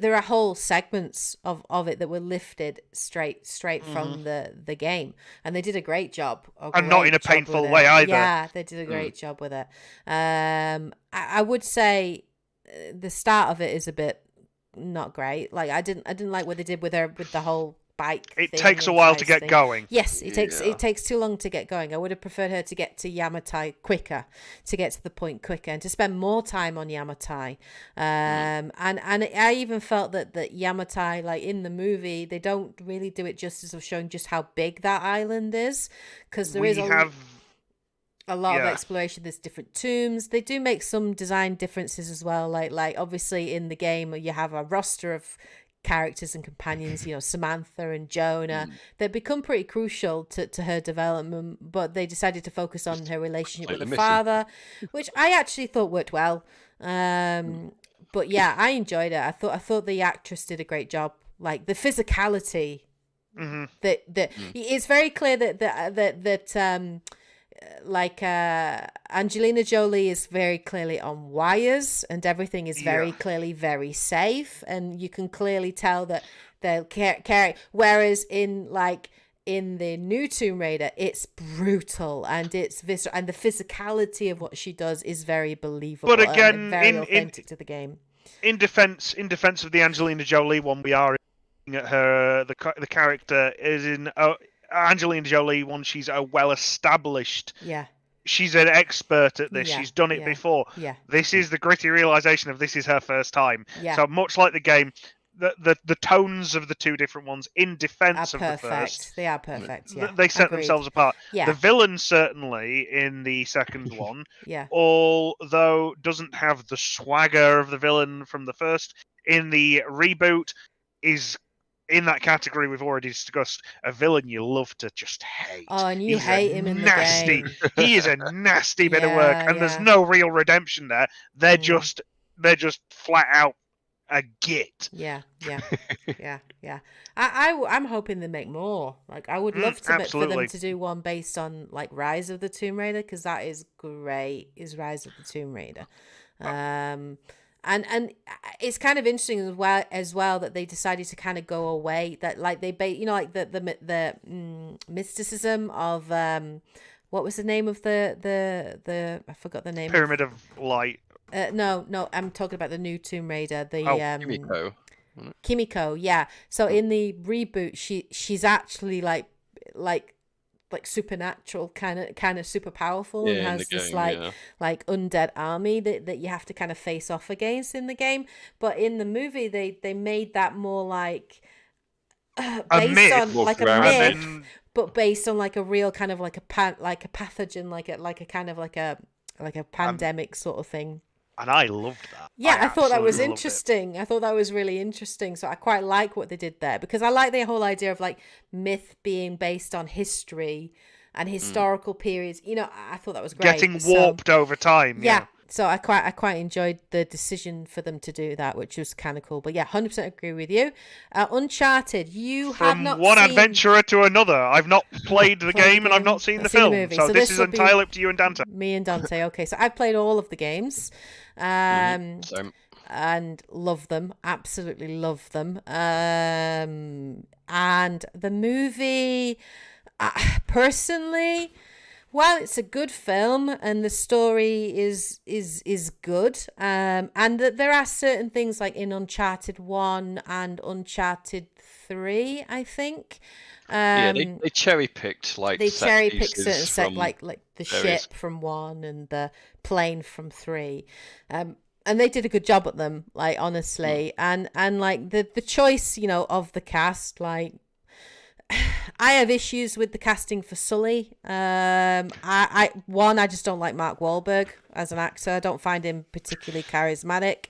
there are whole segments of it that were lifted straight from the game, and they did a great job. And not in a painful way either. Yeah, they did a great job with it. I would say the start of it is a bit not great. Like I didn't like what they did with the whole bike. It takes a while to get going. Yes, it takes too long to get going. I would have preferred her to get to Yamatai quicker, to get to the point quicker, and to spend more time on Yamatai. And I even felt that Yamatai, like in the movie, they don't really do it justice of showing just how big that island is, because there is a lot of exploration. There's different tombs. They do make some design differences as well. Like obviously in the game you have a roster of characters and companions, Samantha and Jonah. They become pretty crucial to her development, but they decided to focus on her relationship with the father, which I actually thought worked well. But yeah, I enjoyed it. I thought the actress did a great job. Like the physicality, it's very clear that Angelina Jolie is very clearly on wires, and everything is very clearly very safe, and you can clearly tell that they'll carry. Whereas in the new Tomb Raider, it's brutal and it's visceral, and the physicality of what she does is very believable. But again, and very authentic to the game. In defense of the Angelina Jolie one, we are looking at her. The character is in. Angelina Jolie, one, she's a well-established. Yeah. She's an expert at this. She's done it before. Yeah. This is the gritty realization of this is her first time. Yeah. So much like the game, the tones of the two different ones in defense of the first. They are perfect. Yeah. They set themselves apart. Yeah. The villain certainly in the second one, although doesn't have the swagger of the villain from the first, in the reboot is in that category we've already discussed, a villain you love to just hate. Oh, and you hate him in the game. He is a nasty bit of work, and there's no real redemption there. They're just flat out a git. Yeah. I'm hoping they make more. Like I would love for them to do one based on like Rise of the Tomb Raider, because that is great. Is Rise of the Tomb Raider. And it's kind of interesting as well that they decided to kind of go away, that like they like the mysticism of what was the name of the I forgot the name. Pyramid of Light. No, I'm talking about the new Tomb Raider. Kimiko. Yeah. So in the reboot, she's actually like supernatural, kind of super powerful, and has this like undead army that you have to kind of face off against in the game. But in the movie, they made that more like based on like a myth, but based on like a real kind of like a pathogen, like a kind of like a pandemic sort of thing. And I loved that. Yeah, I thought that was interesting. I thought that was really interesting. So I quite like what they did there, because I like the whole idea of like myth being based on history and historical periods. I thought that was great. Getting warped over time. Yeah. So I quite enjoyed the decision for them to do that, which was kind of cool. But yeah, 100% agree with you. Uncharted, have not From one seen... adventurer to another. I've not played the game and I've not seen the film. So this is entirely up to you and Dante. Me and Dante. Okay, so I've played all of the games. And love them, absolutely love them. And the movie, personally, while it's a good film and the story is good, and there are certain things like in Uncharted 1 and Uncharted 3, I think. They cherry picked like they cherry picked certain like the various... ship from 1 and the plane from 3. And they did a good job at them, like, honestly. And like the choice, of the cast, like, I have issues with the casting for Sully. I just don't like Mark Wahlberg as an actor. I don't find him particularly charismatic.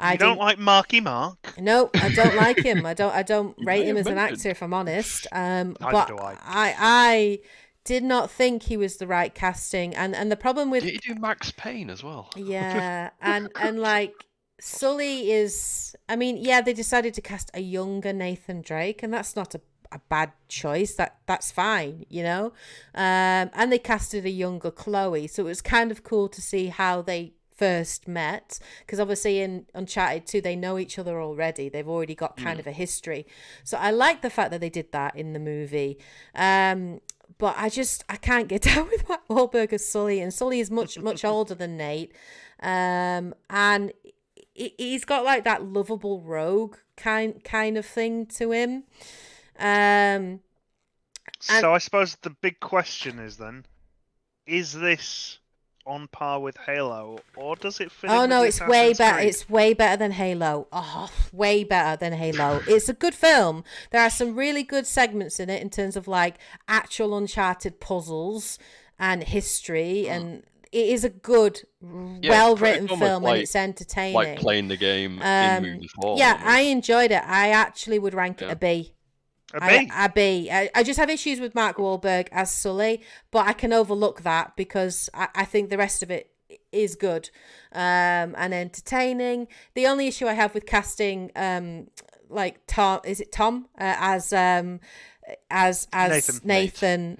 You don't like Marky Mark? No, I don't like him. I don't rate him as an actor, if I'm honest. But do I. I did not think he was the right casting, and the problem with... Did he do Max Payne as well? Yeah, and like Sully is... I mean, yeah, they decided to cast a younger Nathan Drake, and that's not a bad choice. That's fine, and they casted a younger Chloe, so it was kind of cool to see how they first met, because obviously in Uncharted 2 they know each other already. They've already got kind of a history, so I like the fact that they did that in the movie. But I can't get down with Mark Wahlberg as Sully, and Sully is much older than Nate, and he's got like that lovable rogue kind of thing to him. So I suppose the big question is then, is this on par with Halo, or does it fit? Oh in no, with it's way better. Creed? It's way better than Halo. Oh, way better than Halo. It's a good film. There are some really good segments in it in terms of like actual Uncharted puzzles and history, and it is a good, well-written film, and it's entertaining. Like playing the game in movie form. Yeah, I enjoyed it. I actually would rank it a B. A B? I just have issues with Mark Wahlberg as Sully, but I can overlook that because I think the rest of it is good and entertaining. The only issue I have with casting, like Tom, is it Tom as Nathan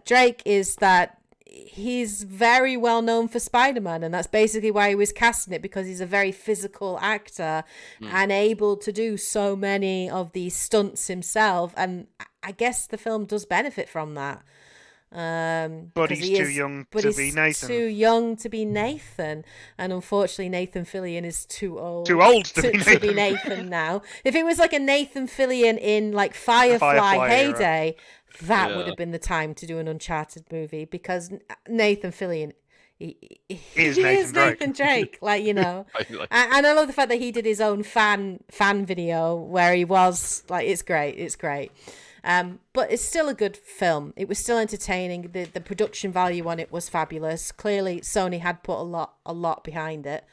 Drake, is that he's very well known for Spider-Man, and that's basically why he was casting it, because he's a very physical actor and able to do so many of these stunts himself, and I guess the film does benefit from that. But he's too young to be Nathan. Too young to be Nathan, and unfortunately Nathan Fillion is too old to be Nathan now. If it was like a Nathan Fillion in like Firefly heyday, that would have been the time to do an Uncharted movie, because Nathan Fillion he is Nathan Drake. Like, and I love the fact that he did his own fan video where he was like, it's great. But it's still a good film. It was still entertaining. The production value on it was fabulous. Clearly Sony had put a lot behind it.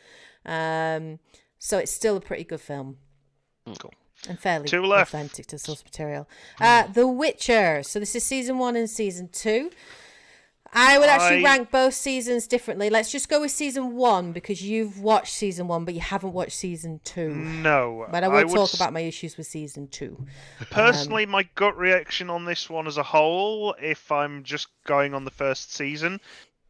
So it's still a pretty good film. Cool. And fairly authentic to source material. The Witcher. So this is season 1 and season 2. I would actually rank both seasons differently. Let's just go with season 1, because you've watched season 1, but you haven't watched season 2. No. But I will talk about my issues with season 2. Personally, my gut reaction on this one as a whole, if I'm just going on the first season,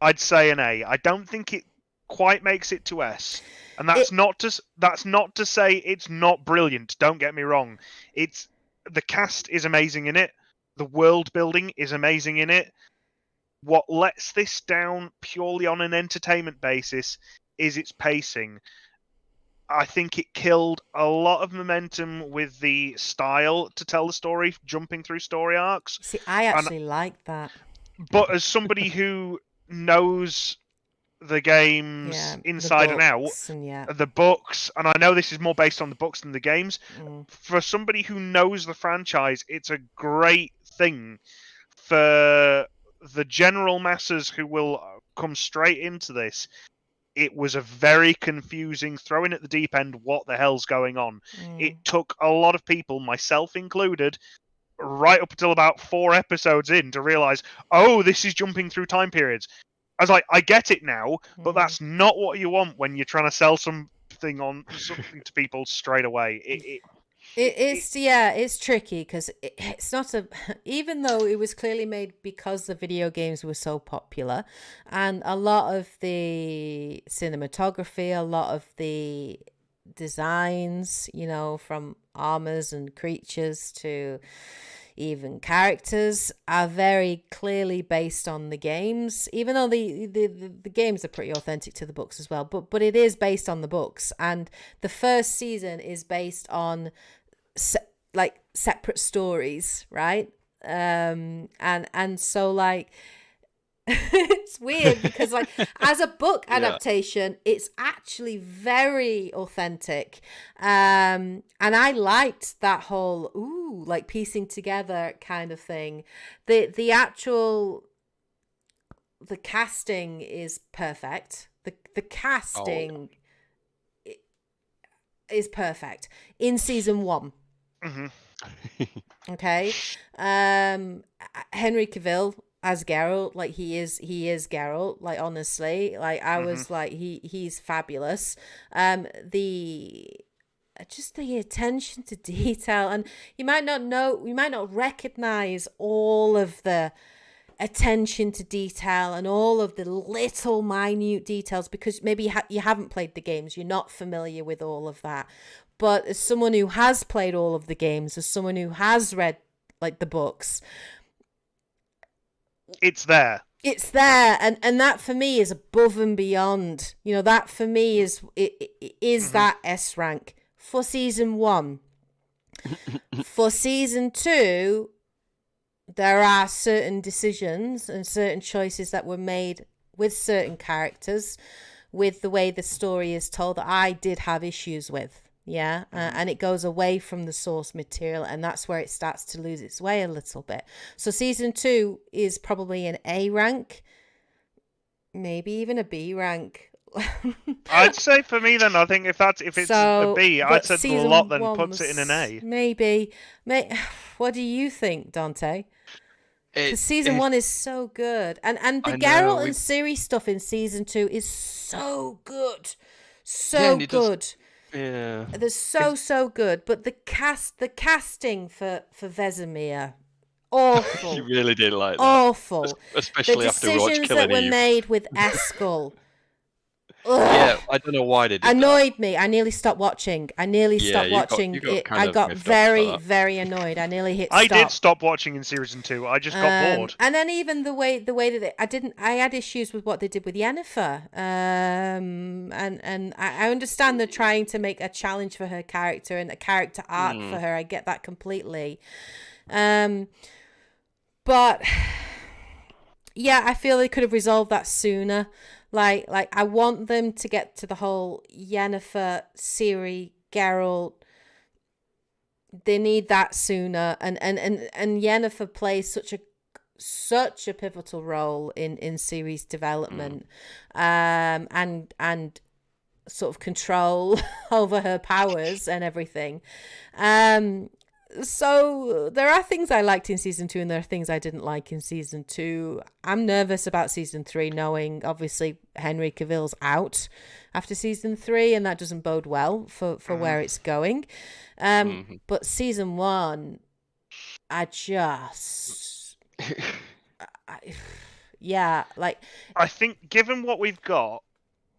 I'd say an A. I don't think it quite makes it to S. And that's not to say it's not brilliant. Don't get me wrong. The cast is amazing in it. The world building is amazing in it. What lets this down purely on an entertainment basis is its pacing. I think it killed a lot of momentum with the style to tell the story, jumping through story arcs. See, I actually like that. But as somebody who knows the games inside and out, the books, and I know this is more based on the books than the games, for somebody who knows the franchise, it's a great thing. For the general masses who will come straight into this, it was a very confusing, throwing at the deep end, what the hell's going on. It took a lot of people, myself included, right up until about 4 episodes in to realise, oh, this is jumping through time periods. I was like, I get it now, but that's not what you want when you're trying to sell something to people straight away. It's tricky, because it's not even though it was clearly made because the video games were so popular, and a lot of the cinematography, a lot of the designs, from armors and creatures to even characters are very clearly based on the games, even though the games are pretty authentic to the books as well, but it is based on the books. And the first season is based on like separate stories, right? And so like it's weird because like as a book adaptation, it's actually very authentic, and I liked that whole like piecing together kind of thing. The casting is perfect. The casting is perfect in season 1. Okay. Henry Cavill as Geralt, like he is Geralt, like honestly, like I was like he's fabulous. The attention to detail, and you might not recognize all of the attention to detail and all of the little minute details because maybe you haven't played the games, you're not familiar with all of that. But as someone who has played all of the games, as someone who has read like the books, it's there, and that for me is above and beyond. You know, that for me is that S rank for season 1. For season 2, there are certain decisions and certain choices that were made with certain characters, with the way the story is told, that I did have issues with. And it goes away from the source material, and that's where it starts to lose its way a little bit. So season 2 is probably an A rank, maybe even a B rank. I'd say for me then, I think if it's a B, I'd say a lot then puts it in an A. Maybe. What do you think, Dante? Because season 1 is so good, and the Geralt and Ciri stuff in season 2 is so good, good. Yeah, they're so good. But the casting for Vesemir, awful. You really did like that. Awful. Especially after we watched The decisions Killing that were Eve. made with Eskel. Yeah, I don't know why they did annoyed me. I nearly stopped watching. I got very, very annoyed. I nearly hit stop. I did stop watching in season 2. I just got bored. And then even the way that I had issues with what they did with Yennefer. And I understand they're trying to make a challenge for her character and a character arc for her. I get that completely. But yeah, I feel they could have resolved that sooner. Like I want them to get to the whole Yennefer, Ciri, Geralt. They need that sooner, and Yennefer plays such a pivotal role in Ciri's development, and sort of control over her powers and everything. So there are things I liked in season 2 and there are things I didn't like in season 2. I'm nervous about season 3, knowing obviously Henry Cavill's out after season 3, and that doesn't bode well for where it's going. But season 1, I think given what we've got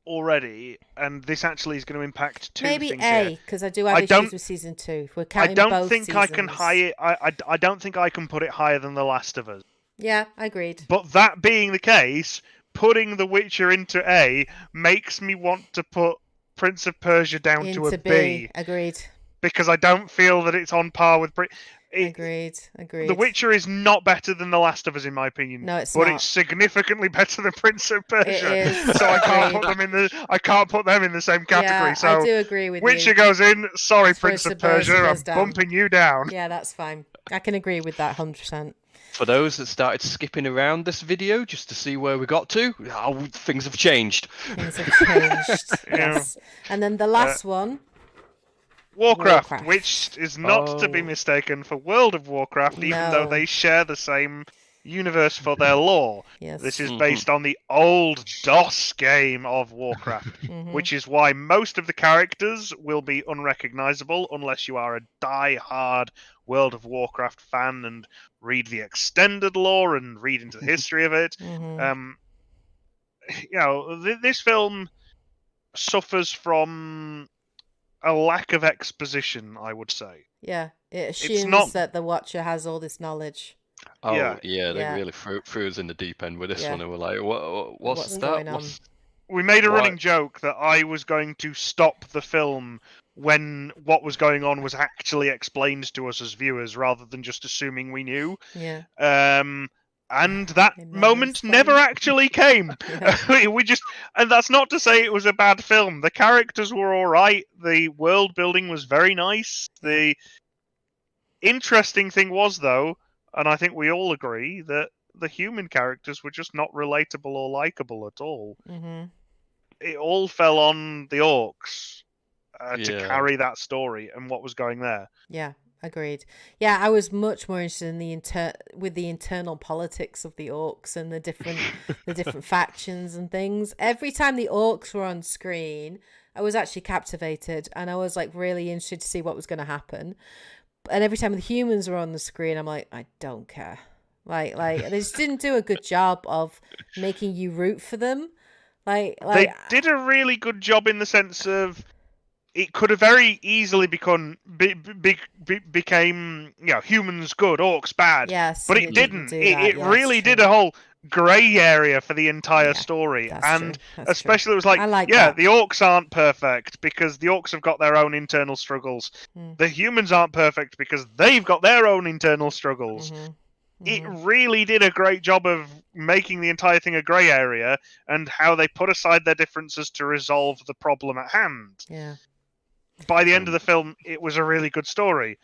already, and this actually is going to impact two maybe things A, because I do have issues with season 2. We're counting both seasons. I don't think I can put it higher than The Last of Us. Yeah, agreed. But that being the case, putting The Witcher into A makes me want to put Prince of Persia down to a B. Agreed. Because I don't feel that it's on par with. Agreed. The Witcher is not better than The Last of Us, in my opinion. No, it's not. But it's significantly better than Prince of Persia. It is. So I can't put them in the same category. Yeah, so I do agree with Witcher you. goes in. Sorry, Prince of Persia. I'm bumping you down. Yeah, that's fine. I can agree with that 100%. For those that started skipping around this video just to see where we got to, things have changed. Things have changed. Yes. And then the last one. Warcraft, which is not to be mistaken for World of Warcraft, even though they share the same universe for their lore. Yes. This is based on the old DOS game of Warcraft, which is why most of the characters will be unrecognizable unless you are a die-hard World of Warcraft fan and read the extended lore and read into the history of it. This film suffers from a lack of exposition, I would say. Yeah, it It's assumes not. that the Watcher has all this knowledge. Oh Yeah. they really threw us in the deep end with this one, and we're like, what's that? going on? We made a Why- running joke that I was going to stop the film when what was going on was actually explained to us as viewers, rather than just assuming we knew. Yeah. And that It never moment never explained. actually came. Yeah. We just, and that's not to say it was a bad film. The characters were all right. The world building was very nice. The interesting thing was, though, and I think we all agree, that the human characters were just not relatable or likable at all. Mm-hmm. It all fell on the orcs to Yeah. carry that story and what was going there. Yeah, agreed. Yeah, I was much more interested in the internal politics of the orcs and the different factions and things. Every time the orcs were on screen, I was actually captivated, and I was like really interested to see what was going to happen. And every time the humans were on the screen, I'm like, I don't care. Like they just didn't do a good job of making you root for them. Like They did a really good job in the sense of it could have very easily became humans good, orcs bad. Yes, but and it didn't. do that. It Yeah, really it's did true. a whole grey area for the entire Yeah, story, that's and true. That's especially true. it was like, I like yeah, that. the orcs aren't perfect because the orcs have got their own internal struggles. The humans aren't perfect because they've got their own internal struggles. It really did a great job of making the entire thing a grey area, and how they put aside their differences to resolve the problem at hand. Yeah. By the end of the film, it was a really good story.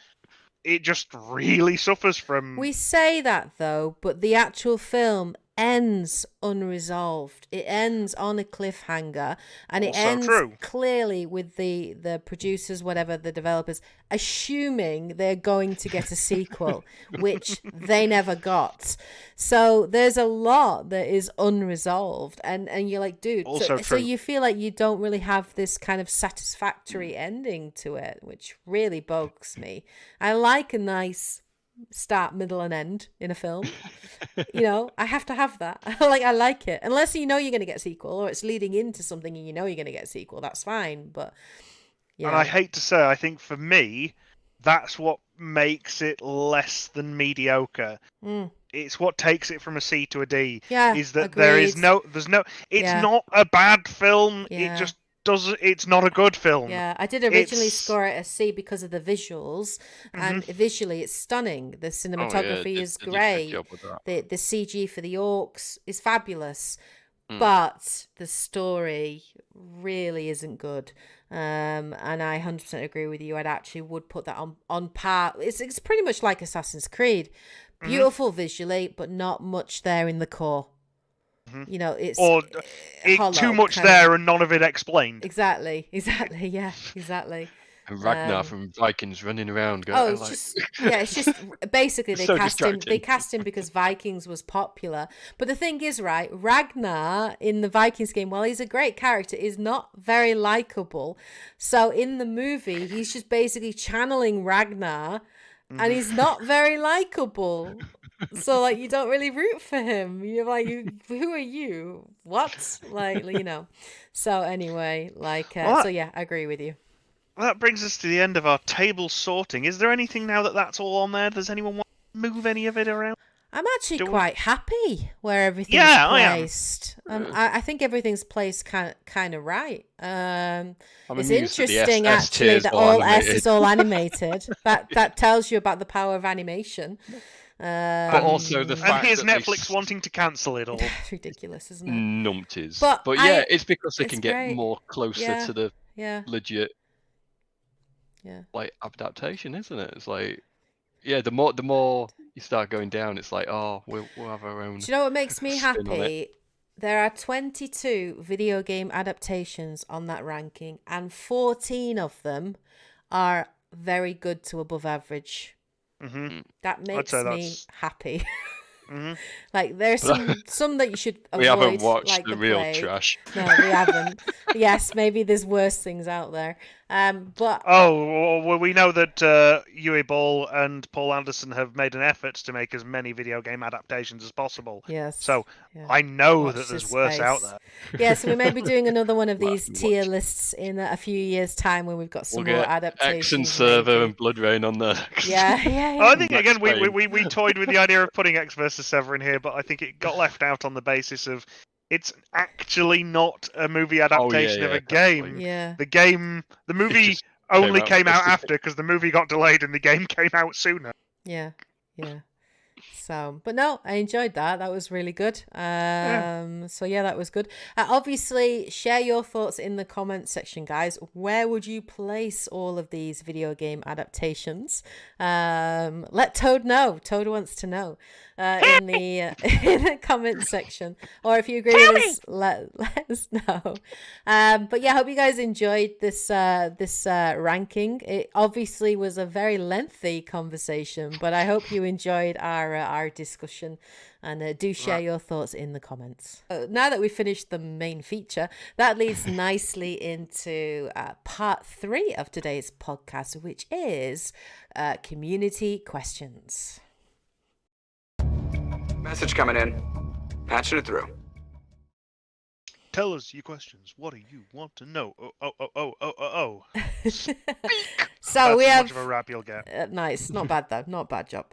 It just really suffers from... We say that though, but the actual film ends unresolved. It ends on a cliffhanger, and it ends clearly with the producers, whatever, the developers, assuming they're going to get a sequel, which they never got. So there's a lot that is unresolved, and you're like, dude, so you feel like you don't really have this kind of satisfactory ending to it, which really bugs me. I like a nice start, middle, and end in a film. I have to have that. I like it. Unless you know you're going to get a sequel, or it's leading into something and you know you're going to get a sequel, that's fine. But and I hate to say, I think for me, that's what makes it less than mediocre. It's what takes it from a C to a D. Yeah, is that agreed. It's not a bad film. Yeah. It just doesn't. It's not a good film. Yeah, I did originally score it a C because of the visuals, and visually it's stunning. The cinematography is great. The CG for the orcs is fabulous, but the story really isn't good. And I 100% agree with you. I'd actually would put that on par. It's pretty much like Assassin's Creed, beautiful visually, but not much there in the core. It's too much there and none of it explained. Exactly. Yeah, exactly. And Ragnar from Vikings running around going. It's just basically they So cast him because Vikings was popular. But the thing is, right, Ragnar in the Vikings game, while he's a great character, is not very likable. So in the movie, he's just basically channeling Ragnar, and he's not very likable. So you don't really root for him. You're like, who are you? What? So anyway, so yeah, I agree with you. Well, that brings us to the end of our table sorting. Is there anything now that's all on there? Does anyone want to move any of it around? I'm actually quite happy where everything's placed. I think everything's placed kind of right. It's interesting actually that all S is all animated. That tells you about the power of animation. But also the fact here's that Netflix wanting to cancel it all. It's ridiculous, isn't it? Numpties. But yeah, it's because they can get more closer to the legit adaptation, isn't it? It's like, the more you start going down, it's like, oh, we'll have our own. Do you know what makes me happy? There are 22 video game adaptations on that ranking, and 14 of them are very good to above average. That makes me happy. There's some that you should avoid. We haven't watched the real trash. No, we haven't. Yes, maybe there's worse things out there. But well, we know that Uwe Ball and Paul Anderson have made an effort to make as many video game adaptations as possible. yes, So yeah. I know Watch that there's this worse out space. there. Yeah, so we may be doing another one of these Watch. tier lists in a few years' time when we've got some We'll more get adaptations. X and Server maybe. and Blood Rain on there. Yeah. I think Max again we Payne. toyed with the idea of putting X versus Sever in here, but I think it got left out on the basis of it's actually not a movie adaptation of a game. Yeah. The movie just only came out first. after because the movie got delayed and the game came out sooner. Yeah. So, but no, I enjoyed that. That was really good. So yeah, that was good. Obviously, share your thoughts in the comment section, guys. Where would you place all of these video game adaptations? Let Toad know. Toad wants to know in the comment section. Or if you agree with us, let us know. But yeah, I hope you guys enjoyed this ranking. It obviously was a very lengthy conversation, but I hope you enjoyed our discussion, and do share your thoughts in the comments. Now that we've finished the main feature, that leads nicely into part 3 of today's podcast, which is community questions. Message coming in. Patching it through. Tell us your questions. What do you want to know? Oh. Speak. So That's we as have much of a rap you'll get. nice, not bad though, not bad job.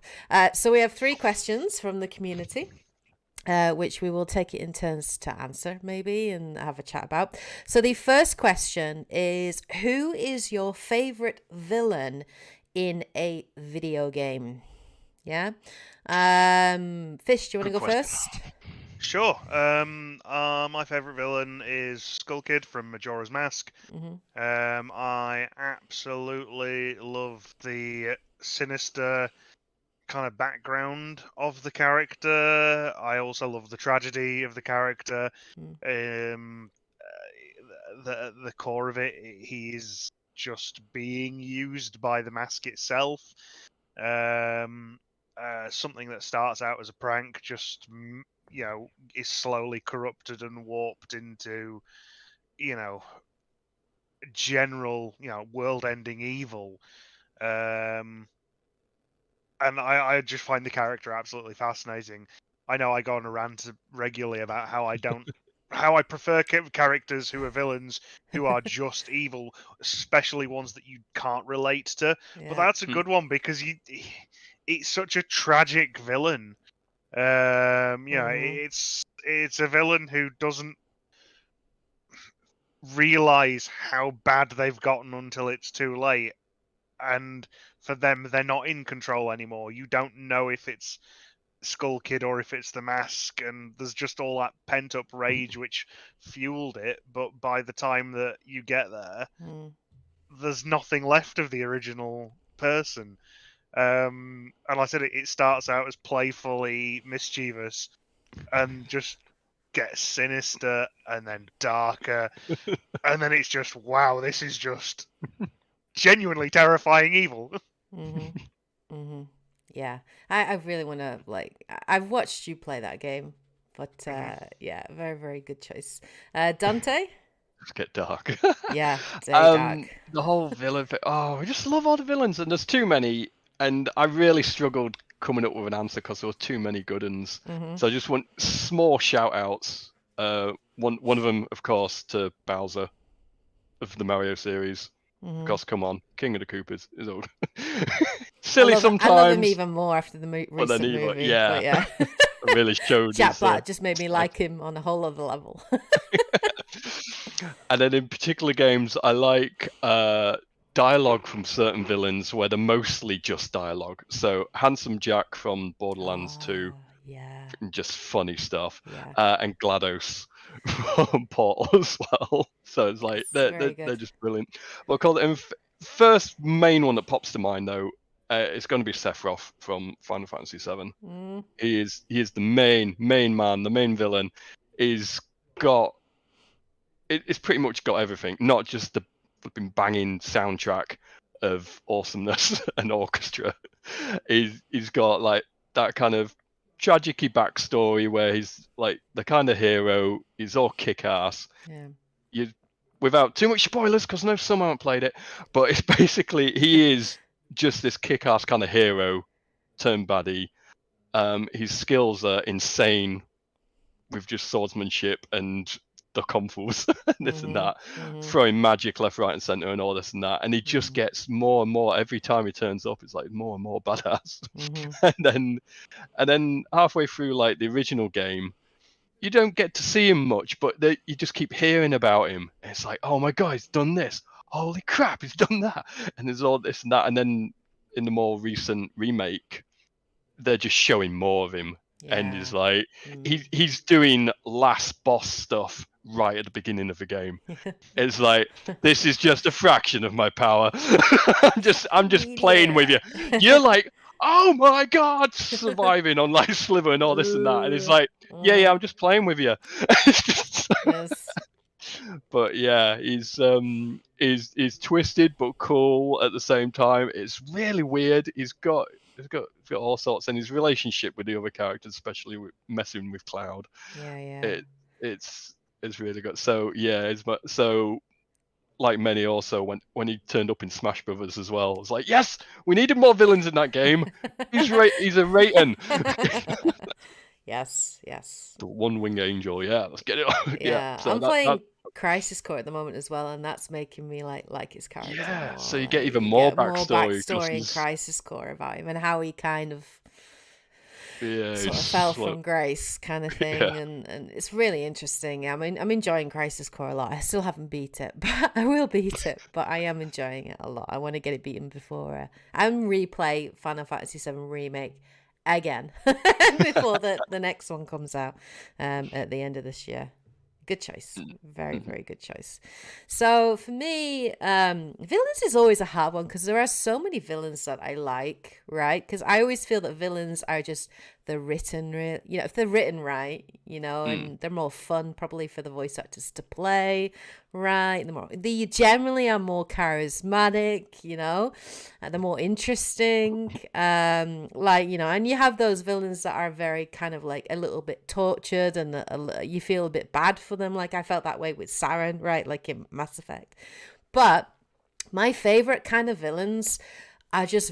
So we have 3 questions from the community, which we will take it in turns to answer maybe and have a chat about. So the first question is, who is your favorite villain in a video game? Yeah. Fish, do you want to go first? Sure. My favorite villain is Skull Kid from Majora's Mask. I absolutely love the sinister kind of background of the character. I also love the tragedy of the character. The core of it, he's just being used by the mask itself. Something that starts out as a prank just is slowly corrupted and warped into general world-ending evil. And I just find the character absolutely fascinating. I know I go on a rant regularly about how I prefer characters who are villains who are just evil, especially ones that you can't relate to. Yeah. But that's a good one because it's such a tragic villain. It's a villain who doesn't realize how bad they've gotten until it's too late, and for them, they're not in control anymore. You don't know if it's Skull Kid or if it's the mask, and there's just all that pent up rage which fueled it. But by the time that you get there, there's nothing left of the original person. And like I said, it starts out as playfully mischievous and just gets sinister and then darker. And then it's just, wow, this is just genuinely terrifying evil. Yeah, I really want to, I've watched you play that game, but yeah, very, very good choice. Dante? Let's get dark. Yeah, dark. The whole villain thing. Oh, I just love all the villains, and there's too many, and I really struggled coming up with an answer because there were too many good ones. So I just want small shout outs. One of them, of course, to Bowser of the Mario series. Because come on, King of the Koopas is old. Silly sometimes. I love him even more after the recent movie. Yeah. But yeah. It really showed. Jack Black just made me like him on a whole other level. And then in particular games, I like dialogue from certain villains where they're mostly just dialogue. So Handsome Jack from Borderlands 2, just funny stuff. And GLaDOS from Portal as well. So it's like they're just brilliant. But first main one that pops to mind though, it's going to be Sephiroth from Final Fantasy VII. He is the main man, the main villain. It's pretty much got everything, not just the flipping banging soundtrack of awesomeness and orchestra. He's got like that kind of tragic-y backstory where he's like the kind of hero. He's all kick-ass. without too much spoilers, because I know some haven't played it, but it's basically he is just this kick-ass kind of hero turned baddie. His skills are insane with just swordsmanship and the kung fu's and this and that, throwing magic left, right, and center, and all this and that. And he just gets more and more every time he turns up. It's like more and more badass. and then halfway through, like the original game, you don't get to see him much, but you just keep hearing about him. And it's like, oh my god, he's done this. Holy crap, he's done that. And there's all this and that. And then in the more recent remake, they're just showing more of him. Yeah. And it's like he's doing last boss stuff right at the beginning of the game. It's like, this is just a fraction of my power. I'm just playing with you. You're like, oh my god, surviving on like Sliver and all this and that. And it's like, yeah, I'm just playing with you. Yes. But yeah, he's twisted but cool at the same time. It's really weird. He's got all sorts, and his relationship with the other characters, especially with messing with Cloud. It's really good. So yeah, so like many also when he turned up in Smash Brothers as well, it's like, yes, we needed more villains in that game. He's a Rayton. Yes. The one-winged angel. Yeah, let's get it on. Yeah. So I'm playing Crisis Core at the moment as well, and that's making me like his character. Yeah, so you get even more backstory in Crisis Core about him and how he kind of sort of fell from grace, kind of thing, and it's really interesting. I mean, I'm enjoying Crisis Core a lot. I still haven't beat it, but I will beat it. But I am enjoying it a lot. I want to get it beaten before and replay Final Fantasy VII Remake again before the next one comes out at the end of this year. Good choice. Very, very good choice. So for me, villains is always a hard one because there are so many villains that I like, right? Because I always feel that villains are just if they're written right, and they're more fun probably for the voice actors to play, right? They generally are more charismatic, they're more interesting, and you have those villains that are very kind of like a little bit tortured, and you feel a bit bad for them. Like I felt that way with Saren, right? Like in Mass Effect. But my favorite kind of villains are just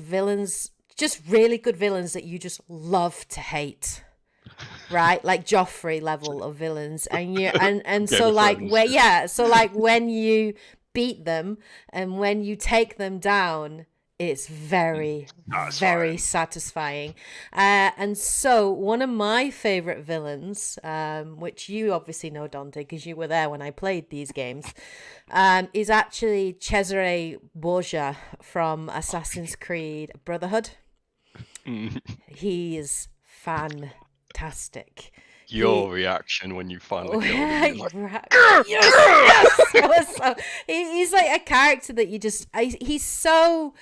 really good villains that you just love to hate, right? Like Joffrey level of villains, and so like when you beat them and when you take them down, it's very satisfying. And so one of my favorite villains, which you obviously know, Dante, because you were there when I played these games, is actually Cesare Borgia from Assassin's Creed Brotherhood. He is fantastic. Your reaction when you finally killed him. Yes. He's like a character that he's so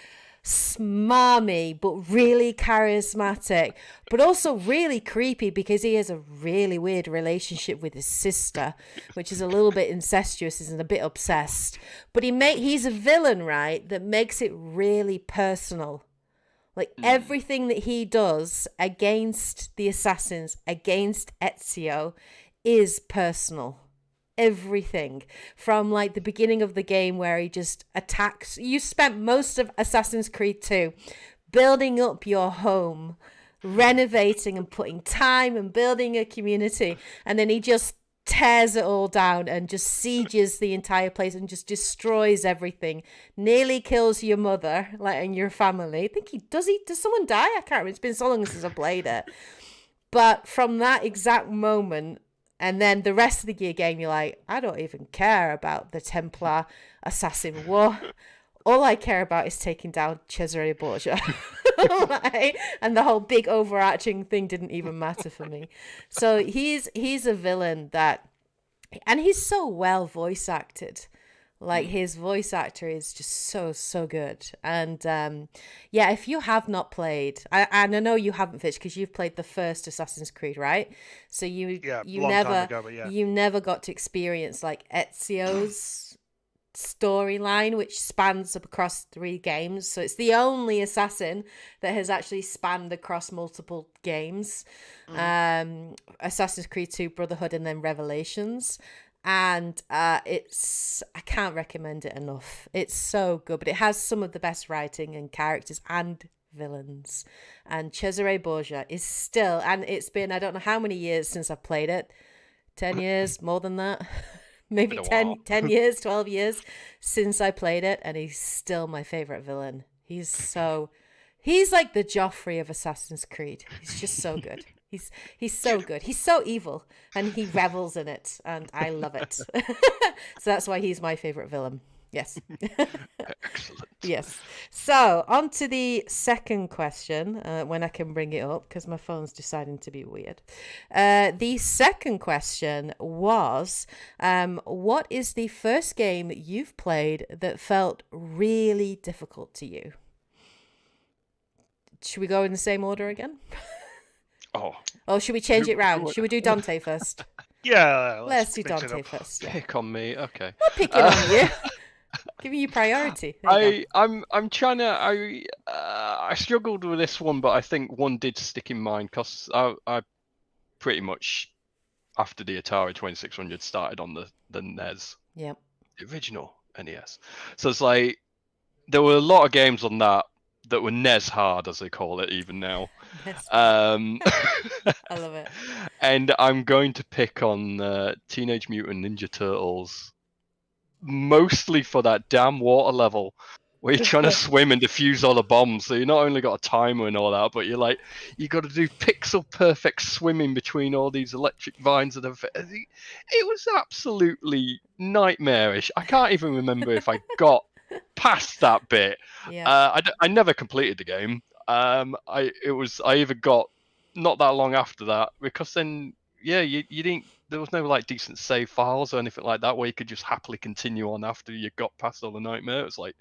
smarmy but really charismatic, but also really creepy because he has a really weird relationship with his sister, which is a little bit incestuous and a bit obsessed. But he's a villain, right, that makes it really personal. Like everything that he does against the assassins, against Ezio, is personal. Everything from like the beginning of the game where he just attacks. You spent most of Assassin's Creed 2 building up your home, renovating and putting time and building a community, and then he just tears it all down and just sieges the entire place and just destroys everything, nearly kills your mother and your family. I think does someone die? I can't remember. It's been so long since I played it. But from that exact moment, and then the rest of the game, you're like, I don't even care about the Templar assassin war. All I care about is taking down Cesare Borgia. And the whole big overarching thing didn't even matter for me. So he's a villain and he's so well voice acted. Like his voice actor is just so good. And if you have not played, and I know you haven't, Fitch, because you've played the first Assassin's Creed, right? So you never got to experience like Ezio's storyline, which spans up across 3 games. So it's the only assassin that has actually spanned across multiple games. Assassin's Creed 2, Brotherhood, and then Revelations. And I can't recommend it enough. It's so good, but it has some of the best writing and characters and villains. And Cesare Borgia is still, and it's been, I don't know how many years since I've played it. 10 years, more than that. Maybe 10 years, 12 years since I played it, and he's still my favorite villain. He's like the Joffrey of Assassin's Creed. He's just so good. He's so good. He's so evil, and he revels in it, and I love it. So that's why he's my favorite villain. Yes. Excellent. Yes. So on to the second question, when I can bring it up, because my phone's deciding to be weird. The second question was, what is the first game you've played that felt really difficult to you? Should we go in the same order again? Oh, should we change it round? Should we do Dante first? Yeah, let's do Dante first. Yeah. Pick on me, okay. I'm picking on you. Giving you priority. I'm trying to. I struggled with this one, but I think one did stick in mind because I pretty much after the Atari 2600 started on the NES. Yep. The original NES. So it's like there were a lot of games on that were NES hard, as they call it, even now. I love it. And I'm going to pick on Teenage Mutant Ninja Turtles, mostly for that damn water level where you're trying to swim and defuse all the bombs. So you not only got a timer and all that, but you got to do pixel perfect swimming between all these electric vines and everything. It was absolutely nightmarish. I can't even remember if I got past that bit. Yeah. I never completed the game. I even got not that long after that, because then you didn't, there was no like decent save files or anything like that where you could just happily continue on after you got past all the nightmare. It was like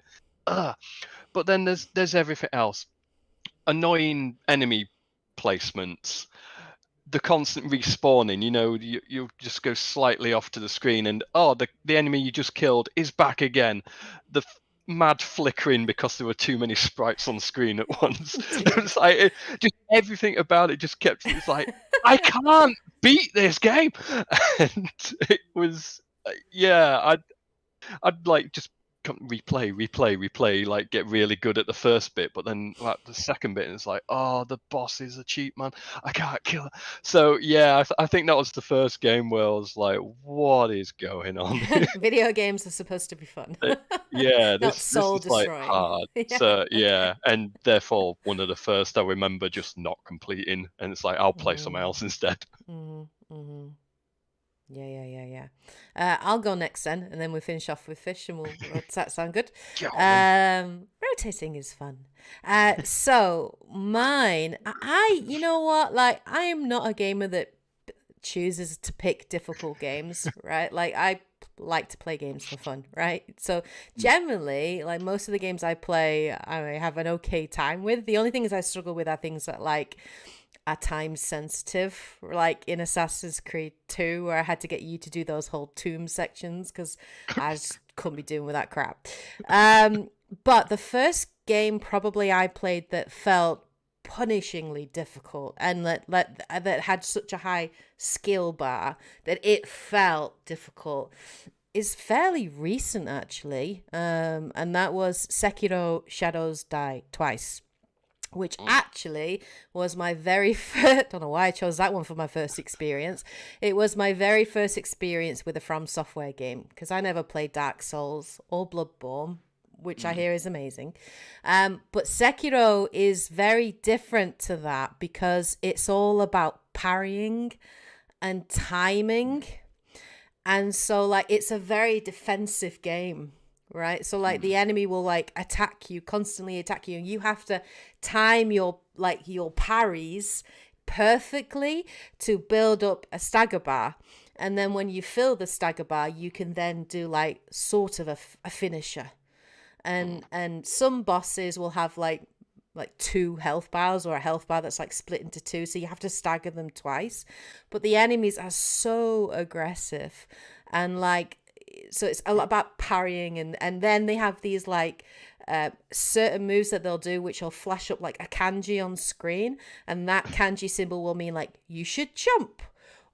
but then there's everything else. Annoying enemy placements, the constant respawning, you just go slightly off to the screen and the enemy you just killed is back again. The mad flickering because there were too many sprites on screen at once. It was like just everything about it just kept, it's like I can't beat this game. And it was I'd like just replay, like get really good at the first bit, but then like the second bit, and it's like, the boss is a cheap man, I can't kill it. So I think that was the first game where I was like, what is going on? Video games are supposed to be fun. This is like hard. So and therefore one of the first I remember just not completing, and it's like I'll play something else instead. Yeah. I'll go next then, and then we'll finish off with Fish, and does that sound good? Rotating is fun. So mine, you know what? Like, I am not a gamer that chooses to pick difficult games, right? Like, I like to play games for fun, right? So generally, like most of the games I play, I have an okay time with. The only things I struggle with are things that like are time sensitive, like in Assassin's Creed 2, where I had to get you to do those whole tomb sections because I just couldn't be doing with that crap. But the first game probably I played that felt punishingly difficult and that had such a high skill bar that it felt difficult is fairly recent, actually. And that was Sekiro Shadows Die Twice, which actually was my very first, I don't know why I chose that one for my first experience. It was my very first experience with a From Software game, because I never played Dark Souls or Bloodborne, which I hear is amazing. But Sekiro is very different to that because it's all about parrying and timing. And so like it's a very defensive game. Right, so like the enemy will like constantly attack you, and you have to time your parries perfectly to build up a stagger bar, and then when you fill the stagger bar, you can then do like sort of a finisher, and some bosses will have like 2 health bars or a health bar that's like split into 2, so you have to stagger them twice. But the enemies are so aggressive, and like. So it's a lot about parrying, and then they have these like certain moves that they'll do which will flash up like a kanji on screen, and that kanji symbol will mean like you should jump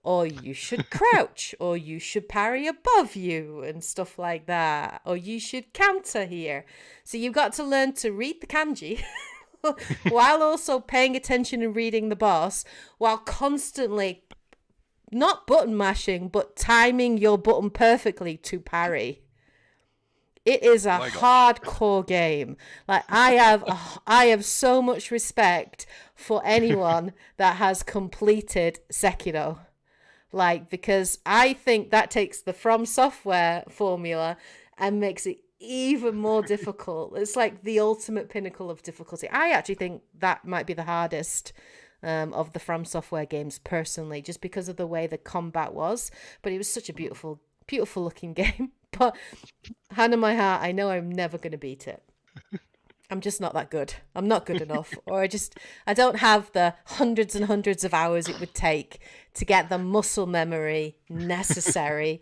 or you should crouch, or you should parry above you and stuff like that, or you should counter here. So you've got to learn to read the kanji while also paying attention and reading the boss, while constantly not button mashing, but timing your button perfectly to parry. It is a hardcore game. Like I have so much respect for anyone that has completed Sekiro. Like, because I think that takes the From Software formula and makes it even more difficult. It's like the ultimate pinnacle of difficulty. I actually think that might be the hardest of the From Software games personally, just because of the way the combat was. But it was such a beautiful looking game. But hand on my heart, I know I'm never going to beat it. I'm just not that good. I'm not good enough. Or I don't have the hundreds and hundreds of hours it would take to get the muscle memory necessary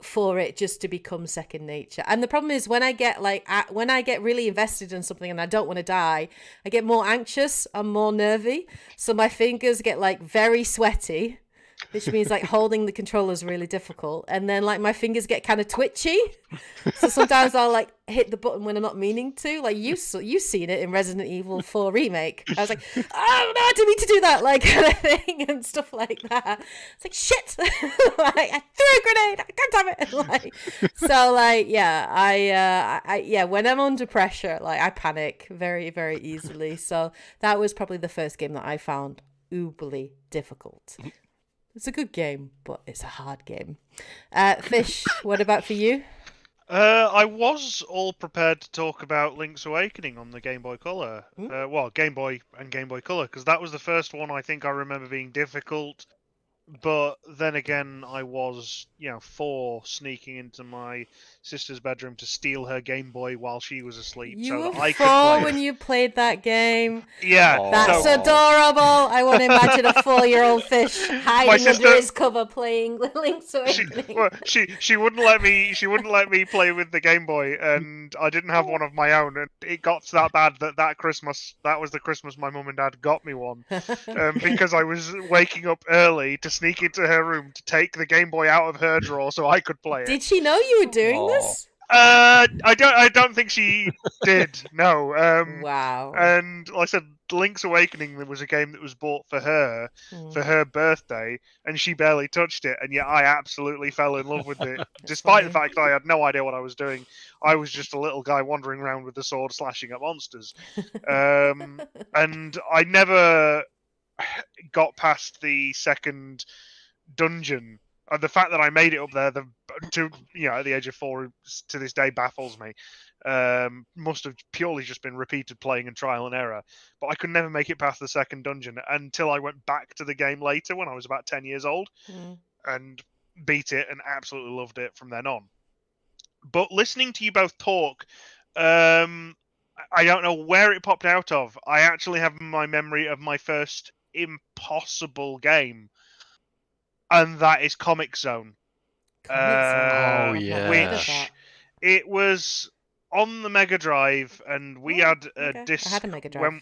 for it just to become second nature. And the problem is when I get really invested in something and I don't want to die, I get more anxious, I'm more nervy. So my fingers get like very sweaty, which means like holding the controller is really difficult. And then like my fingers get kind of twitchy. So sometimes I'll like hit the button when I'm not meaning to. Like you've seen it in Resident Evil 4 Remake. I was like, oh no, I didn't mean to do that, like kind of thing and stuff like that. It's like, shit. Like, I threw a grenade. God damn it. Like, so like, yeah, I when I'm under pressure, like I panic very, very easily. So that was probably the first game that I found uberly difficult. It's a good game, but it's a hard game. Fish, what about for you? I was all prepared to talk about Link's Awakening on the Game Boy Color. Game Boy and Game Boy Color, because that was the first one I think I remember being difficult. But then again, I was, 4, sneaking into my sister's bedroom to steal her Game Boy while she was asleep. You so were that I 4 could play when you played that game. Yeah. That's adorable. I want to imagine a 4-year-old Fish hiding under his cover playing Link's Awakening. She wouldn't let me play with the Game Boy, and I didn't have one of my own, and it got that bad that Christmas, that was the Christmas my mum and dad got me one, because I was waking up early to sneak into her room to take the Game Boy out of her drawer so I could play it. Did she know you were doing this? I don't think she did. No. Wow. And like I said, Link's Awakening, there was a game that was bought for her for her birthday, and she barely touched it, and yet I absolutely fell in love with it, despite the fact that I had no idea what I was doing. I was just a little guy wandering around with a sword slashing at monsters. And I never got past the second dungeon. And the fact that I made it up there, at the age of 4, to this day baffles me. Must have purely just been repeated playing and trial and error. But I could never make it past the second dungeon until I went back to the game later when I was about 10 years old and beat it and absolutely loved it from then on. But listening to you both talk, I don't know where it popped out of. I actually have my memory of my first impossible game, and that is Comic Zone. Oh yeah, which it was on the Mega Drive, and we had a disc. I had a Mega Drive.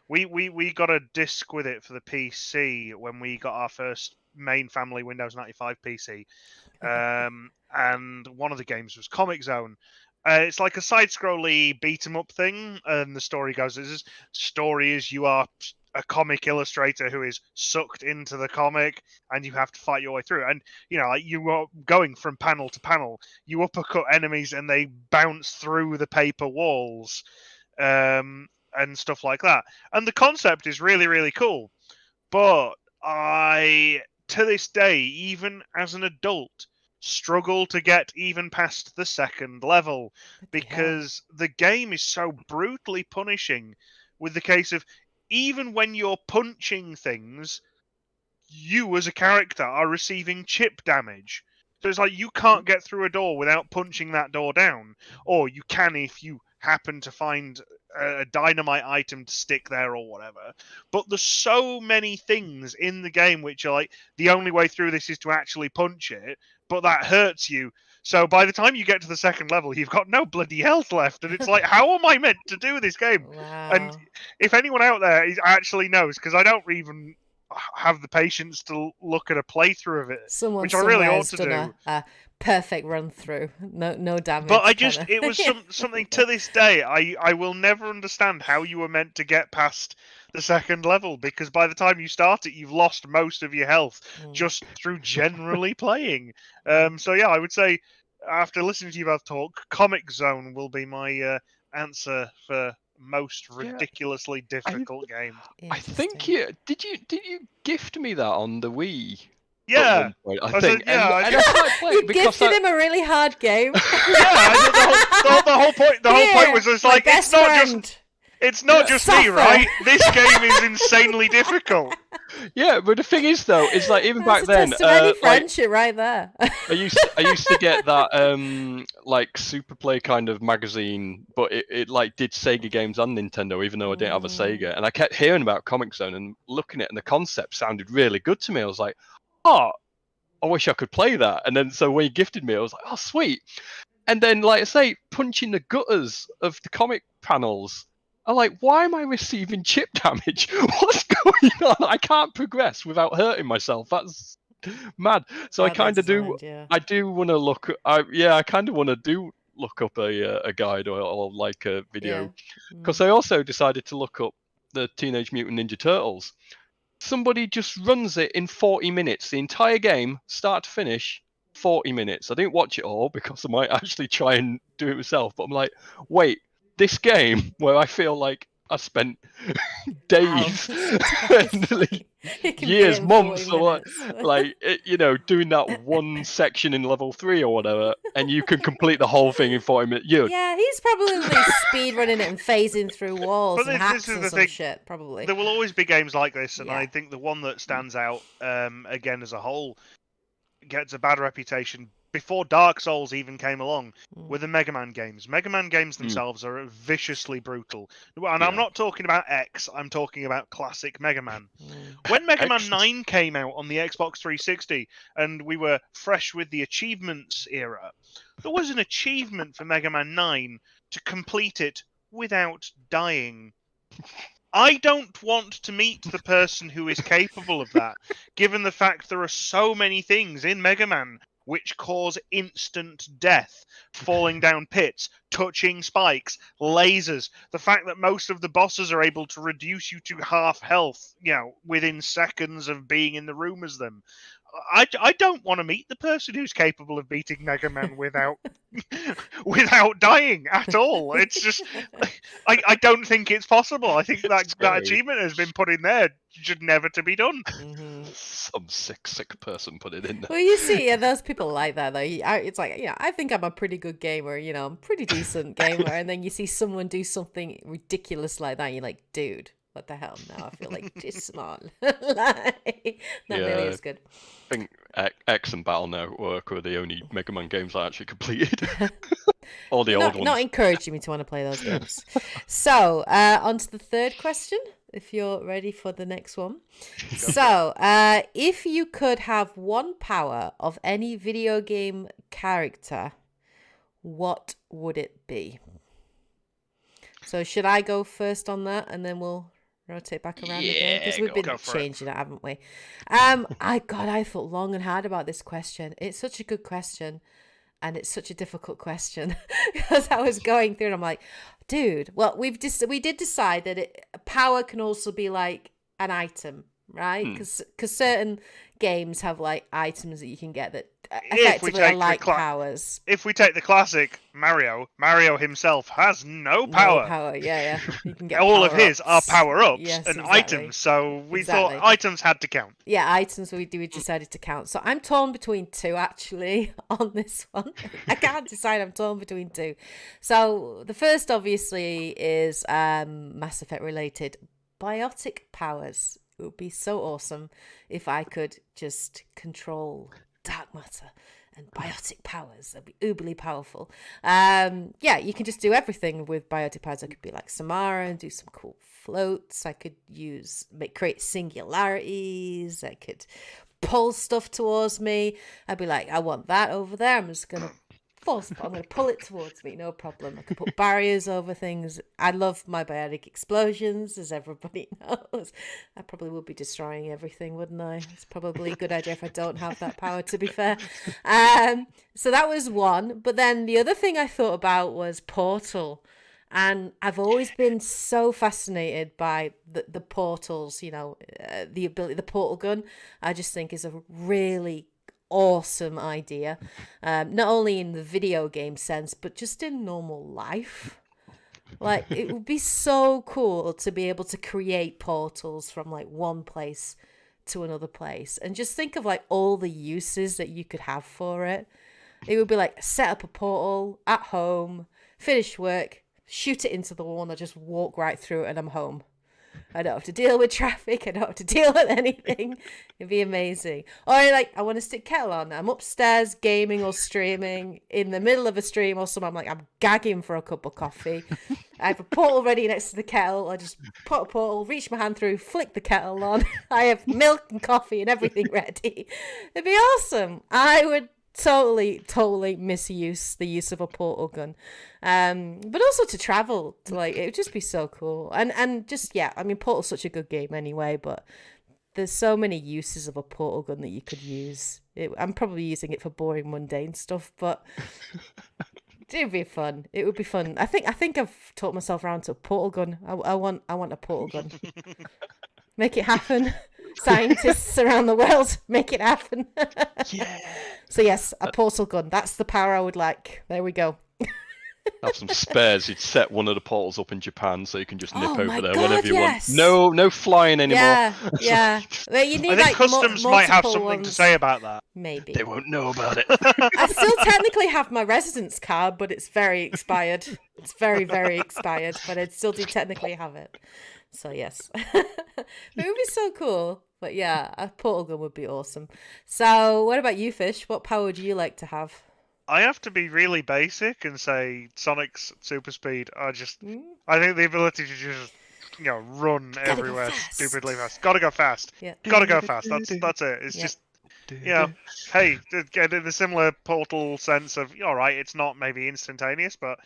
When we got a disc with it for the PC when we got our first main family Windows 95 PC, and one of the games was Comic Zone. It's like a side-scrolly beat-em-up thing, and the story goes: you are a comic illustrator who is sucked into the comic, and you have to fight your way through. And you are going from panel to panel. You uppercut enemies, and they bounce through the paper walls, and stuff like that. And the concept is really, really cool. But I, to this day, even as an adult, struggle to get even past the second level because the game is so brutally punishing, with the case of even when you're punching things, you as a character are receiving chip damage. So it's like you can't get through a door without punching that door down, or you can if you happen to find a dynamite item to stick there or whatever. But there's so many things in the game which are like, the only way through this is to actually punch it, but that hurts you. So by the time you get to the second level, you've got no bloody health left. And it's like, how am I meant to do this game? Wow. And if anyone out there actually knows, because I don't even have the patience to look at a playthrough of it, Someone which I really somewhere ought has to done do. a perfect run through, no damage. But kinda. it was something to this day. I will never understand how you were meant to get past the second level, because by the time you start it, you've lost most of your health just through generally playing. So yeah, I would say after listening to you both talk, Comic Zone will be my answer for most ridiculously difficult games. I think did you gift me that on the Wii? Yeah, at one point, I think. said, yeah, and I started playing You because gifted him a really hard game. yeah. The whole point was just my like best it's friend. not just me, Suffer. right? This game is insanely difficult. Yeah, but the thing is, though, is like even back That's a then, test of any friendship right there. I used to get that like Super Play kind of magazine, but it like did Sega games and Nintendo, even though I didn't have a Sega. And I kept hearing about Comic Zone and looking at it, and the concept sounded really good to me. I was like, oh, I wish I could play that. And then so when he gifted me, I was like, oh, sweet. And then, like I say, punching the gutters of the comic panels. I'm like, why am I receiving chip damage? What's going on? I can't progress without hurting myself. That's mad. So I kind of do. Yeah. I do want to look. I kind of want to look up a guide or like a video, because I also decided to look up the Teenage Mutant Ninja Turtles. Somebody just runs it in 40 minutes, the entire game, start to finish. 40 minutes. I didn't watch it all because I might actually try and do it myself. But I'm like, wait, this game where I feel like I spent days, years, months, or like doing that one section in level 3 or whatever, and you can complete the whole thing in 40 minutes. Yeah, he's probably speed running it and phasing through walls and hacks and some shit. Probably there will always be games like this, and I think the one that stands out again as a whole gets a bad reputation before Dark Souls even came along were the Mega Man games. Mega Man games themselves are viciously brutal. And I'm not talking about X, I'm talking about classic Mega Man. When Mega Man 9 came out on the Xbox 360 and we were fresh with the achievements era, there was an achievement for Mega Man 9 to complete it without dying. I don't want to meet the person who is capable of that, given the fact there are so many things in Mega Man which cause instant death. Falling down pits, touching spikes, lasers. The fact that most of the bosses are able to reduce you to half health, within seconds of being in the room as them. I don't want to meet the person who's capable of beating Mega Man without dying at all. It's just I don't think it's possible. I think that achievement has been put in there should never to be done. Some sick person put it in there. Well, you see, those people like that though. It's like, I think I'm a pretty good gamer. I'm a pretty decent gamer, and then you see someone do something ridiculous like that, and you're like, dude, what the hell? Now I feel like this small. That really is good. I think X and Battle Network were the only Mega Man games I actually completed. All the old ones. Not encouraging me to want to play those games. So, on to the third question, if you're ready for the next one. So, if you could have one power of any video game character, what would it be? So, should I go first on that, and then we'll rotate back around again, because we've been changing it, haven't we? I thought long and hard about this question. It's such a good question, and it's such a difficult question, because I was going through and I'm like, dude, well, we did decide that power can also be like an item, right? Because certain games have like items that you can get that effectively are like powers. If we take the classic Mario himself has no power. No power, yeah. You can get all of his are power-ups and exactly. items, so we thought items had to count. Yeah, items we decided to count. So I'm torn between two, actually, on this one. I can't decide, I'm torn between two. So the first, obviously, is Mass Effect related. Biotic powers. It would be so awesome if I could just control dark matter and biotic powers. That'd be uberly powerful. You can just do everything with biotic powers. I could be like Samara and do some cool floats. I could create singularities. I could pull stuff towards me. I'd be like, I want that over there. I'm just gonna force, but I'm going to pull it towards me, no problem. I can put barriers over things. I love my biotic explosions, as everybody knows. I probably would be destroying everything, wouldn't I? It's probably a good idea if I don't have that power, to be fair. So that was one. But then the other thing I thought about was Portal. And I've always been so fascinated by the portals, you know, the ability, the portal gun, I just think is a really awesome idea. Not only in the video game sense, but just in normal life. Like, it would be so cool to be able to create portals from like one place to another place. And just think of like all the uses that you could have for it. It would be like set up a portal at home, finish work, shoot it into the wall, and I just walk right through it and I'm home. I don't have to deal with traffic. I don't have to deal with anything. It'd be amazing. Or like, I want to stick kettle on. I'm upstairs gaming or streaming in the middle of a stream or something. I'm like, I'm gagging for a cup of coffee. I have a portal ready next to the kettle. I just put a portal, reach my hand through, flick the kettle on. I have milk and coffee and everything ready. It'd be awesome. I would totally misuse the use of a portal gun, but also to travel, to like, it would just be so cool. And just, yeah, I mean, Portal's such a good game anyway, but there's so many uses of a portal gun that you could use. I'm probably using it for boring, mundane stuff, but it'd be fun. It would be fun. I think I've talked myself around to a portal gun. I want a portal gun. Make it happen. Scientists around the world, make it happen. Yeah. So yes, a portal gun. That's the power I would like. There we go. Have some spares. You'd set one of the portals up in Japan so you can just nip over there God, whenever you yes. want. No flying anymore. Yeah. Well, you need, I think like, customs might have something ones. to say about that. Maybe. They won't know about it. I still technically have my residence card, but it's very expired. It's very, very expired, but I still do technically have it. So yes. It would be so cool. But yeah, a portal gun would be awesome. So what about you, Fish? What power would you like to have? I have to be really basic and say Sonic's super speed. I think the ability to just, run everywhere stupidly fast. Gotta go fast. Yeah. Gotta go fast. That's it. It's just, hey, get in the similar Portal sense of, alright, it's not maybe instantaneous, but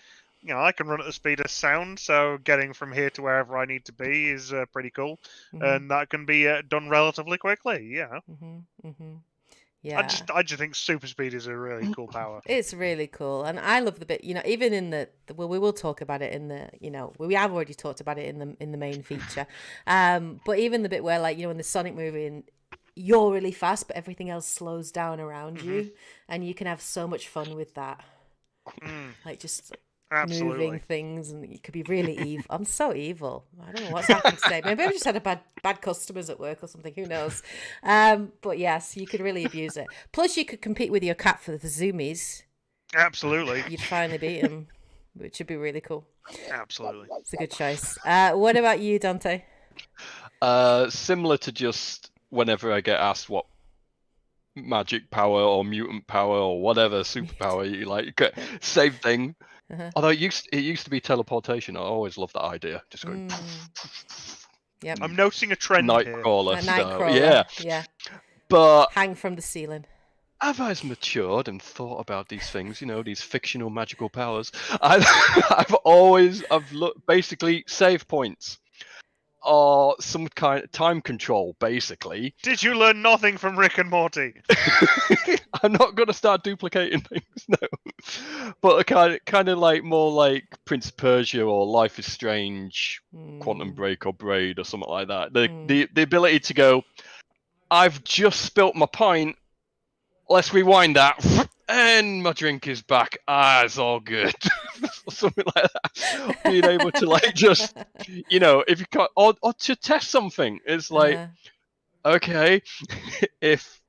I can run at the speed of sound, so getting from here to wherever I need to be is pretty cool, and that can be done relatively quickly. Yeah. Yeah. I just think super speed is a really cool power. It's really cool, and I love the bit. Even in we will talk about it in the. We have already talked about it in the main feature, but even the bit where, like, in the Sonic movie, and you're really fast, but everything else slows down around you, and you can have so much fun with that. Like, just Absolutely. moving things, and you could be really evil. I'm so evil. I don't know what's happened today. Maybe I just had bad customers at work or something. Who knows? But yes, you could really abuse it. Plus, you could compete with your cat for the zoomies. Absolutely. You'd finally beat him, which would be really cool. Absolutely. It's a good choice. What about you, Dante? Similar to just whenever I get asked what magic power or mutant power or whatever superpower you like, same thing. Although it used to be teleportation. I always loved that idea. Just going. Yep. I'm noticing a trend here. Nightcrawler. Yeah. But hang from the ceiling. As I've matured and thought about these things, these fictional magical powers, I've looked basically save points. Or some kind of time control, basically. Did you learn nothing from Rick and Morty? I'm not going to start duplicating things, no. But kind of like more like Prince of Persia or Life is Strange, Quantum Break or Braid or something like that. The ability to go, I've just spilt my pint, let's rewind that, and my drink is back. It's all good. Something like that. Being able to, like, just, if you can't, or to test something. It's like, okay, if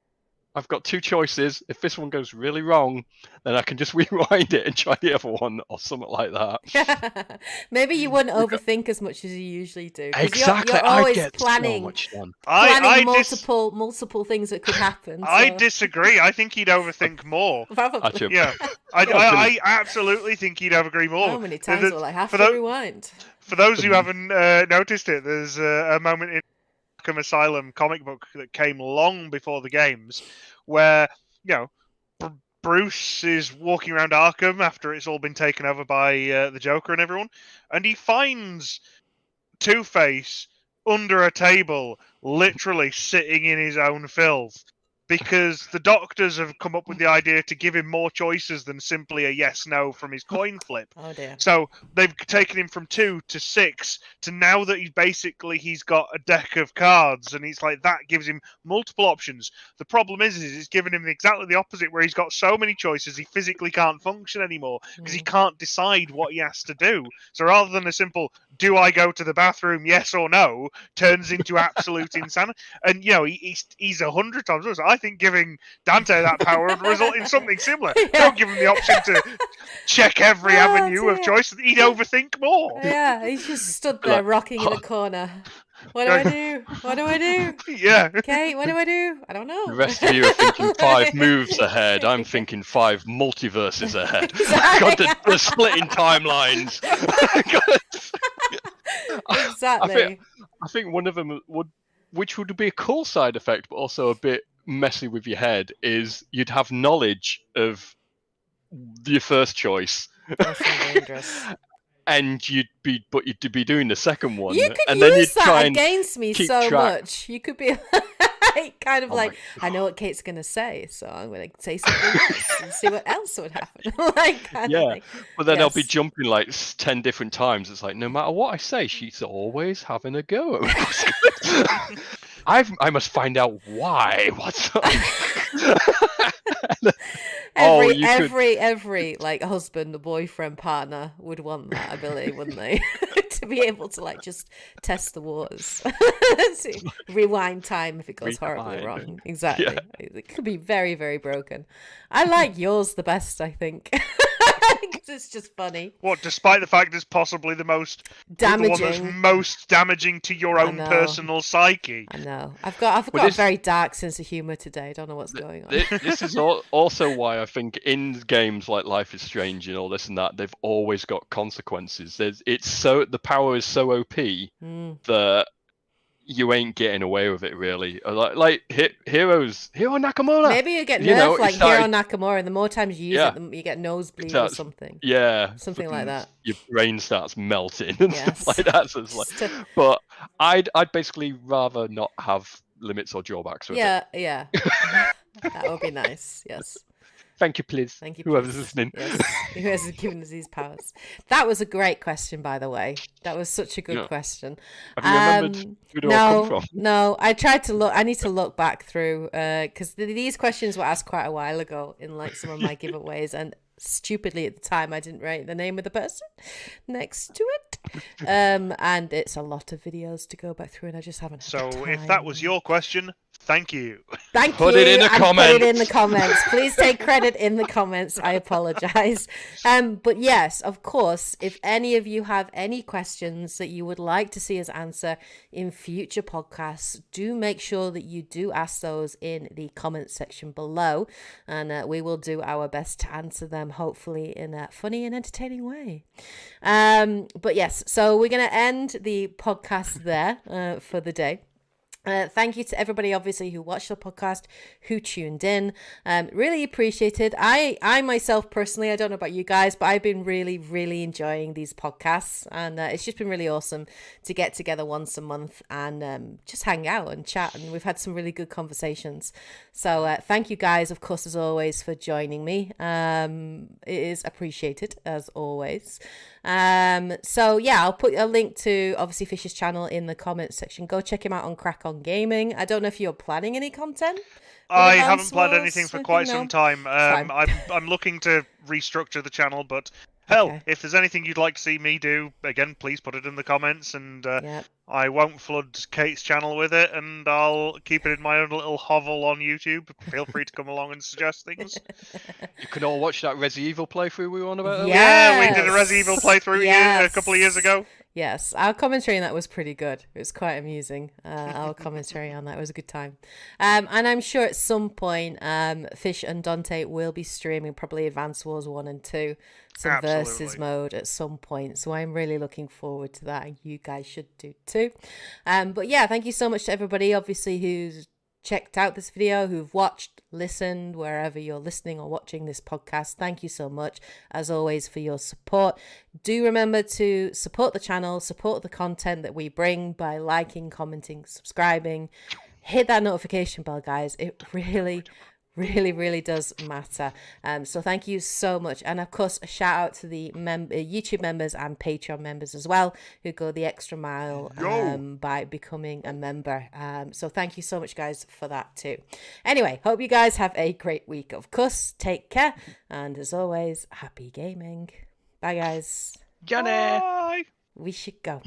I've got two choices, if this one goes really wrong, then I can just rewind it and try the other one or something like that. Maybe you wouldn't overthink as much as you usually do. Exactly. You're always I get planning, so much done. planning multiple things that could happen. So. I disagree. I think he'd overthink more. Probably. Yeah. I absolutely think he'd overthink more. How many times will I have to rewind? For those who haven't noticed it, there's a moment in Arkham Asylum comic book that came long before the games where, Bruce is walking around Arkham after it's all been taken over by the Joker and everyone, and he finds Two-Face under a table, literally sitting in his own filth. Because the doctors have come up with the idea to give him more choices than simply a yes/no from his coin flip. Oh dear. So they've taken him from 2 to 6 to now that he's got a deck of cards, and he's like, that gives him multiple options. The problem is it's given him exactly the opposite, where he's got so many choices he physically can't function anymore because he can't decide what he has to do. So rather than a simple "do I go to the bathroom, yes or no," turns into absolute insanity. And he's 100 times worse. I think giving Dante that power would result in something similar. Don't give him the option to check every avenue of choice. He'd overthink more. Yeah, he's just stood there rocking in a corner. What do I do? What do I do? Yeah. Okay, what do I do? I don't know. The rest of you are thinking 5 moves ahead. I'm thinking 5 multiverses ahead. Exactly. God, the splitting timelines. Exactly. I think one of them which would be a cool side effect, but also a bit messy with your head, is you'd have knowledge of your first choice. That's so dangerous. And you'd be doing the second one. You could and use then you'd that try and against me keep so track. much. You could be kind of I know what Kate's going to say, so I'm going to say something else and see what else would happen. Yeah, but then I'll be jumping like 10 different times. It's like, no matter what I say, she's always having a go. I must find out why. What's up? Every like husband, boyfriend, partner would want that ability, wouldn't they? To be able to like just test the waters. Rewind time if it goes horribly wrong. Exactly. Yeah. It could be very, very broken. I like yours the best, I think. It's just funny. What, despite the fact it's possibly the most damaging, the one that's most damaging to your own personal psyche. I know. I've got a very dark sense of humor today. I don't know what's going on. This is also why I think in games like Life is Strange and all this and that, they've always got consequences. The power is so OP that you ain't getting away with it, really. Like Hero Nakamura. Maybe you get nerfed like Hero Nakamura, and the more times you use it, you get nosebleed or something. Yeah, something like that. Your brain starts melting and stuff like that. So it's like, but I'd basically rather not have limits or drawbacks with it. Yeah. That would be nice. Yes. Thank you, please. Thank you, whoever's listening. Yes. Whoever's given us these powers. That was a great question, by the way. That was such a good question. Have you remembered who they all come from? No, I tried to look. I need to look back through because these questions were asked quite a while ago in like some of my giveaways, and stupidly at the time I didn't write the name of the person next to it. And it's a lot of videos to go back through, and I just haven't had the time. If that was your question, thank you. Put it in the comments. Put it in the comments. Please take credit in the comments. I apologize. But yes, of course, if any of you have any questions that you would like to see us answer in future podcasts, do make sure that you do ask those in the comments section below, and we will do our best to answer them, hopefully in a funny and entertaining way. But yes, so we're going to end the podcast there for the day. Thank you to everybody, obviously, who watched the podcast, who tuned in. Really appreciated. I myself, personally, I don't know about you guys, but I've been really, really enjoying these podcasts. And it's just been really awesome to get together once a month and just hang out and chat. And we've had some really good conversations. So thank you guys, of course, as always, for joining me. It is appreciated, as always. So yeah, I'll put a link to obviously Fish's channel in the comments section. Go check him out on Krak-On Gaming. I don't know if you're planning any content. I haven't planned anything for quite some time. I'm looking to restructure the channel, but hell, if there's anything you'd like to see me do, again, please put it in the comments, and I won't flood Kate's channel with it, and I'll keep it in my own little hovel on YouTube. Feel free to come along and suggest things. You can all watch that Resident Evil playthrough we were on about. Yeah, we did a Resident Evil playthrough a couple of years ago. Yes, our commentary on that was pretty good. It was quite amusing. Our commentary on that was a good time. And I'm sure at some point, Fish and Dante will be streaming probably Advance Wars 1 and 2, some versus mode at some point. So I'm really looking forward to that, and you guys should do too. But yeah, thank you so much to everybody, obviously, who's checked out this video, who've watched, listened, wherever you're listening or watching this podcast. Thank you so much, as always, for your support. Do remember to support the channel, support the content that we bring by liking, commenting, subscribing. Hit that notification bell, guys. It really does matter. So thank you so much. And of course, a shout out to the YouTube members and Patreon members as well, who go the extra mile by becoming a member. So thank you so much, guys, for that too. Anyway, hope you guys have a great week. Of course, take care. And as always, happy gaming. Bye, guys. Johnny. Bye. We should go.